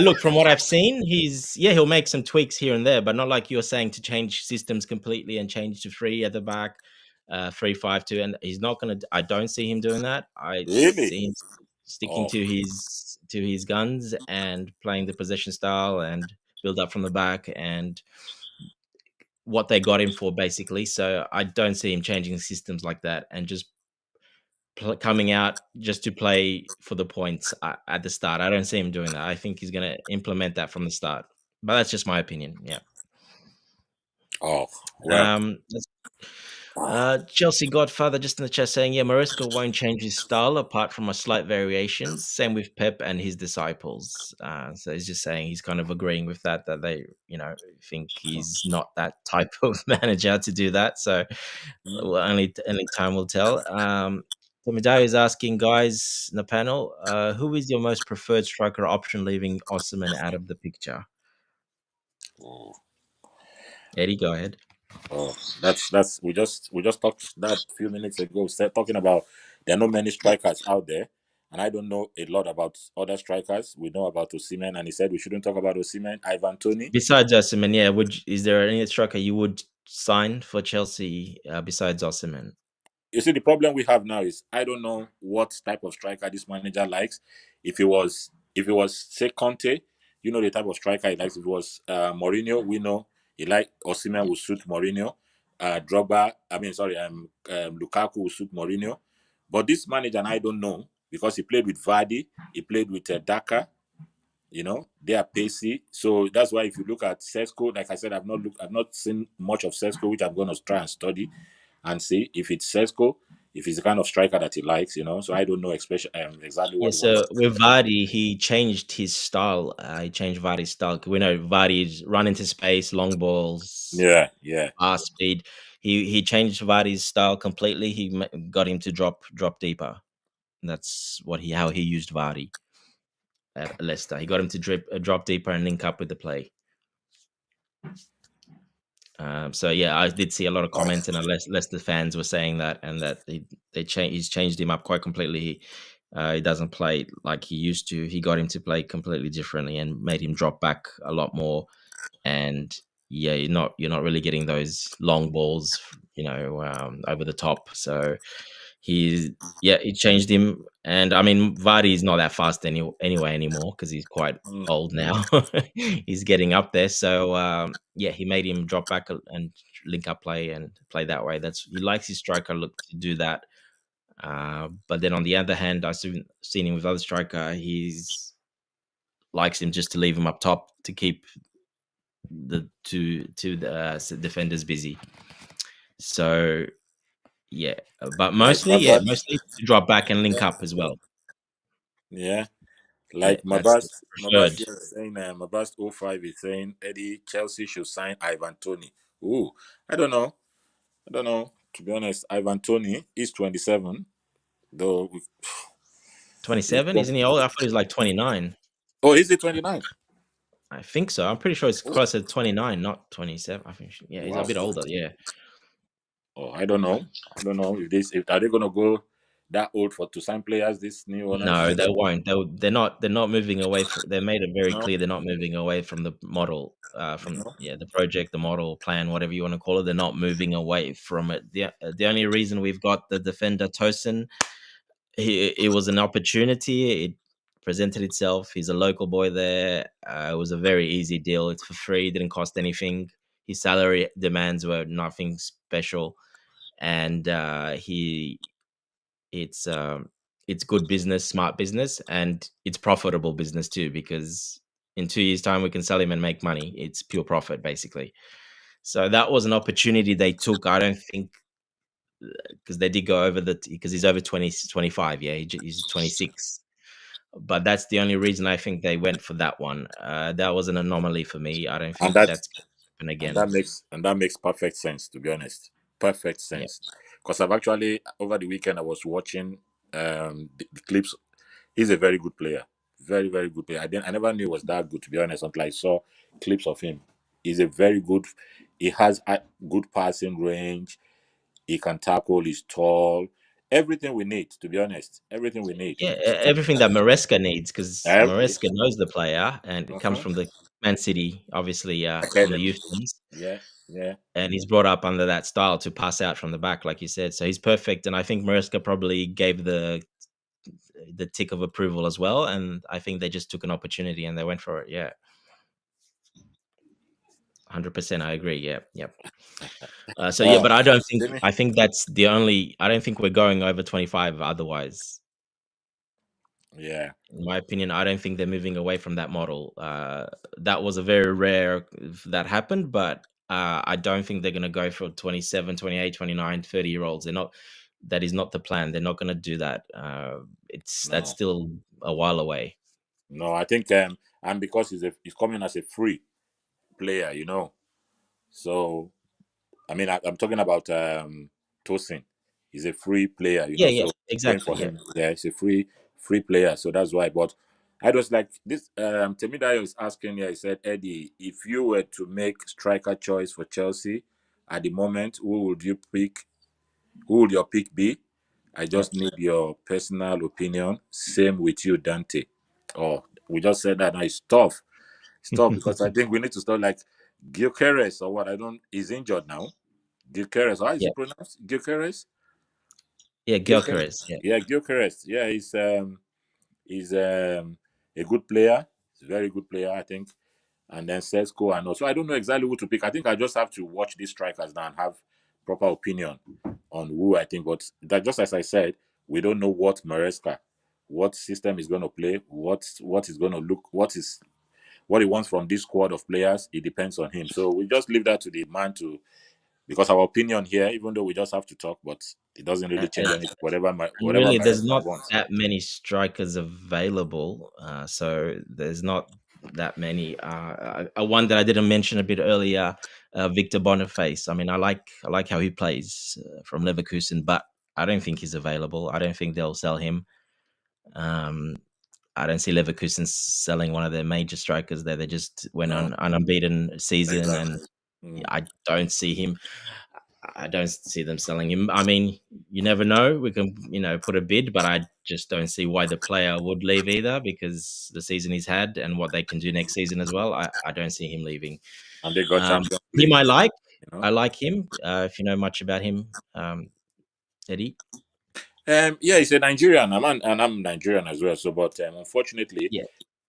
Look, from what I've seen, he'll make some tweaks here and there, but not like you're saying to change systems completely and change to 3 at the back, 3-5-2, and he's not going to. I don't see him doing that. I Really? see him sticking to his guns and playing the possession style and build up from the back and what they got him for, basically. So I don't see him changing systems like that and just coming out just to play for the points at the start. I don't see him doing that. I think he's going to implement that from the start. But that's just my opinion. Yeah. Oh, well. Chelsea Godfather just in the chat saying, Moresca won't change his style apart from a slight variations. Same with Pep and his disciples. So he's just saying he's kind of agreeing with that they, think he's not that type of manager to do that. So only time will tell. Medai is asking, guys in the panel, who is your most preferred striker option leaving Osimhen out of the picture? Eddie, go ahead. That's we just talked that a few minutes ago. Talking about there are not many strikers out there, and I don't know a lot about other strikers. We know about Osimhen, and he said we shouldn't talk about Osimhen. Ivan Toney. Besides Osimhen, is there any striker you would sign for Chelsea besides Osimhen? You see, the problem we have now is I don't know what type of striker this manager likes. If it was say Conte, you know the type of striker he likes. If it was Mourinho, we know he like Osimhen will suit Mourinho. Lukaku will suit Mourinho. But this manager, and I don't know, because he played with Vardy, he played with Daka. They are pacey. So that's why if you look at Sesko, like I said, I've not seen much of Sesko, which I'm going to try and study and see if it's Sesko, if he's the kind of striker that he likes, So I don't know exactly what. So with Vardy, he changed his style. He changed Vardy's style. We know Vardy's run into space, long balls, fast speed. He changed Vardy's style completely. He got him to drop deeper. And that's how he used Vardy at Leicester. He got him to drop deeper and link up with the play. I did see a lot of comments, and Leicester fans were saying that, and that he's changed him up quite completely. He doesn't play like he used to. He got him to play completely differently and made him drop back a lot more. And you're not really getting those long balls, over the top. So he changed him. And I mean, Vardy is not that fast anyway anymore because he's quite old now. He's getting up there. So he made him drop back and link up play and play that way. He likes his striker look to do that. But then on the other hand, I've seen him with other striker. He's likes him just to leave him up top to keep the two defenders busy. So but mostly to drop back and link up as well. Yeah. Like that's Mabas here is saying, Mabas 05 is saying Eddie Chelsea should sign Ivan Toney. Ooh, I don't know. To be honest, Ivan Toney is 27, though. 27, isn't he old? I thought he was like 29. Oh, is he 29? I think so. I'm pretty sure it's closer to 29, not 27. I think he's a bit older. Yeah. Oh, I don't know. If are they gonna go that old to sign players? This new owners? No, they won't. They're not moving away from. They made it very clear they're not moving away from the model, the project, the model plan, whatever you want to call it. They're not moving away from it. The only reason we've got the defender Tosin, it was an opportunity. It presented itself. He's a local boy there. It was a very easy deal. It's for free. It didn't cost anything. His salary demands were nothing special, and it's good business, smart business, and it's profitable business too, because in 2 years' time we can sell him and make money. It's pure profit, basically. So that was an opportunity they took. I don't think, because they did go over because he's over 25. Yeah, he's 26. But that's the only reason I think they went for that one. That was an anomaly for me. I don't think that's happen again. And that makes perfect sense, to be honest. Perfect sense. Because I've actually, over the weekend, I was watching the clips. He's a very good player. Very, very good player. I never knew he was that good, to be honest, until I saw clips of him. He's a very good. He has a good passing range. He can tackle. He's tall. Everything we need, to be honest. Everything we need. Yeah, everything that Moresca needs, because Moresca knows the player, and it comes from the Man City, obviously, from the youth teams. Yeah. And he's brought up under that style to pass out from the back, like you said. So he's perfect, and I think Moresca probably gave the tick of approval as well. And I think they just took an opportunity and they went for it. Yeah, 100%. I agree. Yeah. But I don't think. I think that's the only. I don't think we're going over 25 otherwise. Yeah. In my opinion, I don't think they're moving away from that model. That was a very rare that happened, but I don't think they're going to go for 27, 28, 29, 30-year-olds. They're not. That is not the plan. They're not going to do that. That's still a while away. No, I think and because he's coming as a free player, So, I mean, I'm talking about Tosin. He's a free player, Yeah, so exactly. he's a free player, so that's why. But I was like this. Temidayo is asking here. He said, Eddie, if you were to make striker choice for Chelsea at the moment, who would you pick? Who would your pick be? I just need your personal opinion. Same with you, Dante. Oh, we just said that now. It's tough. It's tough because I think we need to start like Gyökeres or what? He's injured now. Gyökeres. How is it pronounced? Gyökeres? Yeah, Gyökeres. Yeah, Gyökeres. Yeah, he's a good player. He's a very good player, I think. And then Sesko and also I don't know exactly who to pick. I think I just have to watch these strikers now and have proper opinion on who I think. But that, just as I said, we don't know what Moresca, what system is going to play, what is going to look, what he wants from this squad of players. It depends on him. So we just leave that to the man to, because our opinion here, even though we just have to talk, but it doesn't really change anything. Whatever really, there's not wants. that many strikers available. So there's not that many. One that I didn't mention a bit earlier, Victor Boniface. I mean, I like how he plays from Leverkusen, but I don't think he's available. I don't think they'll sell him. I don't see Leverkusen selling one of their major strikers there. They just went on an unbeaten season, and I don't see him. I don't see them selling him. I mean, you never know. We can, put a bid, but I just don't see why the player would leave either, because the season he's had and what they can do next season as well. I don't see him leaving. And they got Champions League. Him I like. I like him. If you know much about him, Eddie. Yeah, he's a Nigerian. I'm Nigerian as well. So, but unfortunately, Yeah,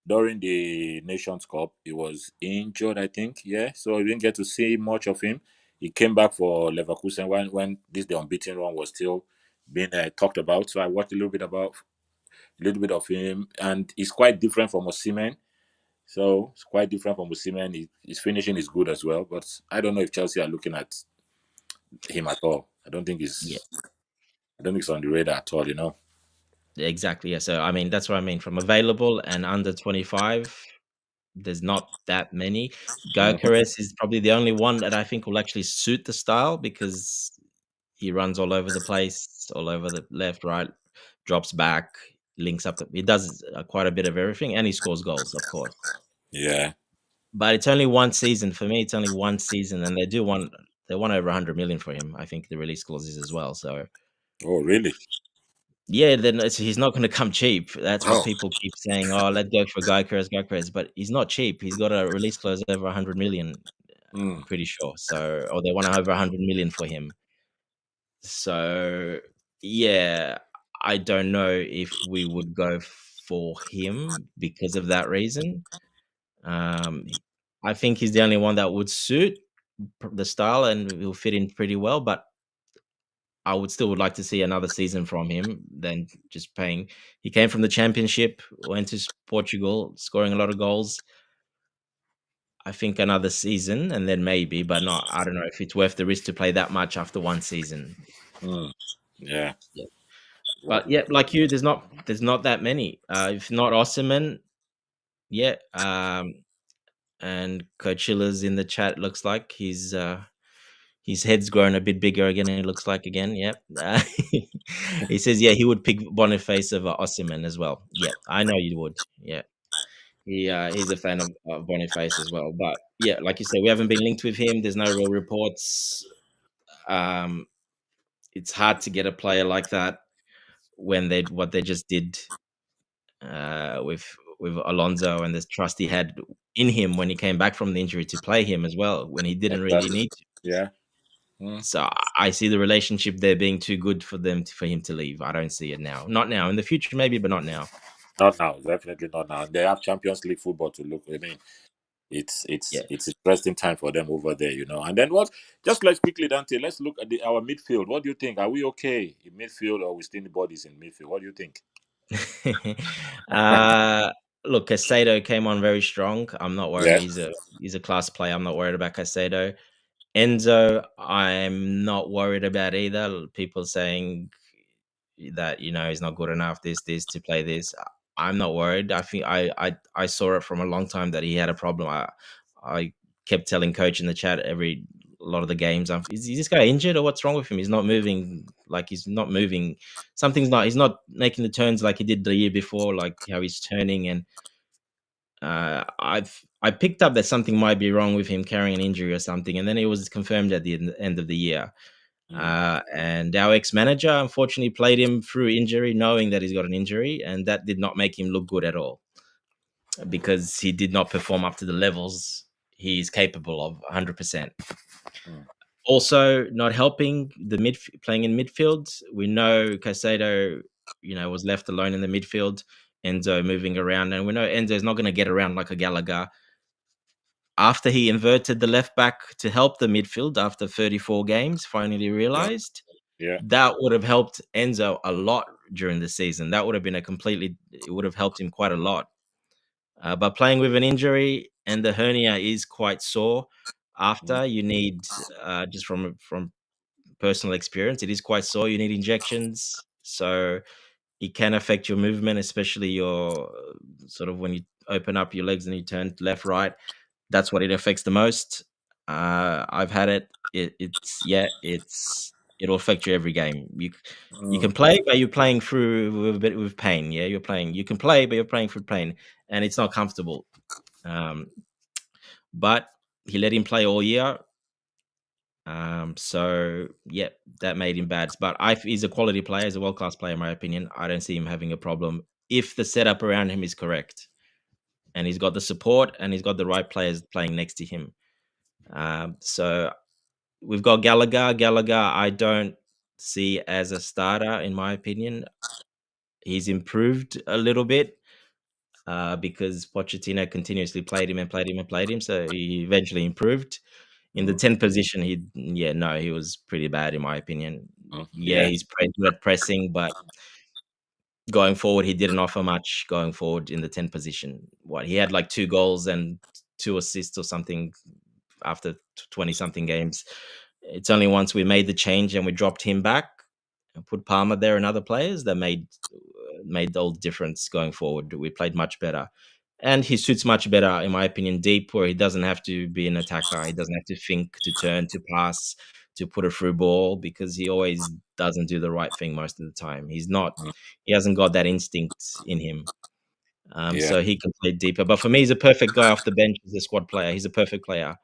during the Nations Cup, he was injured. I think. Yeah, so we didn't get to see much of him. He came back for Leverkusen when the unbeaten run was still being talked about. So I watched a little bit of him, and he's quite different from Osimhen. So it's quite different from Osimhen. His finishing is good as well, but I don't know if Chelsea are looking at him at all. yeah, I don't think it's on the radar at all. exactly. Yeah. So I mean, that's what I mean. From available and under 25, there's not that many. Mm, Gyökeres is probably the only one that I think will actually suit the style because he runs all over the place, all over the left, right, drops back, links up. He does quite a bit of everything, and he scores goals, of course. yeah. But it's only one season for me. It's only one season, and they want over 100 million for him. I think the release clause is as well. So Oh, really? yeah, then he's not going to come cheap. That's what Oh, people keep saying. Oh, let's go for Gyökeres, but he's not cheap. He's got a release clause over 100 million. mm, I'm pretty sure. So, or they want over 100 million for him. So yeah, I don't know if we would go for him because of that reason. I think he's the only one that would suit the style and he'll fit in pretty well. But I would like to see another season from him than just paying. He came from the championship, went to Portugal, scoring a lot of goals. I think another season and then maybe, but not. I don't know if it's worth the risk to play that much after one season. mm, yeah. Yeah. Well, But yeah, like you, there's not that many. If not Osimhen, yeah. And Coachilla's in the chat. Looks like his head's grown a bit bigger again. It looks like again. Yep. He says, yeah, he would pick Boniface over Osimhen as well. Yeah, I know you would. Yeah, he's a fan of Boniface as well. But yeah, like you said, we haven't been linked with him. There's no real reports. Um, it's hard to get a player like that when they just did with Alonso and the trust he had in him when he came back from the injury to play him as well when he didn't really exactly. need to. Yeah. Mm. So I see the relationship there being too good for him to leave. I don't see it now. Not now. In the future, maybe, but not now. Not now, definitely not now. They have Champions League football to look. I mean, Yeah. it's interesting time for them over there. And then what? Just let's quickly, Dante. Let's look at our midfield. What do you think? Are we okay in midfield, or we still need bodies in midfield? What do you think? uh, Look, Casado came on very strong. I'm not worried. Yeah. He's a class player. I'm not worried about Casado. Enzo, I'm not worried about either. People saying that he's not good enough. This to play this. I'm not worried. I think I saw it from a long time that he had a problem. I kept telling coach in the chat a lot of the games. Is this guy injured or what's wrong with him? He's not moving. Like he's not moving. Something's not. He's not making the turns like he did the year before. Like how he's turning and I picked up that something might be wrong with him carrying an injury or something, and then it was confirmed at the end of the year. Mm, And our ex-manager unfortunately played him through injury, knowing that he's got an injury, and that did not make him look good at all because he did not perform up to the levels he's capable of 100%. mm, Also, not helping playing in midfield. We know Casado, was left alone in the midfield. Enzo moving around, and we know Enzo's not going to get around like a Gallagher. After he inverted the left back to help the midfield after 34 games, finally yeah. realized Yeah. that would have helped Enzo a lot during the season. That would have been it would have helped him quite a lot. But playing with an injury and the hernia is quite sore. Mm, After you need, just from personal experience, it is quite sore. You need injections, so it can affect your movement, especially your sort of when you open up your legs and you turn left, right. That's what it affects the most. I've had it. It'll affect you every game. You mm, can play, but you're playing through with a bit with pain. Yeah, you're playing. You can play, but you're playing through pain, and it's not comfortable. Um, but he let him play all year. So yeah, that made him bad. But he's a quality player. He's a world class player, in my opinion. I don't see him having a problem if the setup around him is correct, and he's got the support and he's got the right players playing next to him. So we've got Gallagher. Gallagher, I don't. see as a starter, in my opinion. He's improved a little bit because Pochettino continuously played him and played him and played him, so he eventually improved. In the Mm, 10 position, he was pretty bad in my opinion. Yeah, yeah, he's good at pressing, but going forward, he didn't offer much going forward in the 10 position. He had like 2 goals and 2 assists or something after 20 something games. It's only once we made the change and we dropped him back and put Palmer there and other players that made all the difference going forward. We played much better. And he suits much better, in my opinion, deep, where he doesn't have to be an attacker. He doesn't have to think, to turn, to pass, to put a through ball, because he always doesn't do the right thing most of the time. mm, He hasn't got that instinct in him. yeah, So he can play deeper. But for me, he's a perfect guy off the bench as a squad player. He's a perfect player.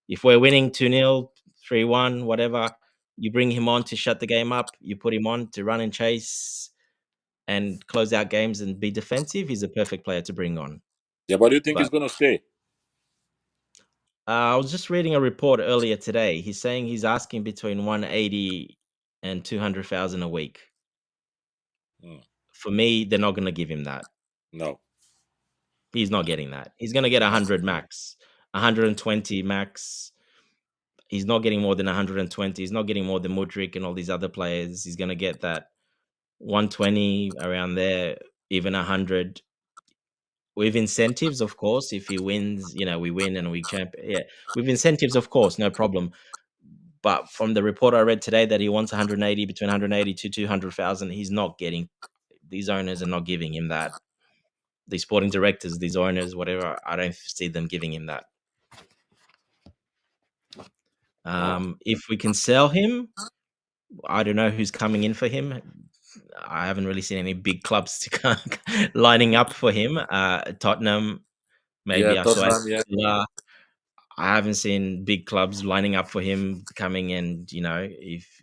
If we're winning 2-0, 3-1, whatever, you bring him on to shut the game up. You put him on to run and chase and close out games and be defensive. He's a perfect player to bring on. yeah. But do you think But he's gonna stay? I was just reading a report earlier today. He's saying he's asking between 180 and 200,000 a week. Mm, For me, they're not going to give him that. no, He's not getting that. He's going to get no. 100 max, 120 max. He's not getting more than 120. He's not getting more than Mudryk and all these other players. He's going to get that 120 around there, even 100 with incentives, of course. If he wins, we win and we champ. Yeah, with incentives, of course, no problem. But from the report I read today that he wants 180, between 180 to 200,000, he's not getting. These owners are not giving him that. These sporting directors, these owners, whatever, I don't see them giving him that. Wow. If we can sell him, I don't know who's coming in for him. I haven't really seen any big clubs lining up for him. Tottenham, Yeah, maybe I saw Tottenham. Aston Yeah, Villa. I haven't seen big clubs lining up for him coming, and if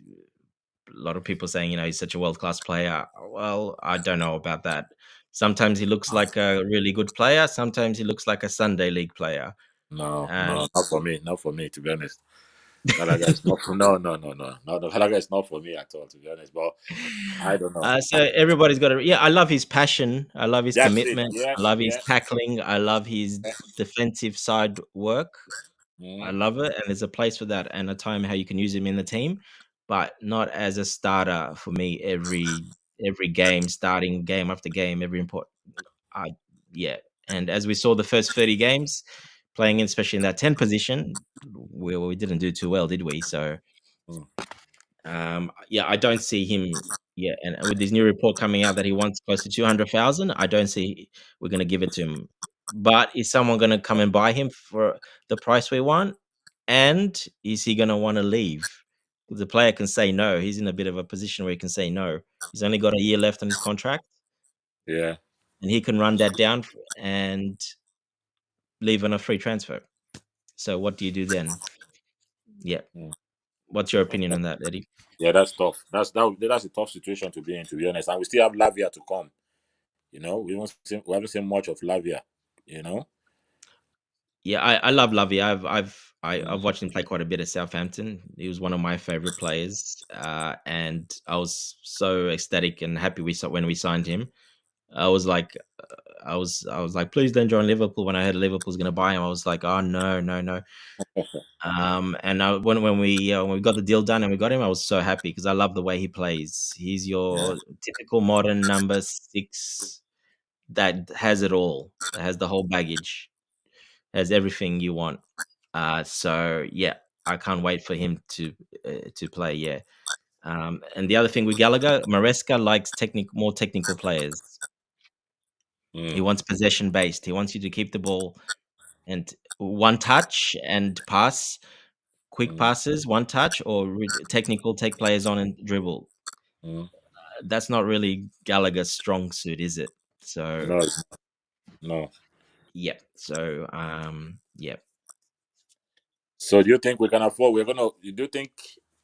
a lot of people saying he's such a world class player. Well, I don't know about that. Sometimes he looks like a really good player. Sometimes he looks like a Sunday league player. no, And no, not for me. Not for me, to be honest. Gallagher is not for no, no, no, no, no. The Gallagher is not for me at all, to be honest. But I don't know. so everybody's got to. Yeah, I love his passion. I love his That's it. commitment. I Yes, love his yeah. tackling. I love his Eh, defensive side work. I mm, love it, and there's a place for that and a time how you can use him in the team, but not as a starter for me every game, starting game after game, every important. I Yeah, and as we saw the first 30 games playing, especially in that 10 position, we didn't do too well, did we? So mm, yeah, I don't see him. Yeah, and with this new report coming out that he wants close to 200,000, I don't see we're going to give it to him. But is someone going to come and buy him for the price we want? And is he going to want to leave? The player can say no. He's in a bit of a position where he can say no. He's only got a year left on his contract, yeah. and he can run that down and leave on a free transfer. So what do you do then? Yeah. Mm. What's your opinion on that, Eddie? Yeah, that's tough. That's a tough situation to be in, to be honest. And we still have Lavia to come. We haven't seen much of Lavia. You know. Yeah, I love Lovey. I've Mm. watched him play quite a bit at Southampton. He was one of my favorite players, and I was so ecstatic and happy when we signed him. I was like, I was like, please don't join Liverpool. When I heard Liverpool's going to buy him, I was like, oh no, no, no. And when we got the deal done and we got him, I was so happy because I love the way he plays. He's Yeah. your typical modern number 6 that has it all, that has the whole baggage, has everything you want. So yeah, I can't wait for him to play. Yeah. And the other thing with Gallagher, Moresca likes more technical players. He Mm, wants possession based. He wants you to keep the ball and one touch and pass, quick mm, passes, one touch, or technical, take players on and dribble. mm. That's not really Gallagher's strong suit, is it? So No, no. yeah. So yeah. So do you think we can afford? Do you think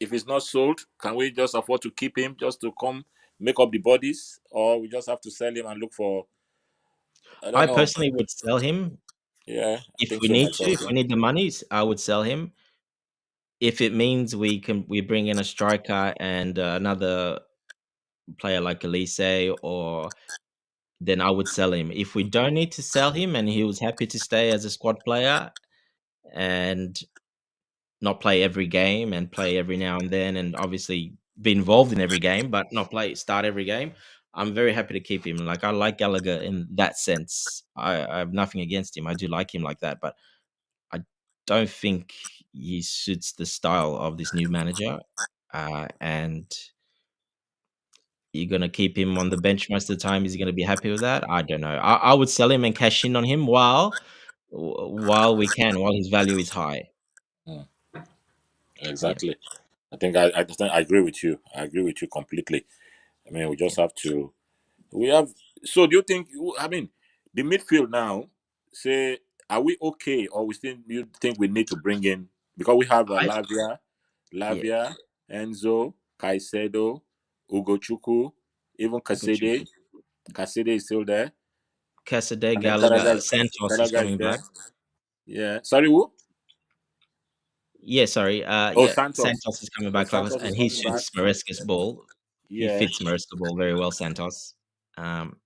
if he's not sold, can we just afford to keep him just to come make up the bodies, or we just have to sell him and look for? I don't I know. personally would sell him Yeah, I if think we so need to. myself. If we need the money, I would sell him. if it means we bring in a striker and another player like Olise, or then I would sell him. If we don't need to sell him and he was happy to stay as a squad player and not play every game and play every now and then, and obviously be involved in every game, but not start every game, I'm very happy to keep him. Like, I like Gallagher in that sense. I have nothing against him. I do like him like that, but I don't think he suits the style of this new manager. And you're gonna keep him on the bench most of the time. Is he gonna be happy with that? I don't know. I would sell him and cash in on him while we can, while his value is high. Mm, Yeah. exactly. I think I agree with you. I agree with you completely. I mean, we just have to. We have. So, do you think? I mean, the midfield now. Say, are we okay, or we still? You think we need to bring in, because we have I yeah. Lavia, Enzo, Caicedo, Ugochukwu, even Kasede. Ugochukwu. Kasede is still there, Casade, and then Gallagher, Gallagher, Santos is Gallagher is coming there. back. Yeah. Sorry, who? Yeah, sorry. Oh, Yeah, Santos. Santos is coming Oh, back, like, Santos is and he coming back. suits Moresca's ball. He Yeah. fits Moresca's ball very well, Santos. Um,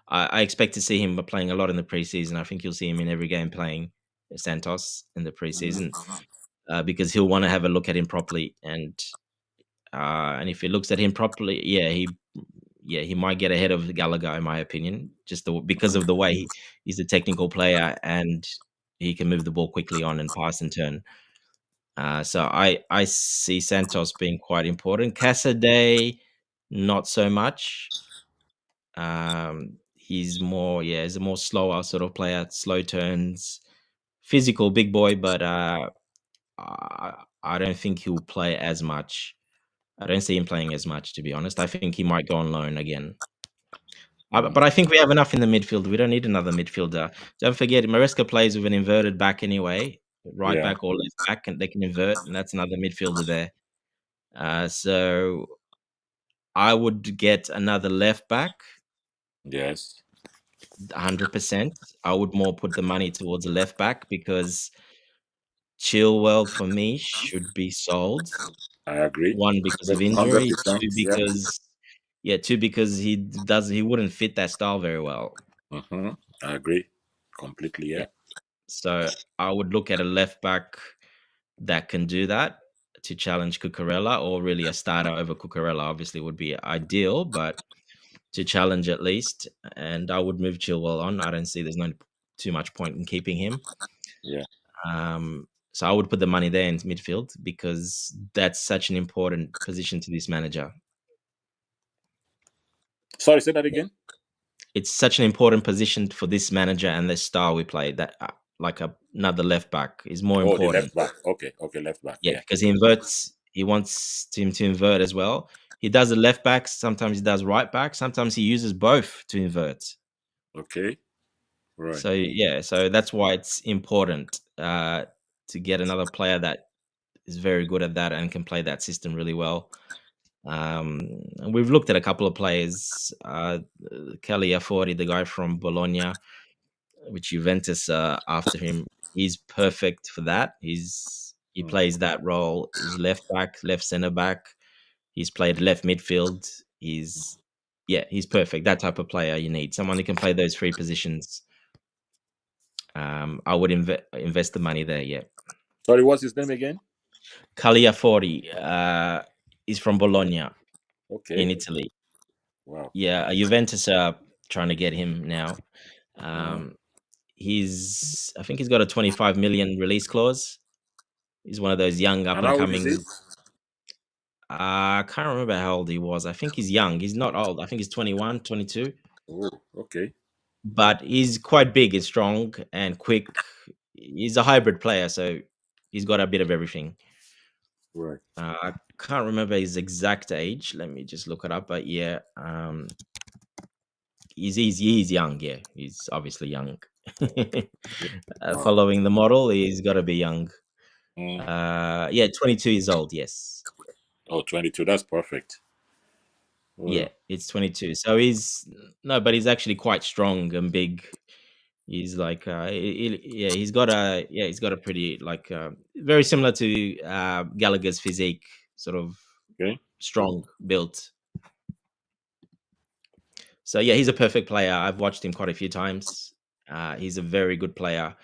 I expect to see him playing a lot in the preseason. I think you'll see him in every game playing Santos in the preseason, because he'll want to have a look at him properly, and if he looks at him properly, he might get ahead of Gallagher, in my opinion, just because of the way he's a technical player and he can move the ball quickly on and pass and turn. So I see Santos being quite important. Casaday, not so much. He's a more slower sort of player, slow turns, physical, big boy, but I don't think he'll play as much. I don't see him playing as much, to be honest. I think he might go on loan again. But I think we have enough in the midfield. We don't need another midfielder. Don't forget, Maresca plays with an inverted back anyway, right Yeah. back or left back, and they can invert, and that's another midfielder there. So I would get another left back, Yes. 100%. I would more put the money towards a left back because Chilwell for me should be sold. I agree. One, because of Hundred injury. percent. Yeah. Two, because he wouldn't fit that style very well. Mm-hmm. I agree completely. Yeah. Yeah. So I would look at a left back that can do that to challenge Cucurella, or really a starter over Cucurella obviously would be ideal, but to challenge at least. And I would move Chilwell on. I don't see there's no too much point in keeping him. Yeah. So I would put the money there in midfield because that's such an important position to this manager. Sorry, say that again. It's such an important position for this manager and the style we play that like another left back is more Oh, the important. left back. Okay. Okay, left back. Yeah, Yeah. because he inverts. He wants him to invert as well. He does the left back. Sometimes he does right back. Sometimes he uses both to invert. Okay. Right. So that's why it's important to get another player that is very good at that and can play that system really well. And we've looked at a couple of players. Kelly Affori, the guy from Bologna, which Juventus after him, he's perfect for that. He plays that role. He's left back, left center back. He's played left midfield. He's perfect. That type of player you need. Someone who can play those three positions. I would invest the money there. Yeah. Sorry, what's his name again? Cagliafori is from Bologna Okay. in Italy. Wow. Yeah, Juventus are trying to get him now. I think he's got a 25 million release clause. He's one of those young up And and how old is he? coming. I can't remember how old he was. I think he's young. He's not old. I think he's 21, 22. Oh, okay. But he's quite big and strong and quick. He's a hybrid player, so he's got a bit of everything. Right. I can't remember his exact age. Let me just look it up. But yeah, he's young. Yeah, he's obviously young. Following the model, he's got to be young. 22 years old. Yes. Oh, 22. That's perfect. Oh, Yeah, it's 22. So but he's actually quite strong and big. He's like, he's got a pretty like very similar to Gallagher's physique, sort of Okay. strong built. So yeah, he's a perfect player. I've watched him quite a few times. He's a very good player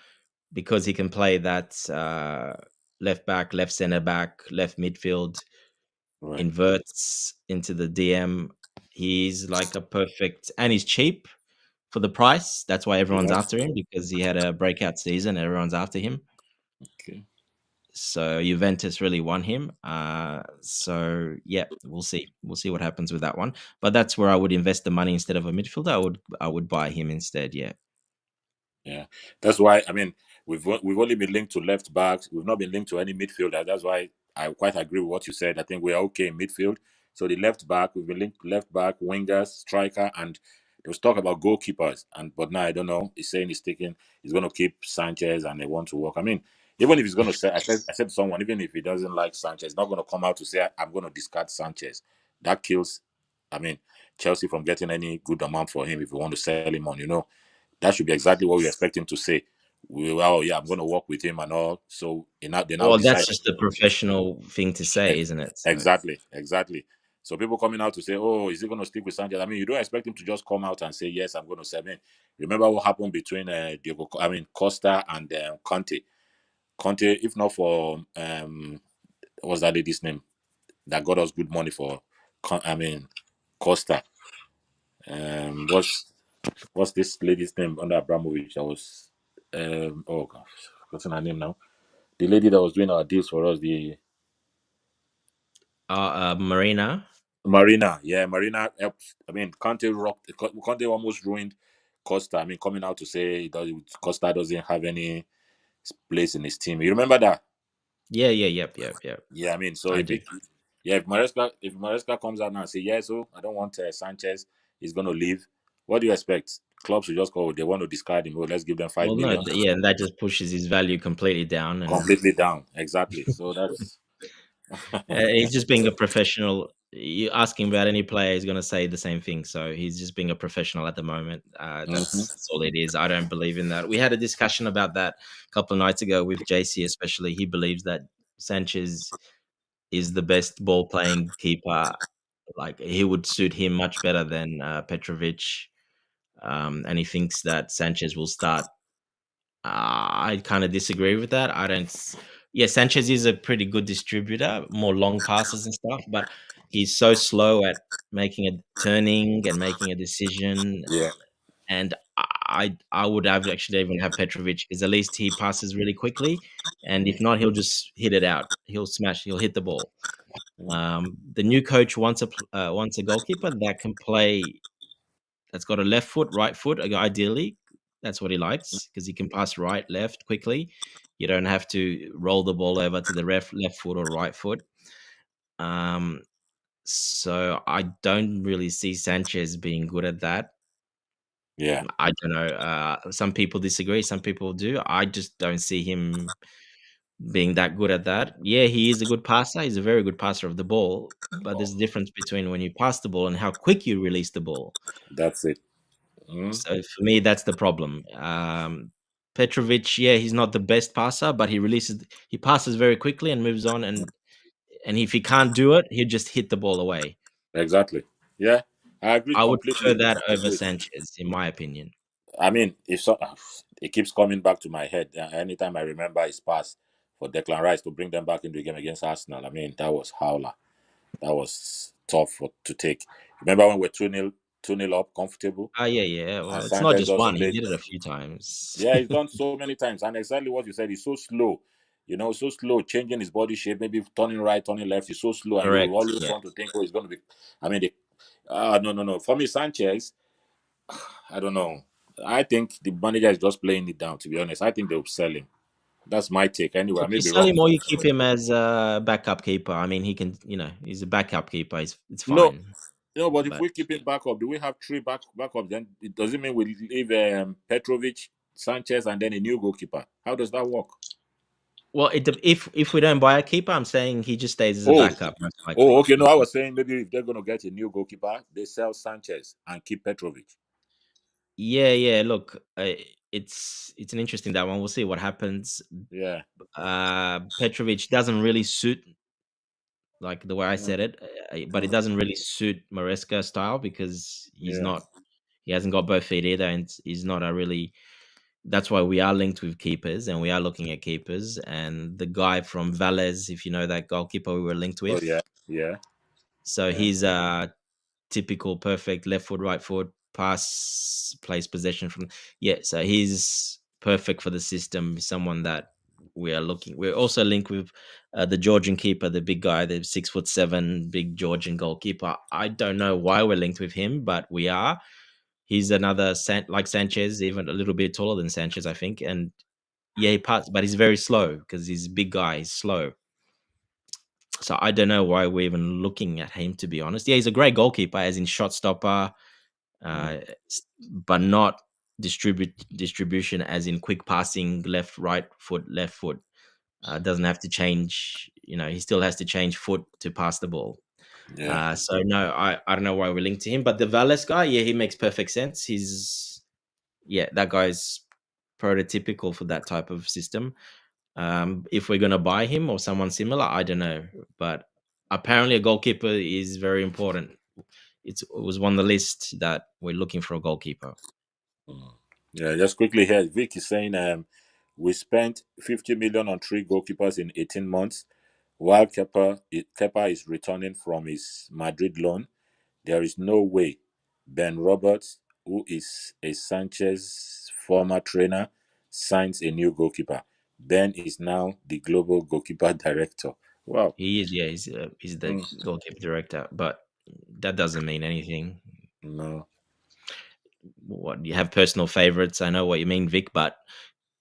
because he can play that left back, left center back, left midfield, Right. inverts into the DM. He's like a perfect, and he's cheap for the price. That's why everyone's Yeah. after him, because he had a breakout season. Everyone's after him. Okay. So Juventus really won him. So yeah, we'll see. We'll see what happens with that one. But that's where I would invest the money instead of a midfielder. I would buy him instead. Yeah. Yeah, that's why. I mean, we've only been linked to left backs. We've not been linked to any midfielder. That's why I quite agree with what you said. I think we are okay in midfield. So the left back, we've been linked to left back, wingers, striker, and there was talk about goalkeepers. And but now I don't know. He's saying he's going to keep Sanchez, and they want to work. I mean, even if he's going to say, I said to someone, even if he doesn't like Sanchez, he's not going to come out to say I'm going to discard Sanchez. That kills. I mean, Chelsea from getting any good amount for him if we want to sell him on. That should be exactly what we expect him to say. Yeah, I'm going to work with him and all. So they now Well, that's decide. just a professional thing to say, isn't it? So, Exactly. So people coming out to say, "Oh, is he going to stick with Sanchez?" I mean, you don't expect him to just come out and say, "Yes, I'm going to sell." I mean, remember what happened between Costa and Conte. Conte, if not for what's that lady's name that got us good money for? Costa. What's this lady's name under Abramovich? I was oh gosh, what's her name now? The lady that was doing our deals for us, the Marina. Marina. Yeah, Marina helped. I mean, Conte almost ruined Costa. I mean, coming out to say Costa doesn't have any place in his team. You remember that? Yeah. Yep. Yeah, I mean, so I if do. Maresca comes out now and say, "Yeah, so I don't want Sanchez, he's gonna leave." What do you expect? Clubs will just go. They want to discard him. Oh, let's give them five Well, no, million. yeah, and that just pushes his value completely down, and Completely down. Exactly. So that's he's just being a professional. You ask him about any player, he's going to say the same thing. So he's just being a professional at the moment. Mhm. That's all it is. I don't believe in that. We had a discussion about that a couple of nights ago with JC, especially. He believes that Sanchez is the best ball playing keeper. Like he would suit him much better than Petrovic. And he thinks that Sanchez will start. I kind of disagree with that. I don't. Yeah, Sanchez is a pretty good distributor, more long passes and stuff, but he's so slow at making a turning and making a decision. Yeah. And I would have actually even have Petrovic, because at least he passes really quickly, and if not, he'll just hit it out. He'll smash. He'll hit the ball. The new coach wants a goalkeeper that can play, that's got a left foot, right foot. Ideally, that's what he likes, because he can pass right, left quickly. You don't have to roll the ball over to the left foot or right foot. Um, so I don't really see Sanchez being good at that. Yeah. I don't know. Some people disagree. Some people do. I just don't see him being that good at that. Yeah, he is a good passer. He's a very good passer of the ball. But there's a difference between when you pass the ball and how quick you release the ball. That's it. Mm. So for me, that's the problem. Petrovic, yeah, he's not the best passer, but he passes very quickly and moves on. And if he can't do it, he'll just hit the ball away. Exactly. Yeah. I agree I would prefer completely. that over Completely. Sanchez, in my opinion. I mean, it keeps coming back to my head anytime I remember his pass for Declan Rice to bring them back into the game against Arsenal. I mean, that was howler. That was tough to take. Remember when we're 2-0 up, comfortable, Yeah. and Well, it's not Sanchez just does a one. He late. did it a few times. Yeah, he's done so many times, and exactly what you said. He's so slow. So slow, changing his body shape, maybe turning right, turning left. He's so slow, and you Correct. always Yeah. want to think, oh, he's going to be. I mean, no. For me, Sanchez, I don't know. I think the manager is just playing it down. To be honest, I think they'll sell him. That's my take. Anyway, I Look, may you be sell wrong. him or you keep him as a backup keeper. I mean, he can, he's a backup keeper. It's No, fine. but if But we keep him back up, do we have three backup? Then it doesn't mean we leave Petrovic, Sanchez, and then a new goalkeeper. How does that work? well, if we don't buy a keeper, I'm saying he just stays as a Oh, backup, most oh, likely. okay. No, I was saying maybe if they're gonna get a new goalkeeper, they sell Sanchez and keep Petrovic. Yeah. Look, it's an interesting that one. We'll see what happens. Yeah. Petrovic doesn't really suit, like the way I Mm, said it, but it mm, doesn't really suit Moresca style because yeah. he hasn't got both feet either, and he's not a really. That's why we are linked with keepers, and we are looking at keepers. And the guy from Valles, if you know that goalkeeper, we were linked Oh with. yeah. Yeah. So Yeah. he's a typical perfect left foot, right foot pass, plays possession from. Yeah, so he's perfect for the system. Someone that we are looking. We're also linked with the Georgian keeper, the big guy, the 6'7", big Georgian goalkeeper. I don't know why we're linked with him, but we are. He's another like Sanchez, even a little bit taller than Sanchez, I think. And yeah, he passes, but he's very slow because he's a big guy. He's slow. So I don't know why we're even looking at him, to be honest. Yeah, he's a great goalkeeper, as in shot stopper, Mm, uh, but not distribution, as in quick passing, left, right foot, left foot. Doesn't have to change. He still has to change foot to pass the ball. yeah. So no, I don't know why we're linked to him. But the Valles guy, yeah, he makes perfect sense. That guy's prototypical for that type of system. If we're gonna buy him or someone similar, I don't know. But apparently, a goalkeeper is very important. It was on the list that we're looking for a goalkeeper. Mm. Yeah. Just quickly here, Vic is saying we spent 50 million on 3 goalkeepers in 18 months, while Kepa is returning from his Madrid loan. There is no way Ben Roberts, who is a Sanchez former trainer, signs a new goalkeeper. Ben is now the global goalkeeper director. Wow. He is, yeah, he's the Mm, goalkeeper director, but that doesn't mean anything. no. What, you have personal favorites? I know what you mean, Vic, but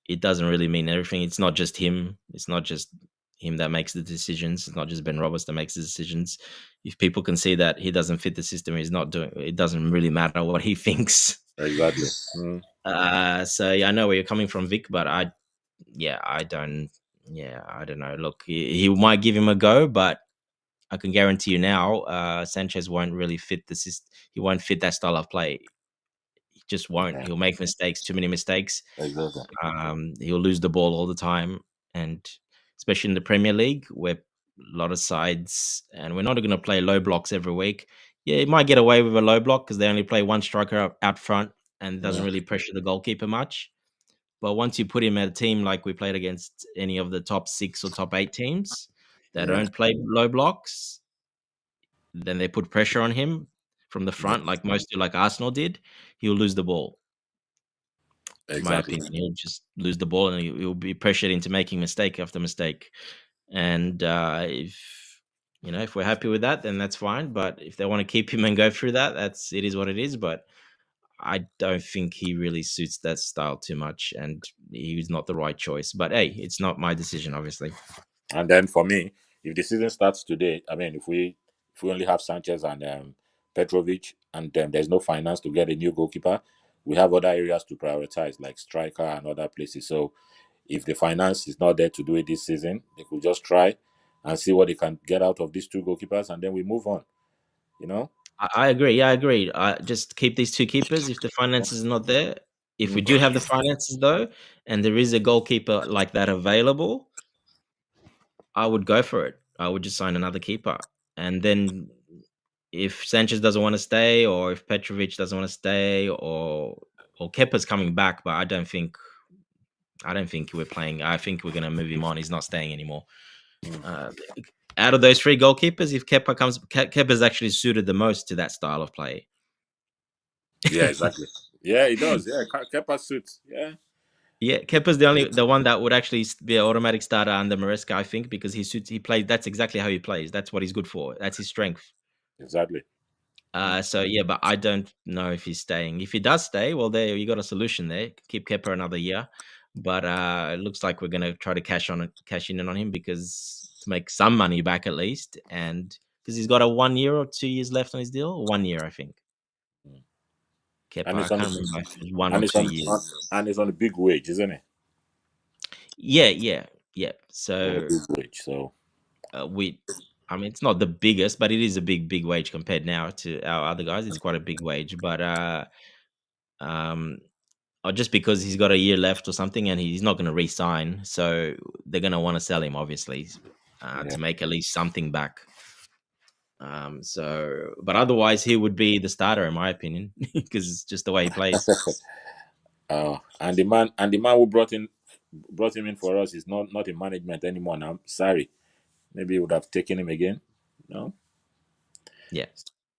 it doesn't really mean everything. It's not just him. It's not just him that makes the decisions. It's not just Ben Roberts that makes the decisions. If people can see that he doesn't fit the system, he's not doing. It doesn't really matter what he thinks. Exactly. Mm, So yeah, I know where you're coming from, Vic, but I don't. Yeah, I don't know. Look, he might give him a go, but I can guarantee you now, Sanchez won't really fit the system. He won't fit that style of play. He just won't. yeah, He'll make mistakes, too many mistakes. exactly. He'll lose the ball all the time, and especially in the Premier League, where a lot of sides, and we're not going to play low blocks every week. Yeah, he might get away with a low block because they only play one striker out front and doesn't Yeah, really pressure the goalkeeper much. But once you put him at a team like we played against any of the top 6 or top 8 teams that yeah, don't play low blocks, then they put pressure on him from the yeah, front, like most do, like Arsenal did, he'll lose the ball. In my exactly. opinion, he'll just lose the ball and he'll be pressured into making mistake after mistake. And if we're happy with that, then that's fine. But if they want to keep him and go through that, it is what it is. But I don't think he really suits that style too much, and he's not the right choice. But hey, it's not my decision, obviously. And then for me, if the season starts today, I mean, if we only have Sanchez and Petrovic, and there's no finance to get a new goalkeeper, we have other areas to prioritize, like striker and other places. So if the finance is not there to do it this season, they could just try and see what they can get out of these 2 goalkeepers, and then we move on. You know. I agree. Yeah, I agree. Just keep these 2 keepers if the finances are not there. If we Mm, do have the finances though, and there is a goalkeeper like that available, I would go for it. I would just sign another keeper. And then if Sanchez doesn't want to stay, or if Petrovic doesn't want to stay, or Kepa's coming back, but I don't think we're playing. I think we're gonna move him on. He's not staying anymore. mm. Uh, Out of those 3 goalkeepers, if Kepa's actually suited the most to that style of play. Yeah, exactly. Yeah, he does. Yeah, Kepa suits. Yeah, Yeah, Kepa's the one that would actually be an automatic starter under Moresca, I think, because he plays. That's exactly how he plays. That's what he's good for. That's his strength. exactly. Mm. So yeah, but I don't know if he's staying. If he does stay, well, there you got a solution there. Keep Kepa another year, but it looks like we're gonna try to cash in on him because to make some money back at least, and because he's got a 1 year or 2 years left on his deal. 1 year, I think. Mm. Kepa, And I it's on can't remember if it was one or and it's two on, years. and it's on a big wage, isn't it? Yeah, yeah, yeah. On a So big wage. So I mean, it's not the biggest, but it is a big wage compared now to our other guys. It's quite a big wage, but um, or just because he's got a year left or something, and he's not going to re-sign, so they're going to want to sell him, obviously, Yeah. to make at least something back. But otherwise, he would be the starter, in my opinion, because it's just the way he plays. And the man who brought him in for us is not in management anymore now. Sorry, maybe he would have taken him again. No. Yeah.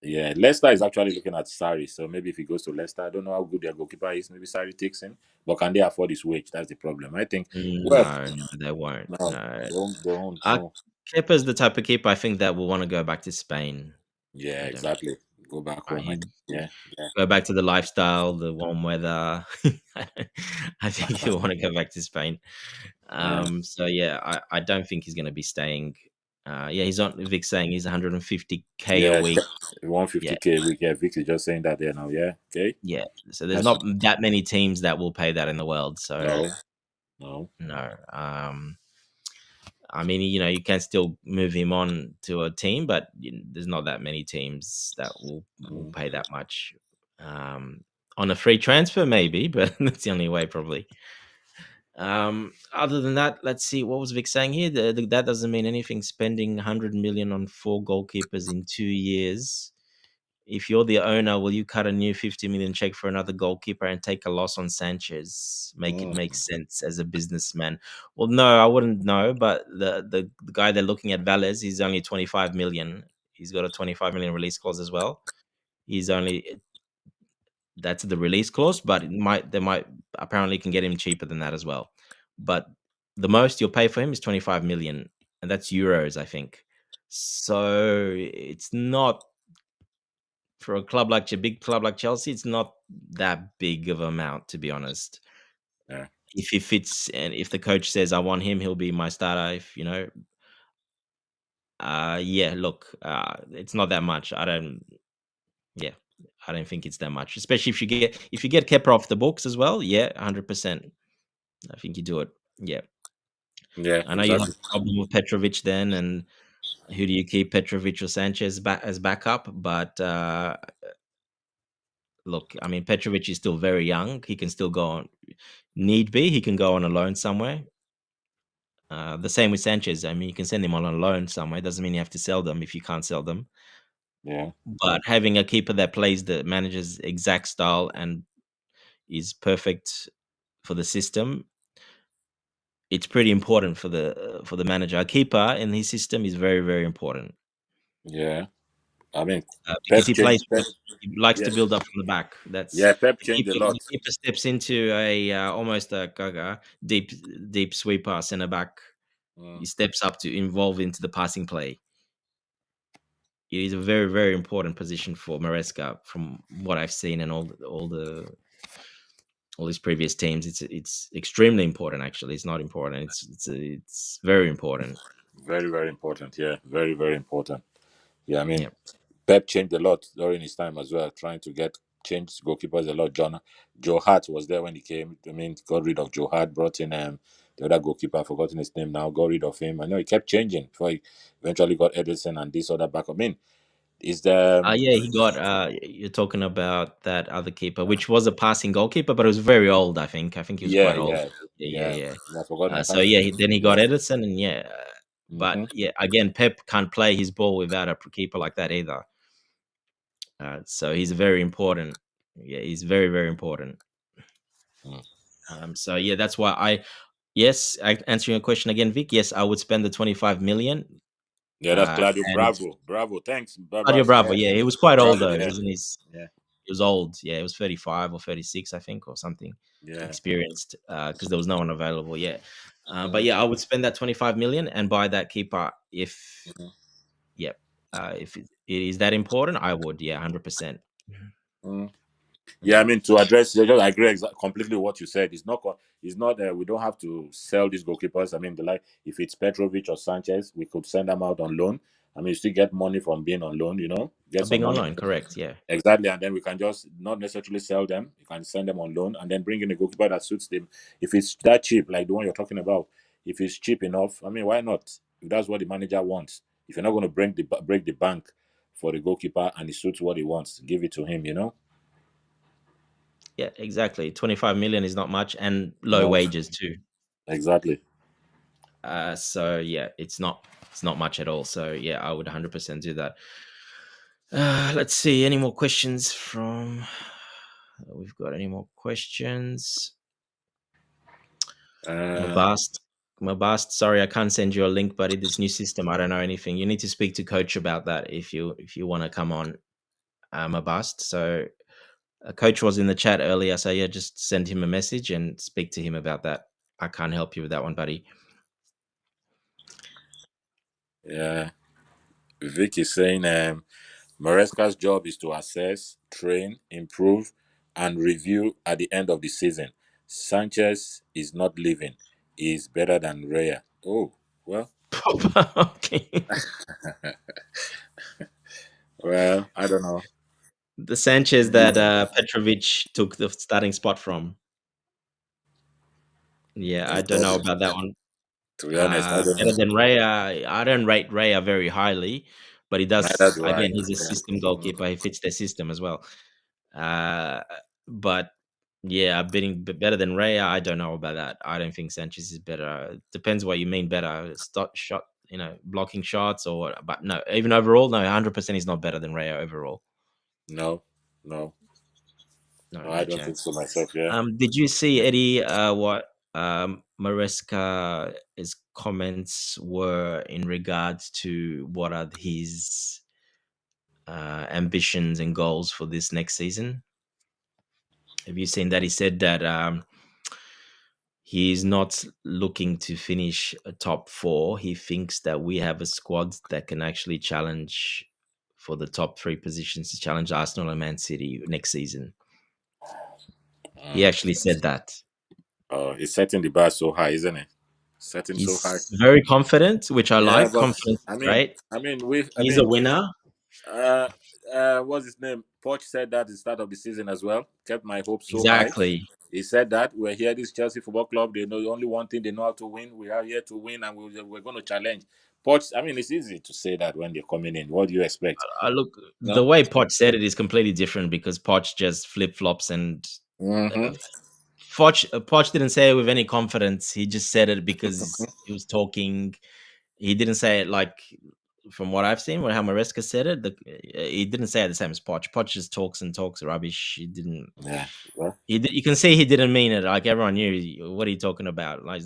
Yeah, Leicester is actually looking at Sarri. So maybe if he goes to Leicester, I don't know how good their goalkeeper is. Maybe Sarri takes him, but can they afford his wage? That's the problem. I think. Well, No, they won't. no, No. they won't. Uh, No. Kepa's the type of keeper I think that will want to go back to Spain. Yeah, I don't. exactly. Go back home. He Yeah, yeah, go back to the lifestyle, the warm weather. I think he'll want to go back to Spain. yeah, So yeah, I don't think he's going to be staying. Yeah, he's on. Vic's saying he's 150K a yeah. week. 150K a week. Yeah, Vic is just saying that there now. Yeah, okay. Yeah. So there's That's not that many teams that will pay that in the world. So no. no. I mean, you can still move him on to a team, but there's not that many teams that will Mm. pay that much. On a free transfer, maybe, but that's the only way, probably. Other than that, let's see. What was Vic saying here? That doesn't mean anything. Spending 100 million on 4 goalkeepers in 2 years. If you're the owner, will you cut a new 50 million check for another goalkeeper and take a loss on Sanchez? Make it make sense as a businessman. Well, no, I wouldn't know. But the guy they're looking at, Valles, he's only 25 million. He's got a 25 million release clause as well. That's the release clause, but they might apparently can get him cheaper than that as well. But the most you'll pay for him is 25 million, and that's euros, I think. So it's not, for a big club like Chelsea, it's not that big of an amount, to be honest. Yeah. If he fits, and if the coach says I want him, he'll be my starter. Yeah, look, it's not that much. I don't think it's that much, especially if you get Kepa off the books as well. Yeah, 100%. I think you do it. Yeah, Yeah, I know you have exactly. a problem with Petrovic then, and who do you keep, Petrovic or Sanchez as backup? But look, I mean, Petrovic is still very young. He can still go on. Need be, he can go on a loan somewhere. The same with Sanchez. I mean, you can send him on a loan somewhere. Doesn't mean you have to sell them if you can't sell them. Yeah, But having a keeper that plays the manager's exact style and is perfect for the system, it's pretty important for the manager. A keeper in his system is very, very important yeah. I mean, because Pep he plays. changed. Pep, He likes yeah, to build up from the back. That's yeah. Pep the changed keeper. a lot. The keeper steps into a almost a deep sweeper centre back. He Mm, steps up to involve into the passing play. It is a very, very important position for Moresca, from what I've seen and all his previous teams. It's extremely important. Actually, it's not important. It's very important. very, very important. Yeah, very, very important. Yeah, I mean, Yeah, Pep changed a lot during his time as well, trying to change goalkeepers a lot. Joe Hart was there when he came. I mean, got rid of Joe Hart, brought in the other goalkeeper. I've forgotten his name now. Got rid of him. I know he kept changing before he eventually got Edison and this other backup. I mean, is the yeah. He got. You're talking about that other keeper, which was a passing goalkeeper, but it was very old. I think he was yeah, quite old. yeah, Yeah, yeah. yeah, yeah. I've forgotten. I So can't. yeah, then he got Yeah. Edison, and yeah. But Mm-hmm. yeah, again, Pep can't play his ball without a keeper like that either. So he's very important. Yeah, he's very, very important. Mm. So yeah, that's why answering your question again, Vic. Yes, I would spend the 25 million. Yeah, that's Claudio. And Bravo, bravo. Thanks, Claudio Baba. Bravo, Yeah, yeah, he was quite old bravo. though. He Yeah, was in his, yeah, he was old. Yeah, he was 35 or 36, I think, or something. yeah. Experienced, because there was no one available. Yeah, but Mm-hmm. yeah, I would spend that 25 million and buy that keeper if, yeah, if it is that important. I would, yeah, 100%. Mm-hmm. Yeah, I mean, to address, I agree completely what you said. It's not. We don't have to sell these goalkeepers. I mean, if it's Petrovic or Sanchez, we could send them out on loan. I mean, you still get money from being on loan. Get some Being money. online, correct? Yeah. Exactly, and then we can just not necessarily sell them. You can send them on loan and then bring in a goalkeeper that suits them. If it's that cheap, like the one you're talking about, if it's cheap enough, I mean, why not? If that's what the manager wants, if you're not going to break the bank for the goalkeeper and it suits what he wants, give it to him. Yeah, exactly. 25 million is not much, and low No, wages too. exactly. So yeah, it's not much at all. So yeah, I would 100% do that. Let's see. Any more questions from? We've got any more questions? Uh, Mabast. Mabast, sorry, I can't send you a link, buddy. This new system, I don't know anything. You need to speak to coach about that if you want to come on, Mabast. So a coach was in the chat earlier, so yeah, just send him a message and speak to him about that. I can't help you with that one, buddy. yeah. Vic is saying Moresca's job is to assess, train, improve, and review at the end of the season. Sanchez is not leaving. He's better than Raya. Oh, well, Okay. well, I don't know. The Sanchez that Petrovic took the starting spot from. Yeah, I don't know about that one. To be honest, I don't Better know. than Raya. I don't rate Raya very highly, but he Neither does. do I. Again, he's a Yeah. system goalkeeper. He fits their system as well. But yeah, better than Raya. I don't know about that. I don't think Sanchez is better. Depends what you mean better. Shot, blocking shots or what. But no, even overall, no, 100% he's not better than Raya overall. No, no, No, no, I no don't think chance. so myself. Yeah. Did you see Eddie? What Maresca's comments were in regards to what are his ambitions and goals for this next season? Have you seen that? He said that he's not looking to finish a top four. He thinks that we have a squad that can actually challenge for the top three positions to challenge Arsenal and Man City next season. He Mm. actually said that. Oh, he's setting the bar so high, isn't it? Setting so high. He's very confident, which I Yeah, like. but Confidence I is mean, great. I He's a mean, winner. uh, what's his name? Poch said that at the start of the season as well. Kept my hopes so high. Exactly. He said that we're here, this Chelsea Football Club. They know only one thing they know how to win. We are here to win, and we're going to challenge. Poch, I mean, it's easy to say that when they're coming in. What do you expect? Look, the No. way Poch said it is completely different because Poch just flip flops and Mm-hmm. Poch didn't say it with any confidence. He just said it because he was talking. He didn't say it like, from what I've seen, how Moresca said it. He didn't say it the same as Poch. Poch just talks and talks rubbish. He didn't. Yeah. Well, You can see he didn't mean it. Like everyone knew what are you talking about. Like,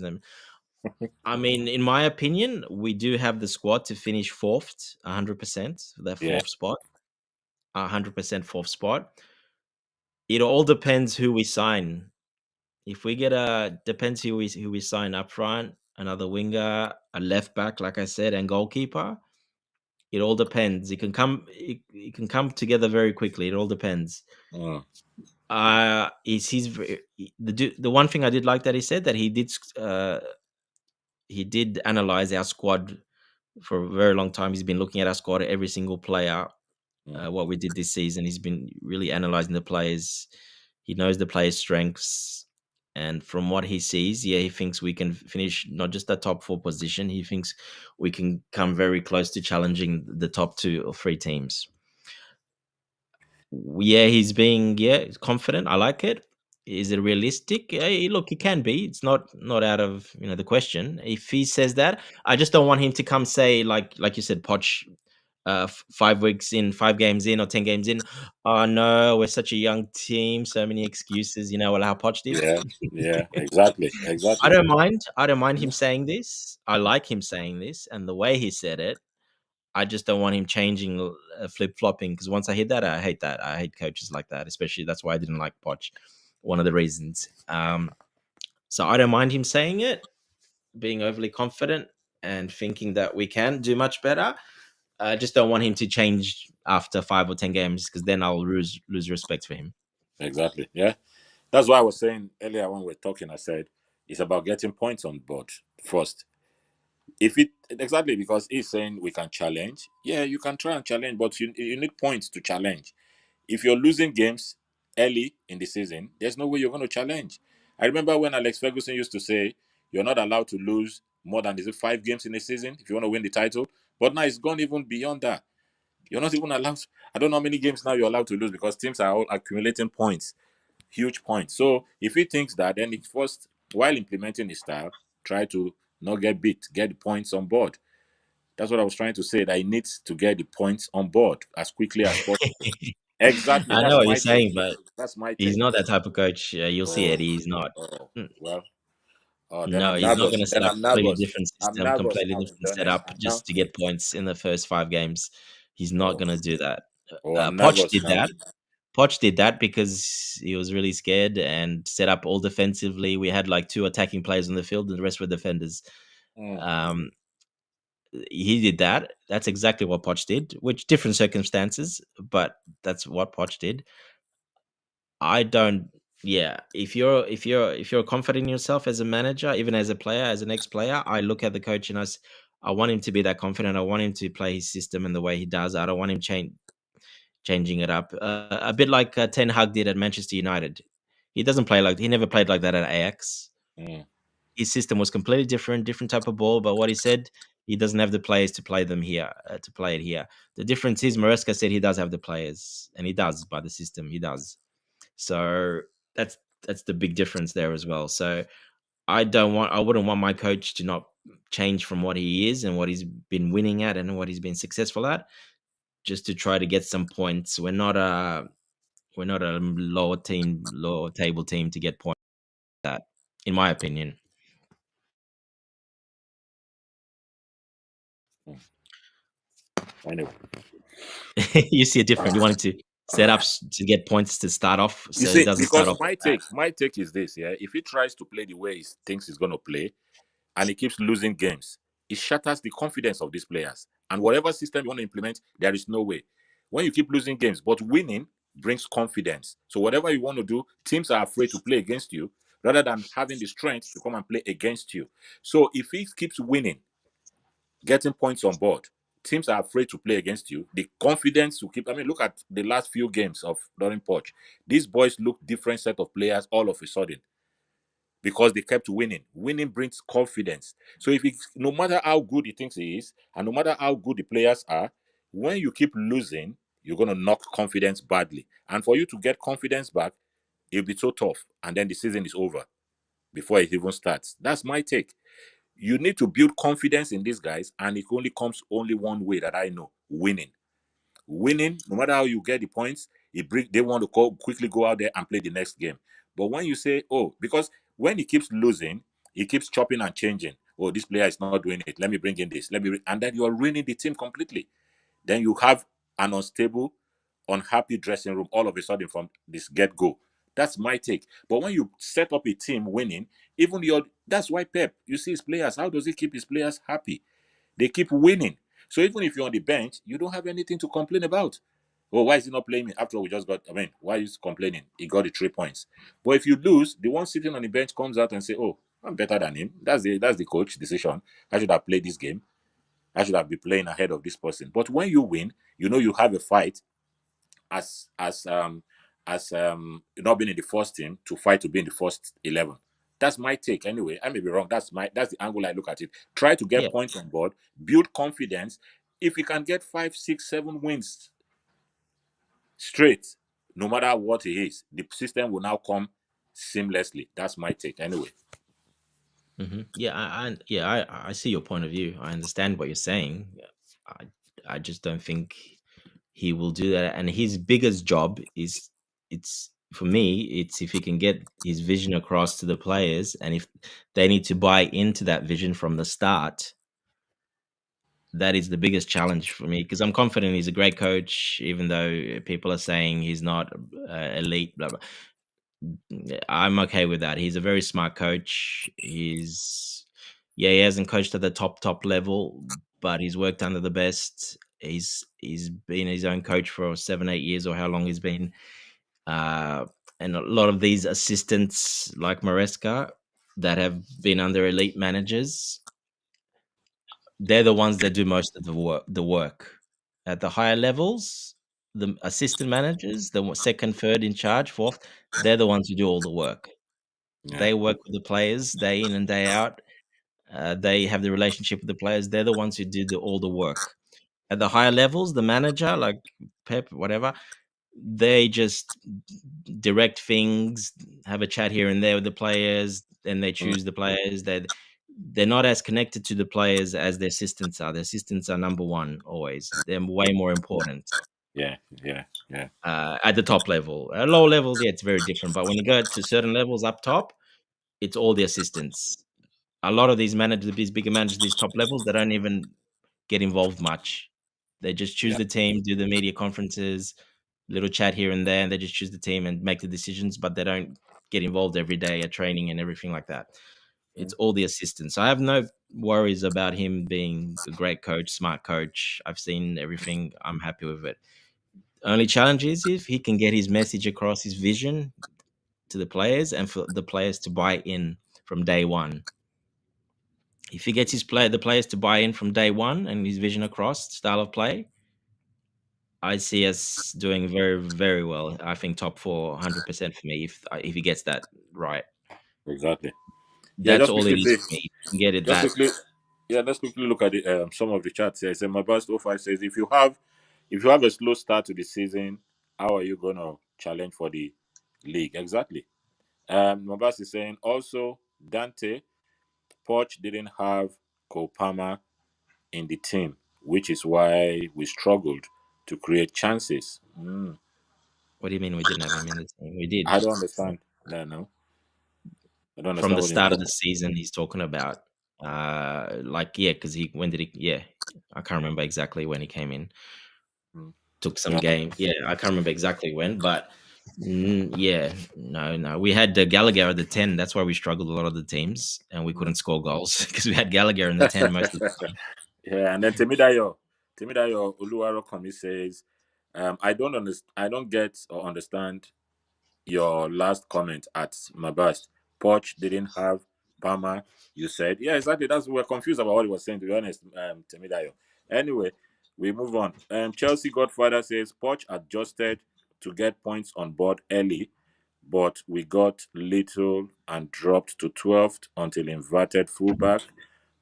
I mean, in my opinion, we do have the squad to finish fourth, 100%. That yeah. fourth spot, 100% fourth spot. It all depends who we sign. If we get depends who we sign up front, another winger, a left back, like I said, and goalkeeper. It all depends. It can come together very quickly. It all depends. Mm. The one thing I did like that he said that he did analyze our squad for a very long time. He's been looking at our squad, every single player, Mm. what we did this season. He's been really analyzing the players. He knows the players' strengths. And from what he sees, yeah, he thinks we can finish not just the top four position. He thinks we can come very close to challenging the top two or three teams. Yeah, he's being confident. I like it. Is it realistic? Look, he can be. It's not out of the question. If he says that, I just don't want him to come say like you said, Poch, 5 weeks in, 5 games in, or 10 games in. Oh no, we're such a young team. So many excuses. Well, how Poch did. Yeah. Yeah. Exactly. I Exactly. don't mind. I don't mind him saying this. I like him saying this, and the way he said it. I just don't want him changing, flip flopping. Because once I hear that, I hate that. I hate coaches like that. Especially that's why I didn't like Poch. One of the reasons. So I don't mind him saying it, being overly confident and thinking that we can do much better. I just don't want him to change after 5 or 10 games because then I'll lose respect for him. Exactly. Yeah. That's why I was saying earlier when we were talking, I said it's about getting points on board first. If it exactly because he's saying we can challenge, yeah, you can try and challenge, but you need points to challenge. If you're losing games early in the season, there's no way you're going to challenge. I remember when Alex Ferguson used to say you're not allowed to lose more than 5 games in a season if you want to win the title. But now it's gone even beyond that. You're not even allowed. I don't know how many games now you're allowed to lose because teams are all accumulating points. huge points. So if he thinks that, then it first, while implementing his style, try to not get beat, get the points on board. That's what I was trying to say. That he needs to get the points on board as quickly as possible. Exactly. I know That's what you're my take. saying, but That's my he's take. not that type of coach. You'll see, Oh, Eddie. He's not. oh, Mm, well. Oh, then No, I'm he's not nervous. going to set Then up I'm a completely nervous. different I'm system, nervous completely now, in different fairness. setup, I'm now. just to get points in the first 5 games. He's not Oh, going to do that. oh, I'm Poch nervous did now. that. Poch did that because he was really scared and set up all defensively. We had like 2 attacking players on the field, and the rest were defenders. Mm, Um, he did that. That's exactly what Poch did, which different circumstances, but that's what Poch did. I don't. Yeah, if you're confident in yourself as a manager, even as a player, as an ex-player, I look at the coach and I want him to be that confident. I want him to play his system in the way he does. I don't want him changing it up. A bit like Ten Hag did at Manchester United. He never played like that at Ajax. mm, His system was completely different type of ball. But what he said, he doesn't have the players to play them here, to play it here. The difference is Moresca said he does have the players, and he does by the system. He does. So that's that's the big difference there as well. So I wouldn't want my coach to not change from what he is and what he's been winning at and what he's been successful at, just to try to get some points. We're not a lower table team to get points like that, in my opinion. mm. Anyway, You see it different. You wanted to set up to get points to start off, you so he see, doesn't start because off like that. my take is this. Yeah, if he tries to play the way he thinks he's going to play, and he keeps losing games, it shatters the confidence of these players. And whatever system you want to implement, there is no way. When you keep losing games, but winning brings confidence. So whatever you want to do, teams are afraid to play against you rather than having the strength to come and play against you. So if he keeps winning, getting points on board, teams are afraid to play against you. The confidence to keep. I mean, look at the last few games of during Poch. These boys look different set of players all of a sudden because they kept winning. Winning brings confidence. So if he, no matter how good he thinks he is, and no matter how good the players are, when you keep losing, you're gonna knock confidence badly. And for you to get confidence back, it'll be so tough. And then the season is over before it even starts. That's my take. You need to build confidence in these guys, and it only comes only one way that I know: winning. Winning, no matter how you get the points, they want to quickly go out there and play the next game. But when you say, oh, because when he keeps losing, he keeps chopping and changing. Oh, this player is not doing it. Let me bring in this. And then you are ruining the team completely. Then you have an unstable, unhappy dressing room all of a sudden from this get go. That's my take. But when you set up a team winning, even your that's why Pep, you see his players, how does he keep his players happy? They keep winning. So even if you're on the bench, you don't have anything to complain about. Oh, why is he not playing me? After all, we just got, I mean, why is he complaining? He got the 3 points. But if you lose, the one sitting on the bench comes out and say, oh, I'm better than him. That's the coach decision. I should have played this game. I should have been playing ahead of this person. But when you win, you know you have a fight as not being in the first team to fight to be in the first 11. That's my take anyway. I may be wrong. That's the angle I look at it. Try to get Yeah. points on board, build confidence. If you can get 5, 6, 7 wins straight, no matter what it is, the system will now come seamlessly. That's my take anyway. Yeah, I see your point of view. I understand what you're saying. I I just don't think he will do that. And his biggest job is it's for me, it's if he can get his vision across to the players, and if they need to buy into that vision from the start, that is the biggest challenge for me because I'm confident he's a great coach, even though people are saying he's not elite. Blah, blah. I'm okay with that. He's a very smart coach. He hasn't coached at the top level, but he's worked under the best. He's been his own coach for 7-8 years or how long he's been. Uh, and a lot of these assistants like Moresca that have been under elite managers, they're the ones that do most of the work. At the higher levels, the assistant managers, the second, third in charge, fourth, they're the ones who do all the work. Yeah. They work with the players day in and day out. They have the relationship with the players. They're the ones who do all the work. At the higher levels, the manager, like Pep, whatever, they just direct things, have a chat here and there with the players, and they Mm, choose the players. They're not as connected to the players as their assistants are. Their assistants are number one always. They're way more important yeah, yeah, yeah. at the top level. At low levels, yeah, it's very different. But when you go to certain levels up top, it's all the assistants. A lot of these managers, these bigger managers, these top levels, they don't even get involved much. They just choose Yeah. the team, do the media conferences, little chat here and there, and they just choose the team and make the decisions, but they don't get involved every day at training and everything like that. It's Mm. all the assistants. So I have no worries about him being a great coach, smart coach. I've seen everything. I'm happy with it. Only challenge is if he can get his message across, his vision to the players, and for the players to buy in from day one. If he gets the players to buy in from day one and his vision across, style of play, I see us doing very, very well. I think top four, 100% for me if he gets that right. Exactly. Yeah, That's just all it quickly is say, for me. If he can get it just that. quickly, yeah, let's quickly look at the, some of the chats here. So my best 05 says, if you have a slow start to the season, how are you gonna challenge for the league? Exactly. Mabas is saying also Dante Poch didn't have Kopama in the team, which is why we struggled to create chances. What do you mean we didn't have him in the team? We did. I don't understand. No, I don't From understand the what you mean. start of the season, he's talking about. Yeah, because when did he? Yeah, I can't remember exactly when he came in. Mm. Took some Yeah. game. Yeah, I can't remember exactly when, but yeah, no. We had Gallagher at the 10. That's why we struggled a lot of the teams, and we Mm. couldn't score goals because we had Gallagher in the 10 most of the time. Yeah, and then Temidayo Oluwarokomi says, I don't get or understand your last comment at Mabast. Poch didn't have Palmer. You said, yeah, exactly. We're confused about what he was saying. To be honest, Temidayo. Anyway, we move on. Chelsea Godfather says Poch adjusted to get points on board early, but we got little and dropped to 12th until inverted fullback.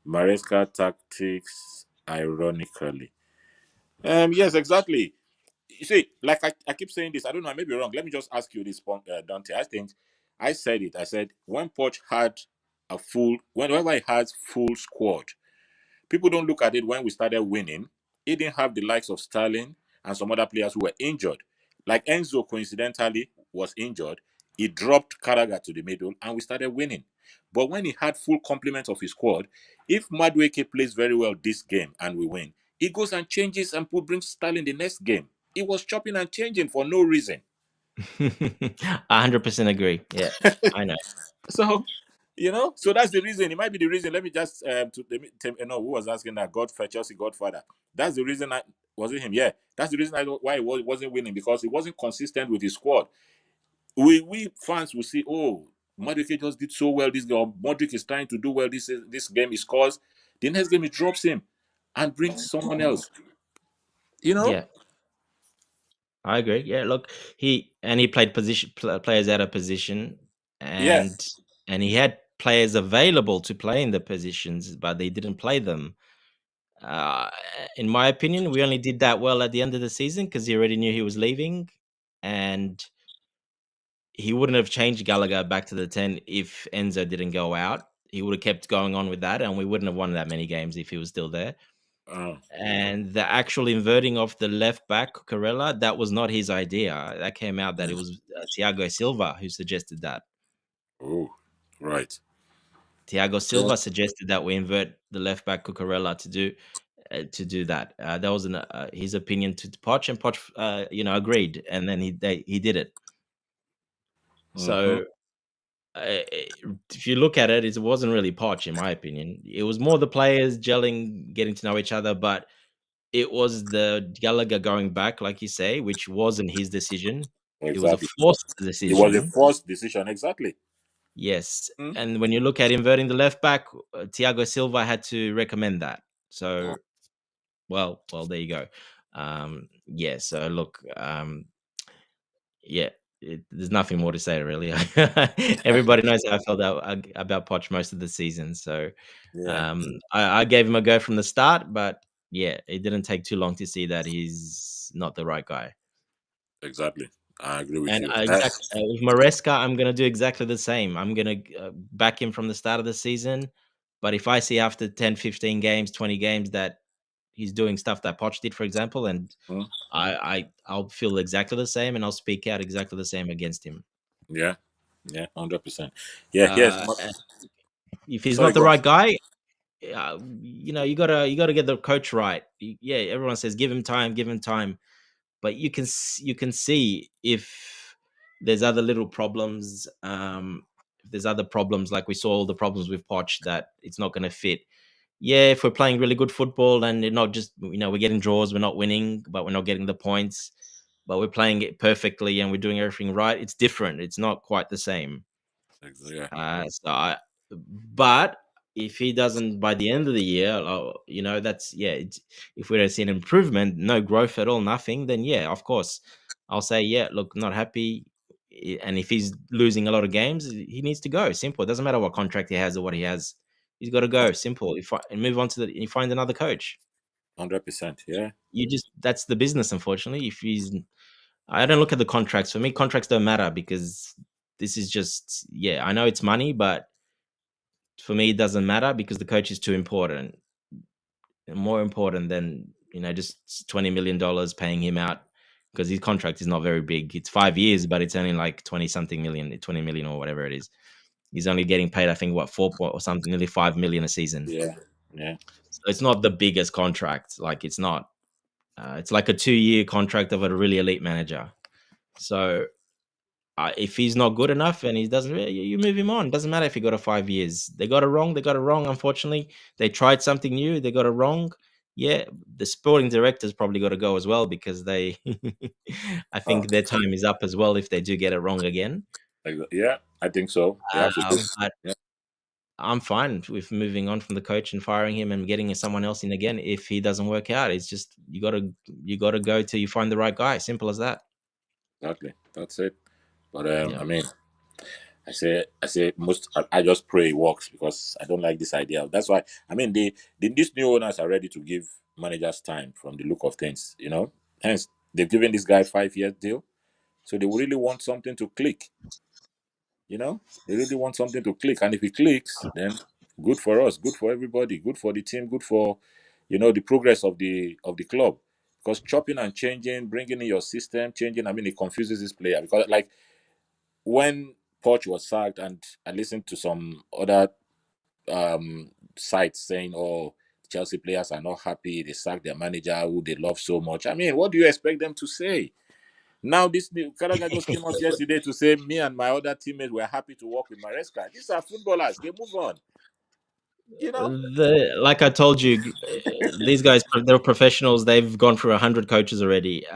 Maresca tactics, ironically. Yes, exactly. You see, like I keep saying this, I don't know, I may be wrong. Let me just ask you this, Dante. I think I said it. I said when Poch had whenever he has full squad, people don't look at it when we started winning. He didn't have the likes of Sterling and some other players who were injured. Like Enzo, coincidentally, was injured. He dropped Carragher to the middle and we started winning. But when he had full complement of his squad, if Madueke plays very well this game and we win, he goes and changes and brings Sterling the next game. He was chopping and changing for no reason. 100% agree. Yeah, I know. So, so that's the reason. It might be the reason. Let me just who was asking that Chelsea Godfather. That's the reason. Was it him? Yeah, that's the reason why he wasn't winning because he wasn't consistent with his squad. We fans will see, oh, Modric just did so well this game. Or Modric is trying to do well this game. He scores. The next game he drops him and brings someone else. You know? Yeah, I agree. Yeah, look, he played players out of position, and Yes. he had players available to play in the positions, but they didn't play them. Uh, in my opinion, we only did that well at the end of the season because he already knew he was leaving, and he wouldn't have changed Gallagher back to the 10 if Enzo didn't go out. He would have kept going on with that, and we wouldn't have won that many games if he was still there. Uh, And the actual inverting of the left back, Cucurella, that was not his idea. That came out that it was Thiago Silva who suggested that. oh, right. Thiago Silva suggested that we invert the left back Cucurella to do that. That was his opinion to Poch, and Poch, agreed, and then he did it. Mm-hmm. So if you look at it, it wasn't really Poch, in my opinion. It was more the players gelling, getting to know each other, but it was the Gallagher going back, like you say, which wasn't his decision. It was a Exactly. forced It was a decision. forced decision. Exactly. Yes. Mm. And when you look at inverting the left back, Thiago Silva had to recommend that. So, well, there you go. Yeah. So look, yeah, there's nothing more to say really. Everybody knows how I felt about Poch most of the season. So, Yeah. I gave him a go from the start, but yeah, it didn't take too long to see that he's not the right guy. Exactly. I agree with And you. with Moresca, I'm going to do exactly the same. I'm going to back him from the start of the season. But if I see after 10, 15 games, 20 games that he's doing stuff that Poch did, for example, and Mm, I'll feel exactly the same, and I'll speak out exactly the same against him. yeah. Yeah. 100%. Yeah. Yes. If he's Sorry. not the Go on. right guy, you gotta get the coach right. Yeah, everyone says give him time, give him time, but you can see if there's other little problems. If there's other problems, like we saw all the problems with Poch, that it's not going to fit. Yeah, if we're playing really good football and not just we're getting draws, we're not winning, but we're not getting the points, but we're playing it perfectly and we're doing everything right. It's different. It's not quite the same. Yeah. But if he doesn't by the end of the year, if we don't see an improvement, no growth at all, nothing, then yeah, of course, I'll say, yeah, look, not happy. And if he's losing a lot of games, he needs to go. Simple. It doesn't matter what contract he has or what he has. He's got to go. Simple. And move on to you find another coach. 100%. Yeah. That's the business, unfortunately. I don't look at the contracts. For me, contracts don't matter because this is just, I know it's money, but for me, it doesn't matter because the coach is too important, more important than just $20 million paying him out because his contract is not very big. It's 5 years, but it's only like 20 something million, 20 million or whatever it is. He's only getting paid, I think, 4 or something, nearly 5 million a season. Yeah. Yeah. So it's not the biggest contract. Like it's not. It's like a 2-year contract of a really elite manager. So if he's not good enough and he doesn't, you move him on. Doesn't matter if he got a 5 years. They got it wrong. They got it wrong. Unfortunately, they tried something new. They got it wrong. Yeah, the sporting director's probably got to go as well because they, I Oh, think their time is up as well if they do get it wrong again. yeah. I think so. They have to do. But Yeah. I'm fine with moving on from the coach and firing him and getting someone else in again if he doesn't work out. It's just you gotta go till you find the right guy. Simple as that. Exactly. That's it. But Yeah. I mean, I just pray it works because I don't like this idea. That's why I mean these new owners are ready to give managers time from the look of things, Hence they've given this guy 5 year deal. So they really want something to click, They really want something to click. And if it clicks, then good for us, good for everybody, good for the team, good for the progress of the club. Because chopping and changing, bringing in your system, changing, I mean it confuses this player because like when Poch was sacked, and I listened to some other sites saying, "Oh, Chelsea players are not happy. They sacked their manager who they love so much." I mean, what do you expect them to say? Now, this new Gallagher just came out yesterday to say, "Me and my other teammates were happy to work with Maresca." These are footballers. They move on. Like I told you, these guys, they're professionals. They've gone through 100 coaches already.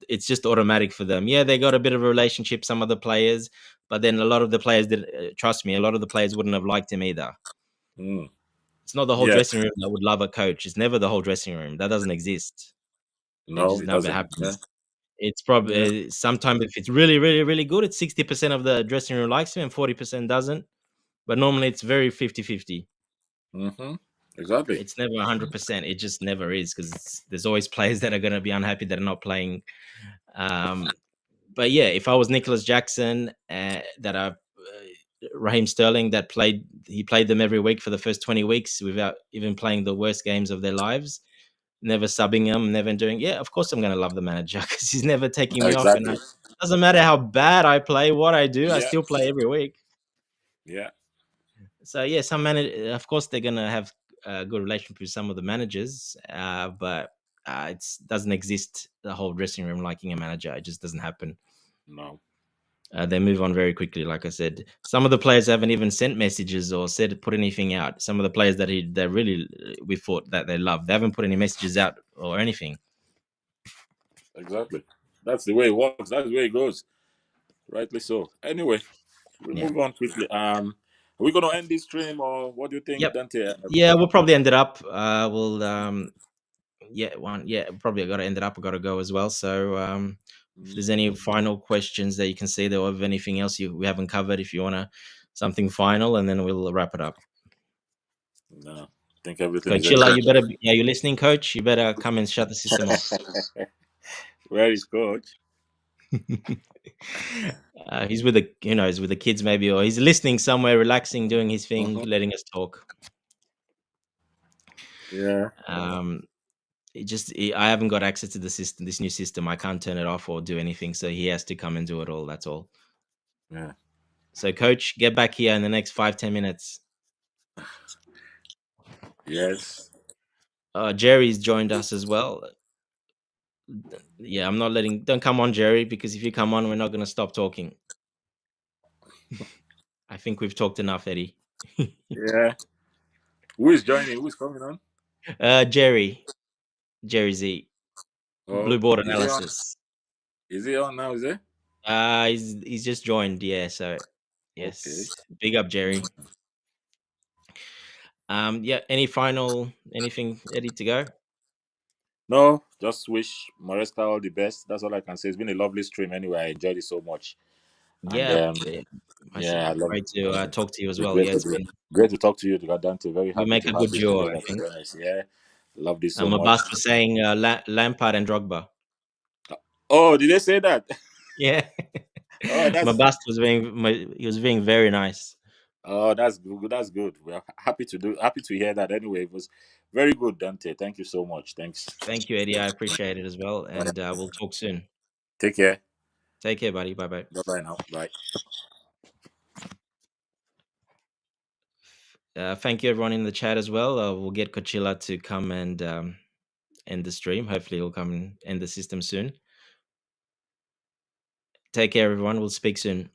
It's just automatic for them. Yeah, they got a bit of a relationship, some of the players, but then a lot of the players did. Trust me, a lot of the players wouldn't have liked him either. Mm. It's not the whole Yeah. dressing room that would love a coach. It's never the whole dressing room. That doesn't exist. It No, just it never doesn't. Yeah. happens. It's Yeah. probably sometimes if it's really, really, really good, it's 60% of the dressing room likes him and 40% doesn't. But normally it's very 50-50. Mm-hmm. Exactly. It's never 100%. It just never is because there's always players that are going to be unhappy that are not playing. But yeah, if I was Nicholas Jackson, Raheem Sterling, he played them every week for the first 20 weeks without even playing the worst games of their lives, never subbing them, never doing. Yeah, of course I'm going to love the manager because he's never taking me off, and Exactly. it doesn't matter how bad I play, what I do, I Yeah. still play every week. Yeah. So yeah, some of course they're going to have a good relationship with some of the managers, but it doesn't exist the whole dressing room liking a manager. It just doesn't happen. No. They move on very quickly. Like I said, some of the players haven't even sent messages or put anything out. Some of the players that we thought that they love, they haven't put any messages out or anything. Exactly. That's the way it works. That's the way it goes. Rightly so. Anyway, we Yeah. move on quickly. Are we gonna end this stream, or what do you think, Yep. Dante? Yeah, we'll probably end it up. Probably I got to end it up. I got to go as well. So if there's any final questions that you can see there, or if anything else we haven't covered, if you want something final, and then we'll wrap it up. No, I think everything Coach is Chilla, excellent. you listening, Coach? You better come and shut the system off. Where is Coach? He's with the he's with the kids maybe, or he's listening somewhere, relaxing, doing his thing, Mhm. letting us talk. Yeah. Um, I haven't got access to the system, this new system. I can't turn it off or do anything, so he has to come and do it all. That's all. Yeah. So, coach, get back here in the next 5-10 minutes. Yes. Jerry's joined us as well. Yeah, I'm not letting. Don't come on, Jerry, because if you come on, we're not going to stop talking. I think we've talked enough, Eddie. Yeah. Who is joining? Who is coming on? Jerry Z, Oh, Blue Board is he on? Analysis. Is he on now? Is it? He's just joined. Yeah, so Okay. yes, big up, Jerry. Yeah. Anything, Eddie, to go? No, just wish Moresca all the best. That's all I can say. It's been a lovely stream anyway. I enjoyed it so much. And Yeah, I should yeah, I love try to it. talk to you as It's well. great Yeah, to it's do. been Great to talk to you, Dante. Very we happy make to a have good you duo, I together, to think. be honest. Yeah. Love this so much. Mabas was saying Lampard and Drogba. Oh, did they say that? Yeah, Oh, that's he was being very nice. oh, that's good. That's good. We're happy to hear that. Anyway, it was very good, Dante. Thank you so much. Thanks. Thank you, Eddie. I appreciate it as well, and we'll talk soon. Take care. Take care, buddy. Bye bye. Bye bye now. Bye. Thank you, everyone in the chat as well. We'll get Coachella to come and end the stream. Hopefully, he'll come and end the system soon. Take care, everyone. We'll speak soon.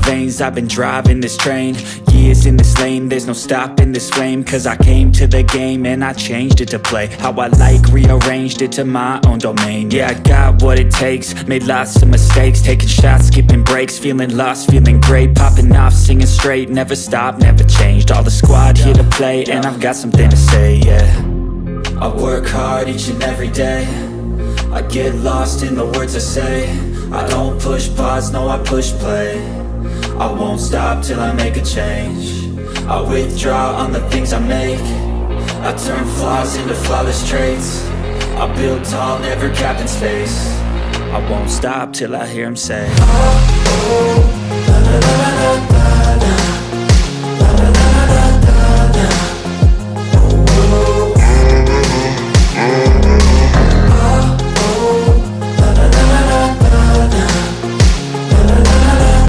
veins, I've been driving this train. Years in this lane, there's no stopping this flame. Cause I came to the game and I changed it to play how I like, rearranged it to my own domain. Yeah, I got what it takes, made lots of mistakes, taking shots, skipping breaks, feeling lost, feeling great, popping off, singing straight, never stopped, never changed. All the squad here to play, and I've got something to say, yeah. I work hard each and every day, I get lost in the words I say. I don't push pause, no, I push play. I won't stop till I make a change. I withdraw on the things I make. I turn flaws into flawless traits. I build tall, never capped in space. I won't stop till I hear him say, oh, oh, la, la, la, la, la.